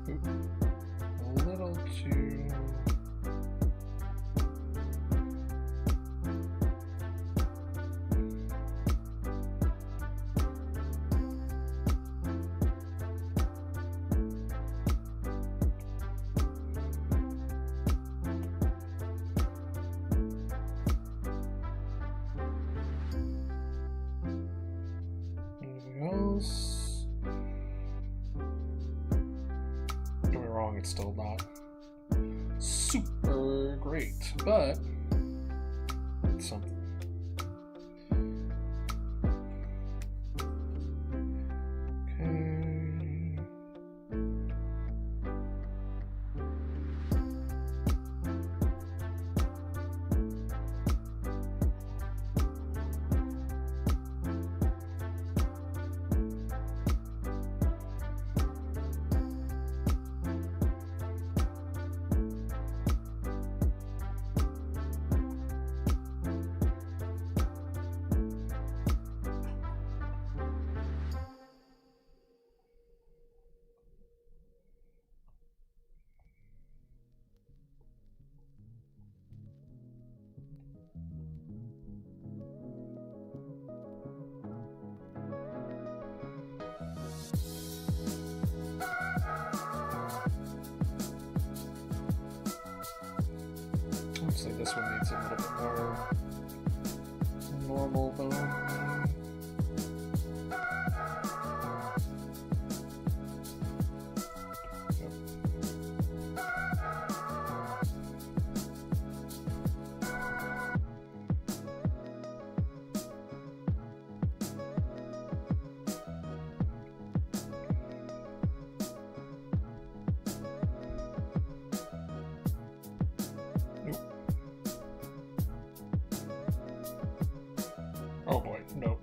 A little too... Anything else? Don't get me wrong, it's still not super great, but it's something. Okay. Looks like this one needs a little bit more normal bone. Oh boy, no.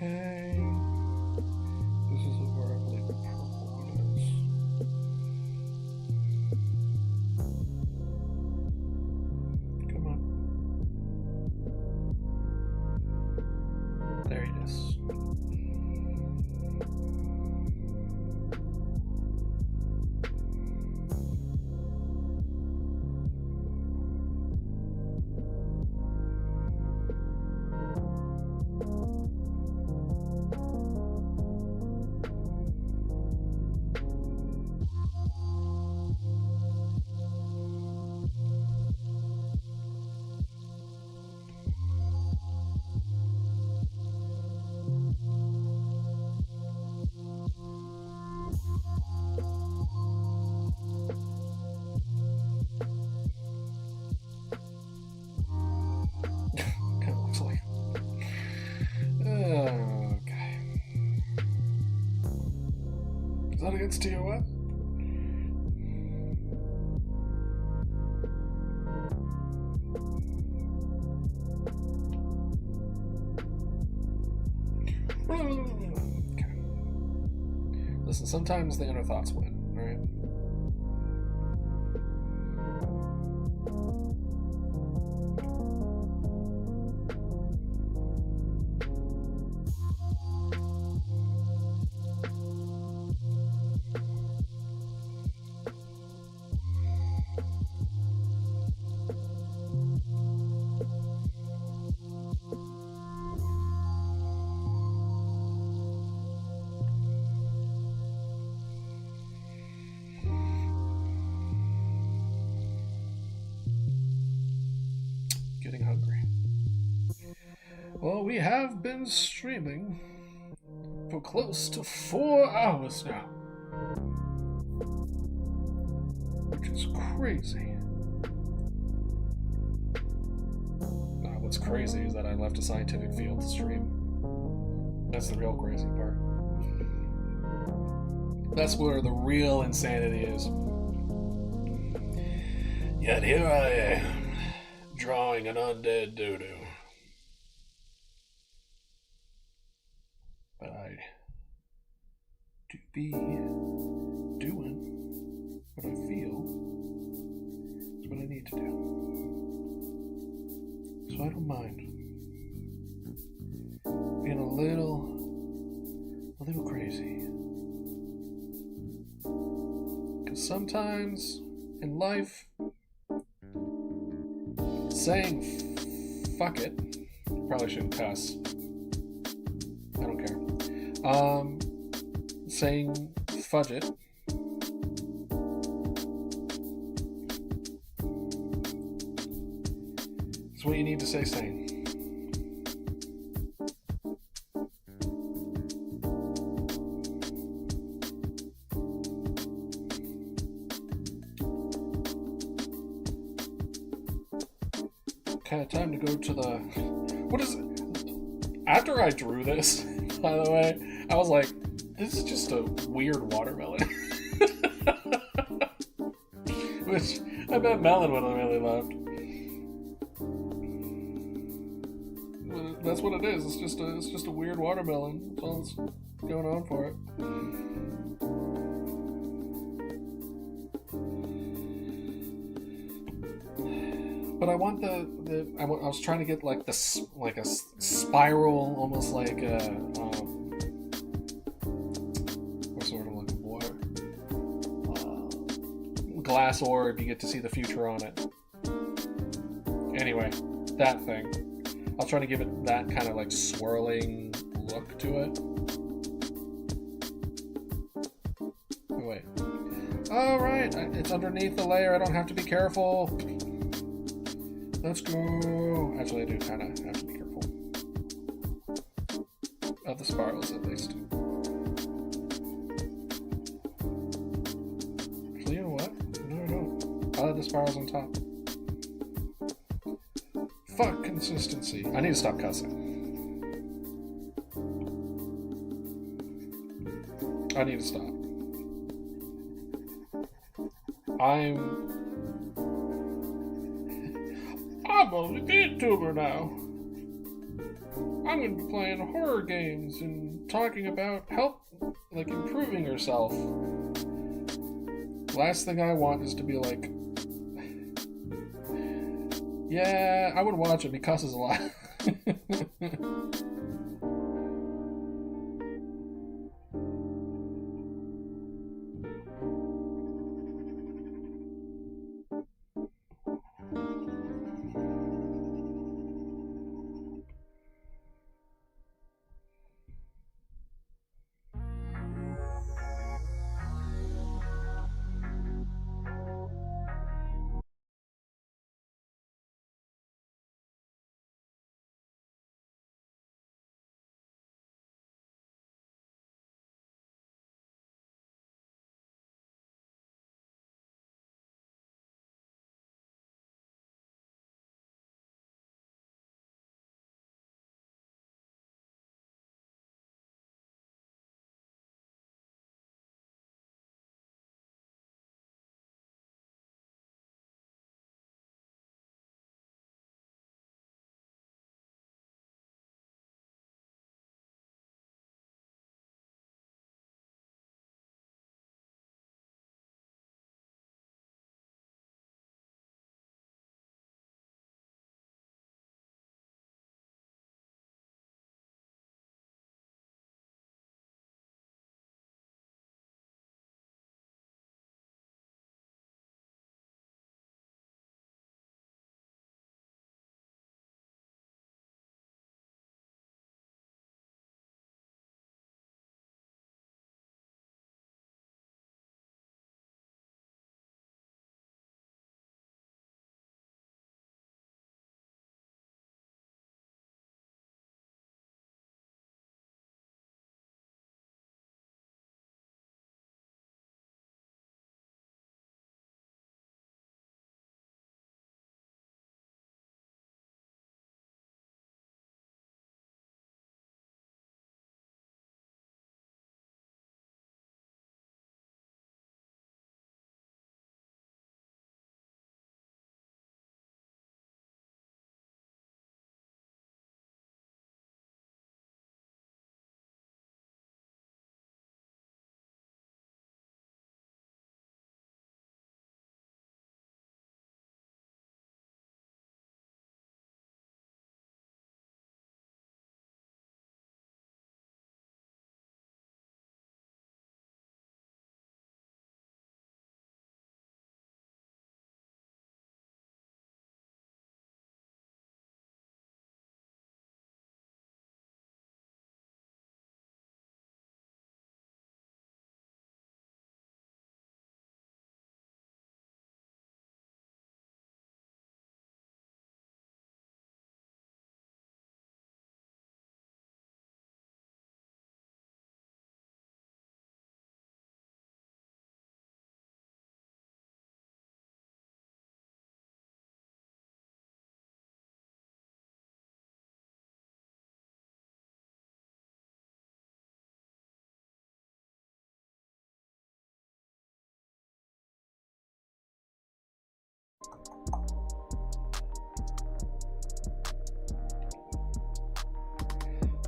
Okay. This is where I believe the purple one is. Come on. There it is. Kind of looks like. Okay. Is that against TOS? Okay. Listen, sometimes the inner thoughts win, right? Getting hungry. Well, we have been streaming for close to 4 hours now, which is crazy. What's crazy is that I left a scientific field to stream. That's the real crazy part. That's where the real insanity is. Yet here I am, drawing an undead Dodo. But I do be doing what I feel is what I need to do. So I don't mind being a little crazy. Because sometimes in life, saying fuck it, probably shouldn't cuss. I don't care. Saying fudge it. It's what you need to say sane. Okay, time to go to the... What is it? After I drew this, by the way, I was like, this is just a weird watermelon. Which I bet Melon would have really loved. That's what it is. It's just a weird watermelon. That's all that's going on for it. But I want I was trying to get like a spiral, almost like a what's the word I'm looking for? Glass orb. You get to see the future on it. Anyway, that thing. I was trying to give it that kind of like swirling look to it. Oh, wait. All right, it's underneath the layer. I don't have to be careful. Let's go. Actually, I do kind of have to be careful. Of the spirals, at least. Actually, you know what? No, I don't. I'll have the spirals on top. fuck consistency. I need to stop cussing. I need to stop. I'm a VTuber now. I'm gonna be playing horror games and talking about improving yourself. Last thing I want is to be like, yeah, I would watch it. He cusses a lot.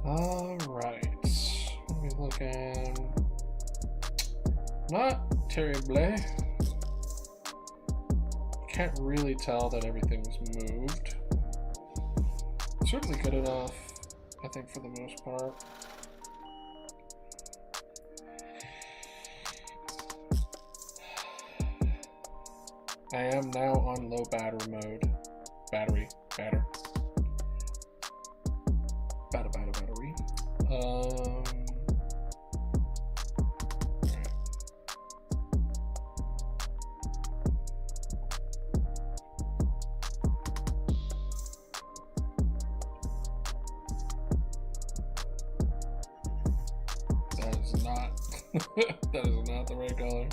Alright. Let me look in. Not terribly. Can't really tell that everything's moved. Certainly good enough, I think, for the most part. I am now on low battery mode. Battery. That is not that is not the right color.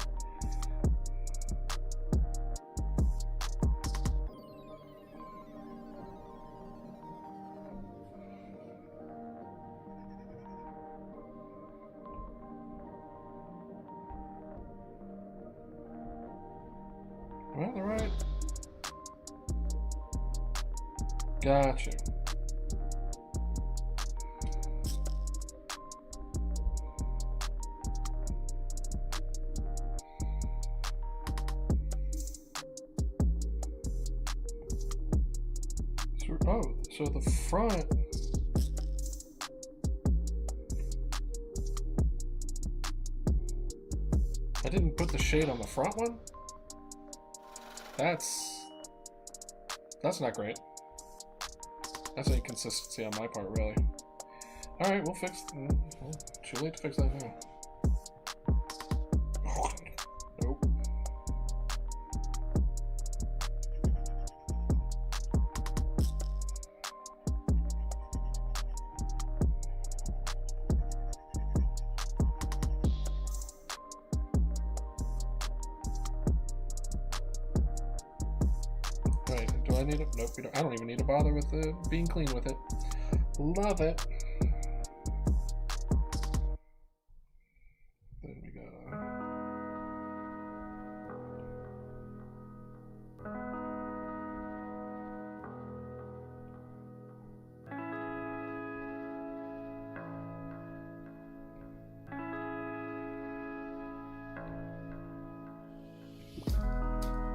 Gotcha. So the front. I didn't put the shade on the front one? That's not great. That's an inconsistency on my part, really. Alright, we'll fix... Well, too late to fix that now. Nope. Right, do I need it? Nope, I don't even need to bother with being clean with it. Love it. Then we got...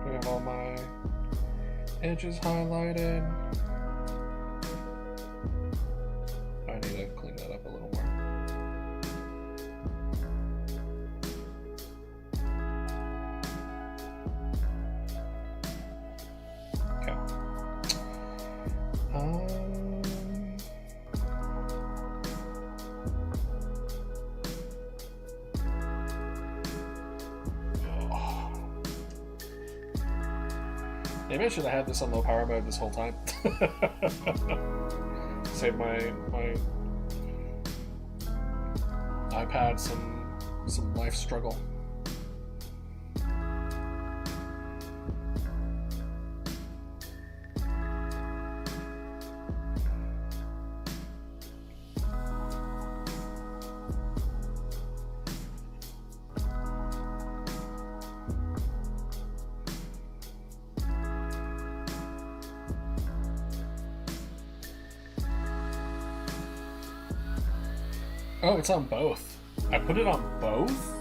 I have all my edges highlighted. I need to clean that up a little more. Okay. Maybe I should have had this on low power mode this whole time. Save my iPad some life struggle. Oh, it's on both. I put it on both?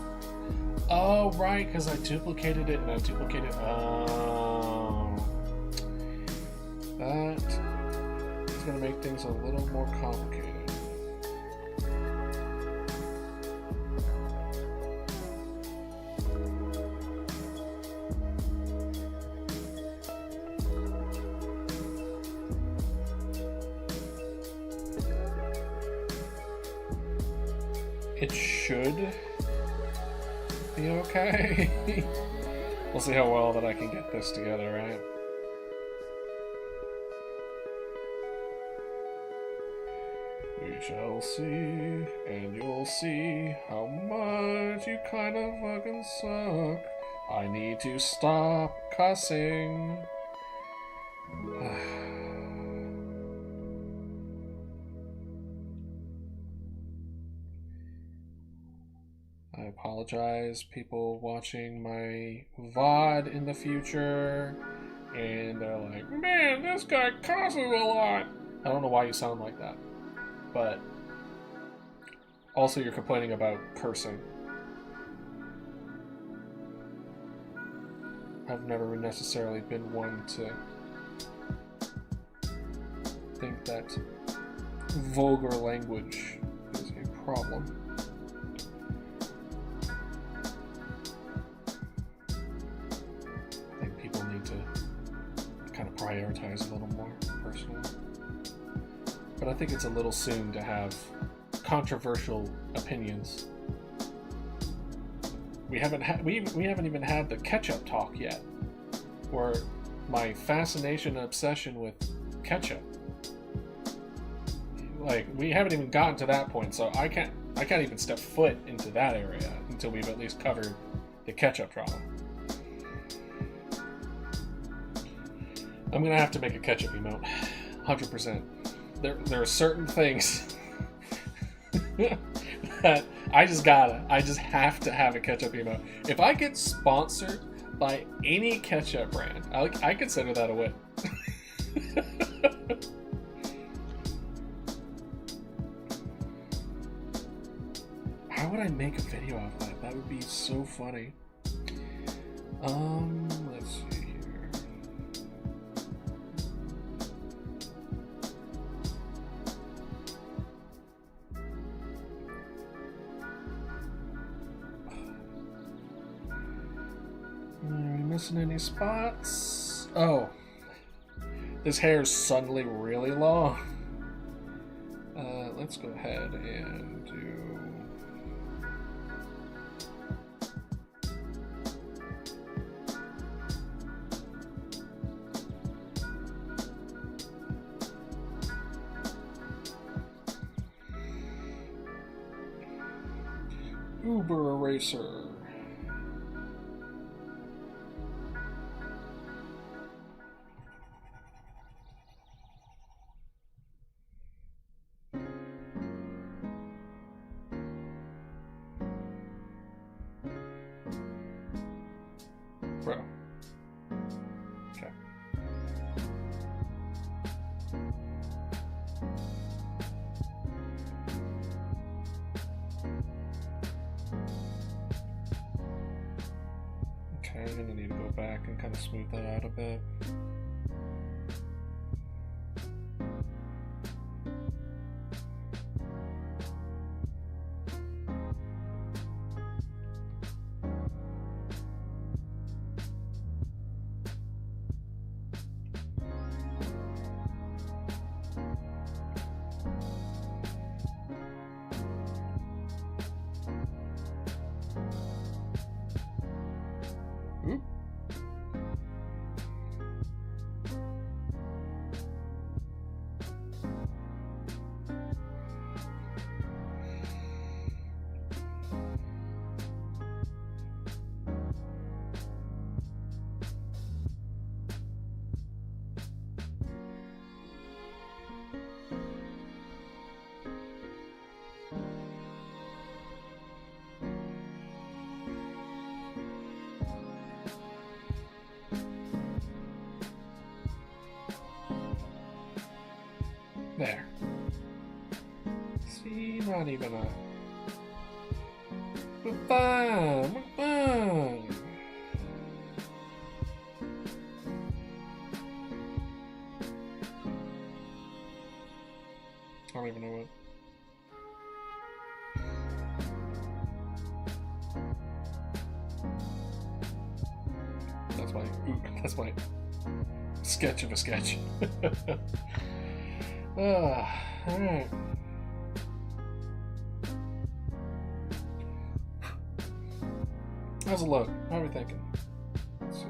Oh, right, because I duplicated it and I duplicated... Oh. That is going to make things a little more complicated. It should be okay. We'll see how well that I can get this together, right? We shall see, and you'll see how much you kind of fucking suck. I need to stop cussing. I apologize, people watching my VOD in the future, and they're like, man, this guy cusses a lot. I don't know why you sound like that, but also you're complaining about cursing. I've never necessarily been one to think that vulgar language is a problem. Prioritize a little more personally, but I think it's a little soon to have controversial opinions. We haven't even had the ketchup talk yet, or my fascination and obsession with ketchup. Like, we haven't even gotten to that point, so I can't even step foot into that area until we've at least covered the ketchup drama. I'm gonna have to make a ketchup emote, 100%. There are certain things that I just have to have a ketchup emote. If I get sponsored by any ketchup brand, I consider that a win. make a video out of that. That would be so funny. Let's see here. Are we missing any spots? Oh. This hair is suddenly really long. Let's go ahead and do... Uber Eraser. Bro. Okay. Okay, I'm gonna need to go back and kind of smooth that out a bit. Oop. There. See, not even a... We're fine, we're fine. I don't even know what... That's my sketch of a sketch. Alright. How's it look? How are we thinking? Let's see.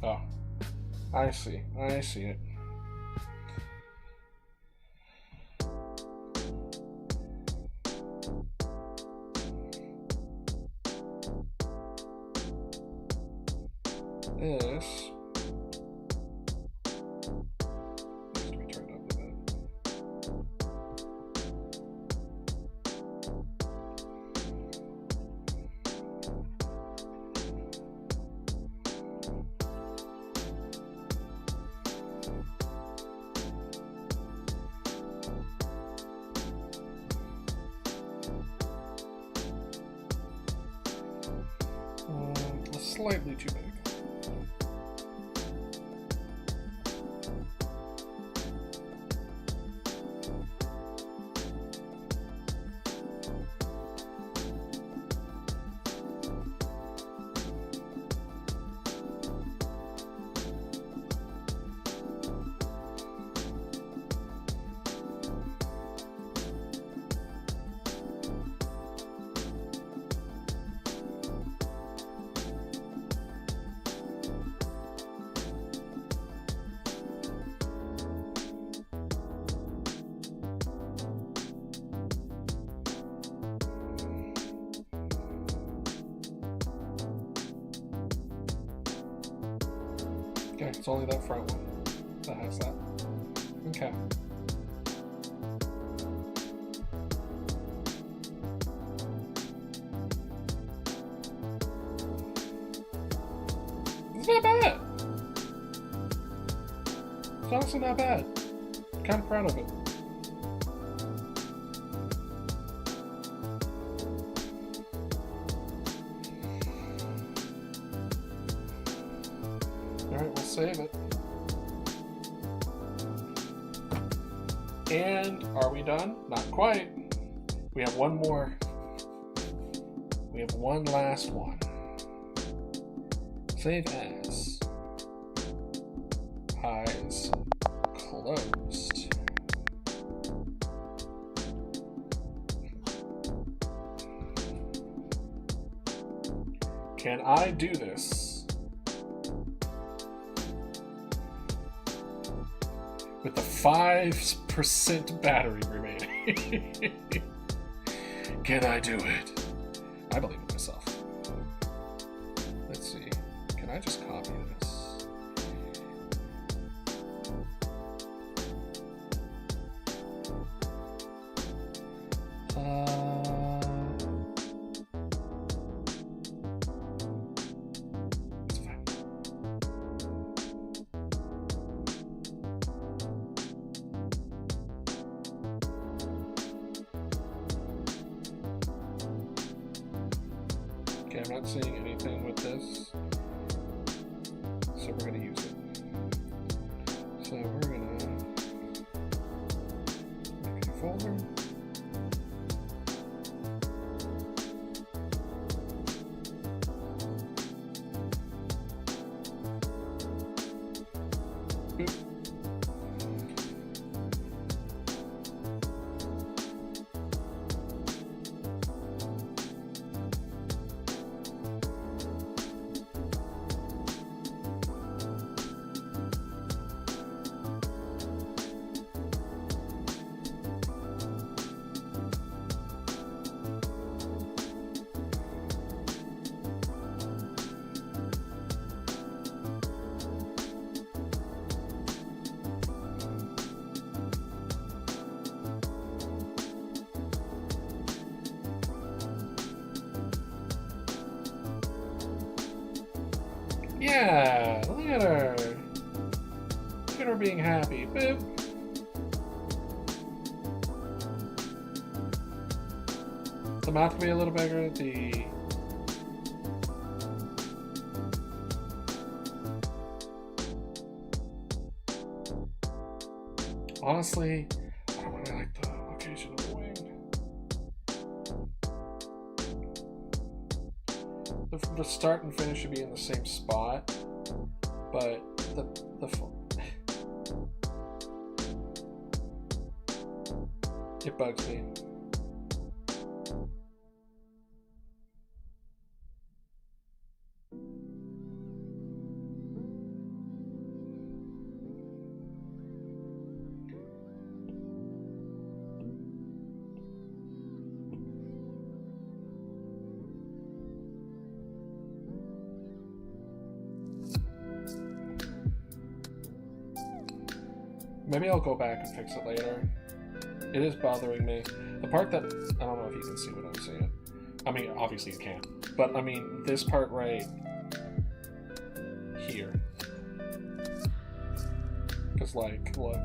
Oh. I see it. This needs to be turned up a bit. Slightly too big. Okay, it's only that front one that has that. Okay. It's not bad. It's honestly not bad. Kind of proud of it. Alright, we'll save it. And are we done? Not quite. We have one more. We have one last one. Save as. Eyes closed. Can I do this with the 5% battery remaining? Can I do it? I believe in myself. Let's see. Can I just copy this? It's fine. Okay, I'm not seeing anything with this, so we're going to use it. So we're going to make a folder. Yeah, look at her. Look at her being happy. Boop. The mouth can be a little bigger. Honestly, I don't really like the location of the wing. The start and finish should be in the same spot, but it bugs me. Maybe I'll go back and fix it later. It is bothering me. The part that, I don't know if you can see what I'm seeing. I mean, obviously you can't. But, I mean, this part right here. Because, like, look.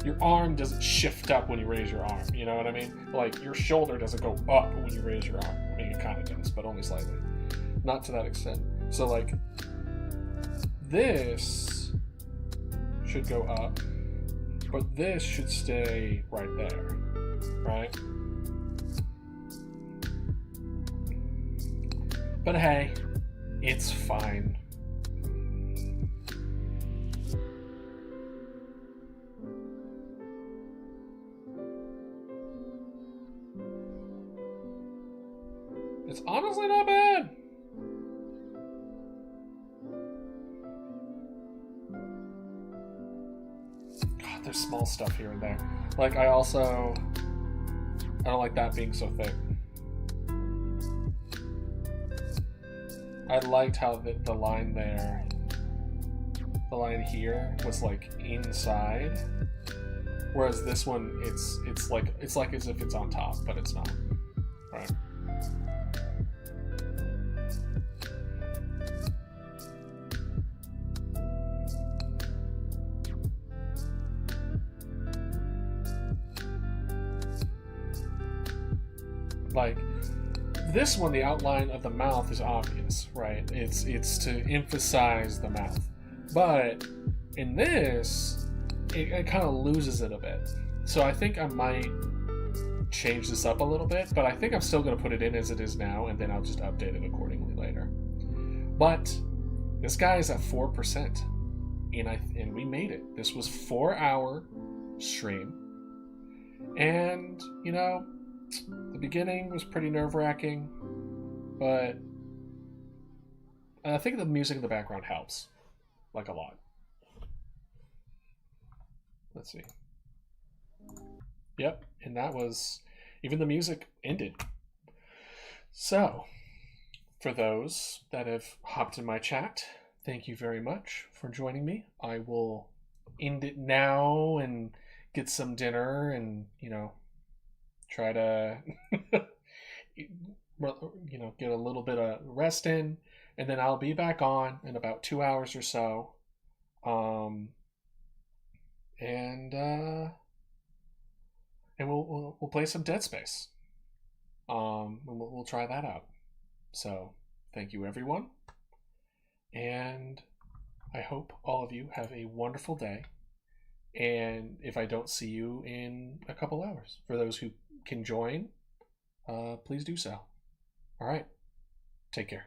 Your arm doesn't shift up when you raise your arm, you know what I mean? Like, your shoulder doesn't go up when you raise your arm. I mean, it kind of does, but only slightly. Not to that extent. So, like, this should go up, but this should stay right there, right? But hey, it's fine. It's honestly not bad. God, there's small stuff here and there. Like, I don't like that being so thick. I liked how the line there, the line here was like inside, whereas this one it's like as if it's on top, but it's not, right? Like this one, the outline of the mouth is obvious, right? It's to emphasize the mouth. But in this, it kind of loses it a bit. So I think I might change this up a little bit, but I think I'm still going to put it in as it is now, and then I'll just update it accordingly later. But this guy is at 4%, and we made it. This was 4-hour stream, and you know, the beginning was pretty nerve-wracking, but I think the music in the background helps, like a lot. Let's see. Yep, and that was, even the music ended. So, for those that have hopped in my chat, thank you very much for joining me. I will end it now and get some dinner and, you know, try to, you know, get a little bit of rest in, and then I'll be back on in about 2 hours or so. And we'll play some Dead Space. We'll try that out. So thank you, everyone, and I hope all of you have a wonderful day. And if I don't see you in a couple hours, for those who can join, please do so. All right, take care.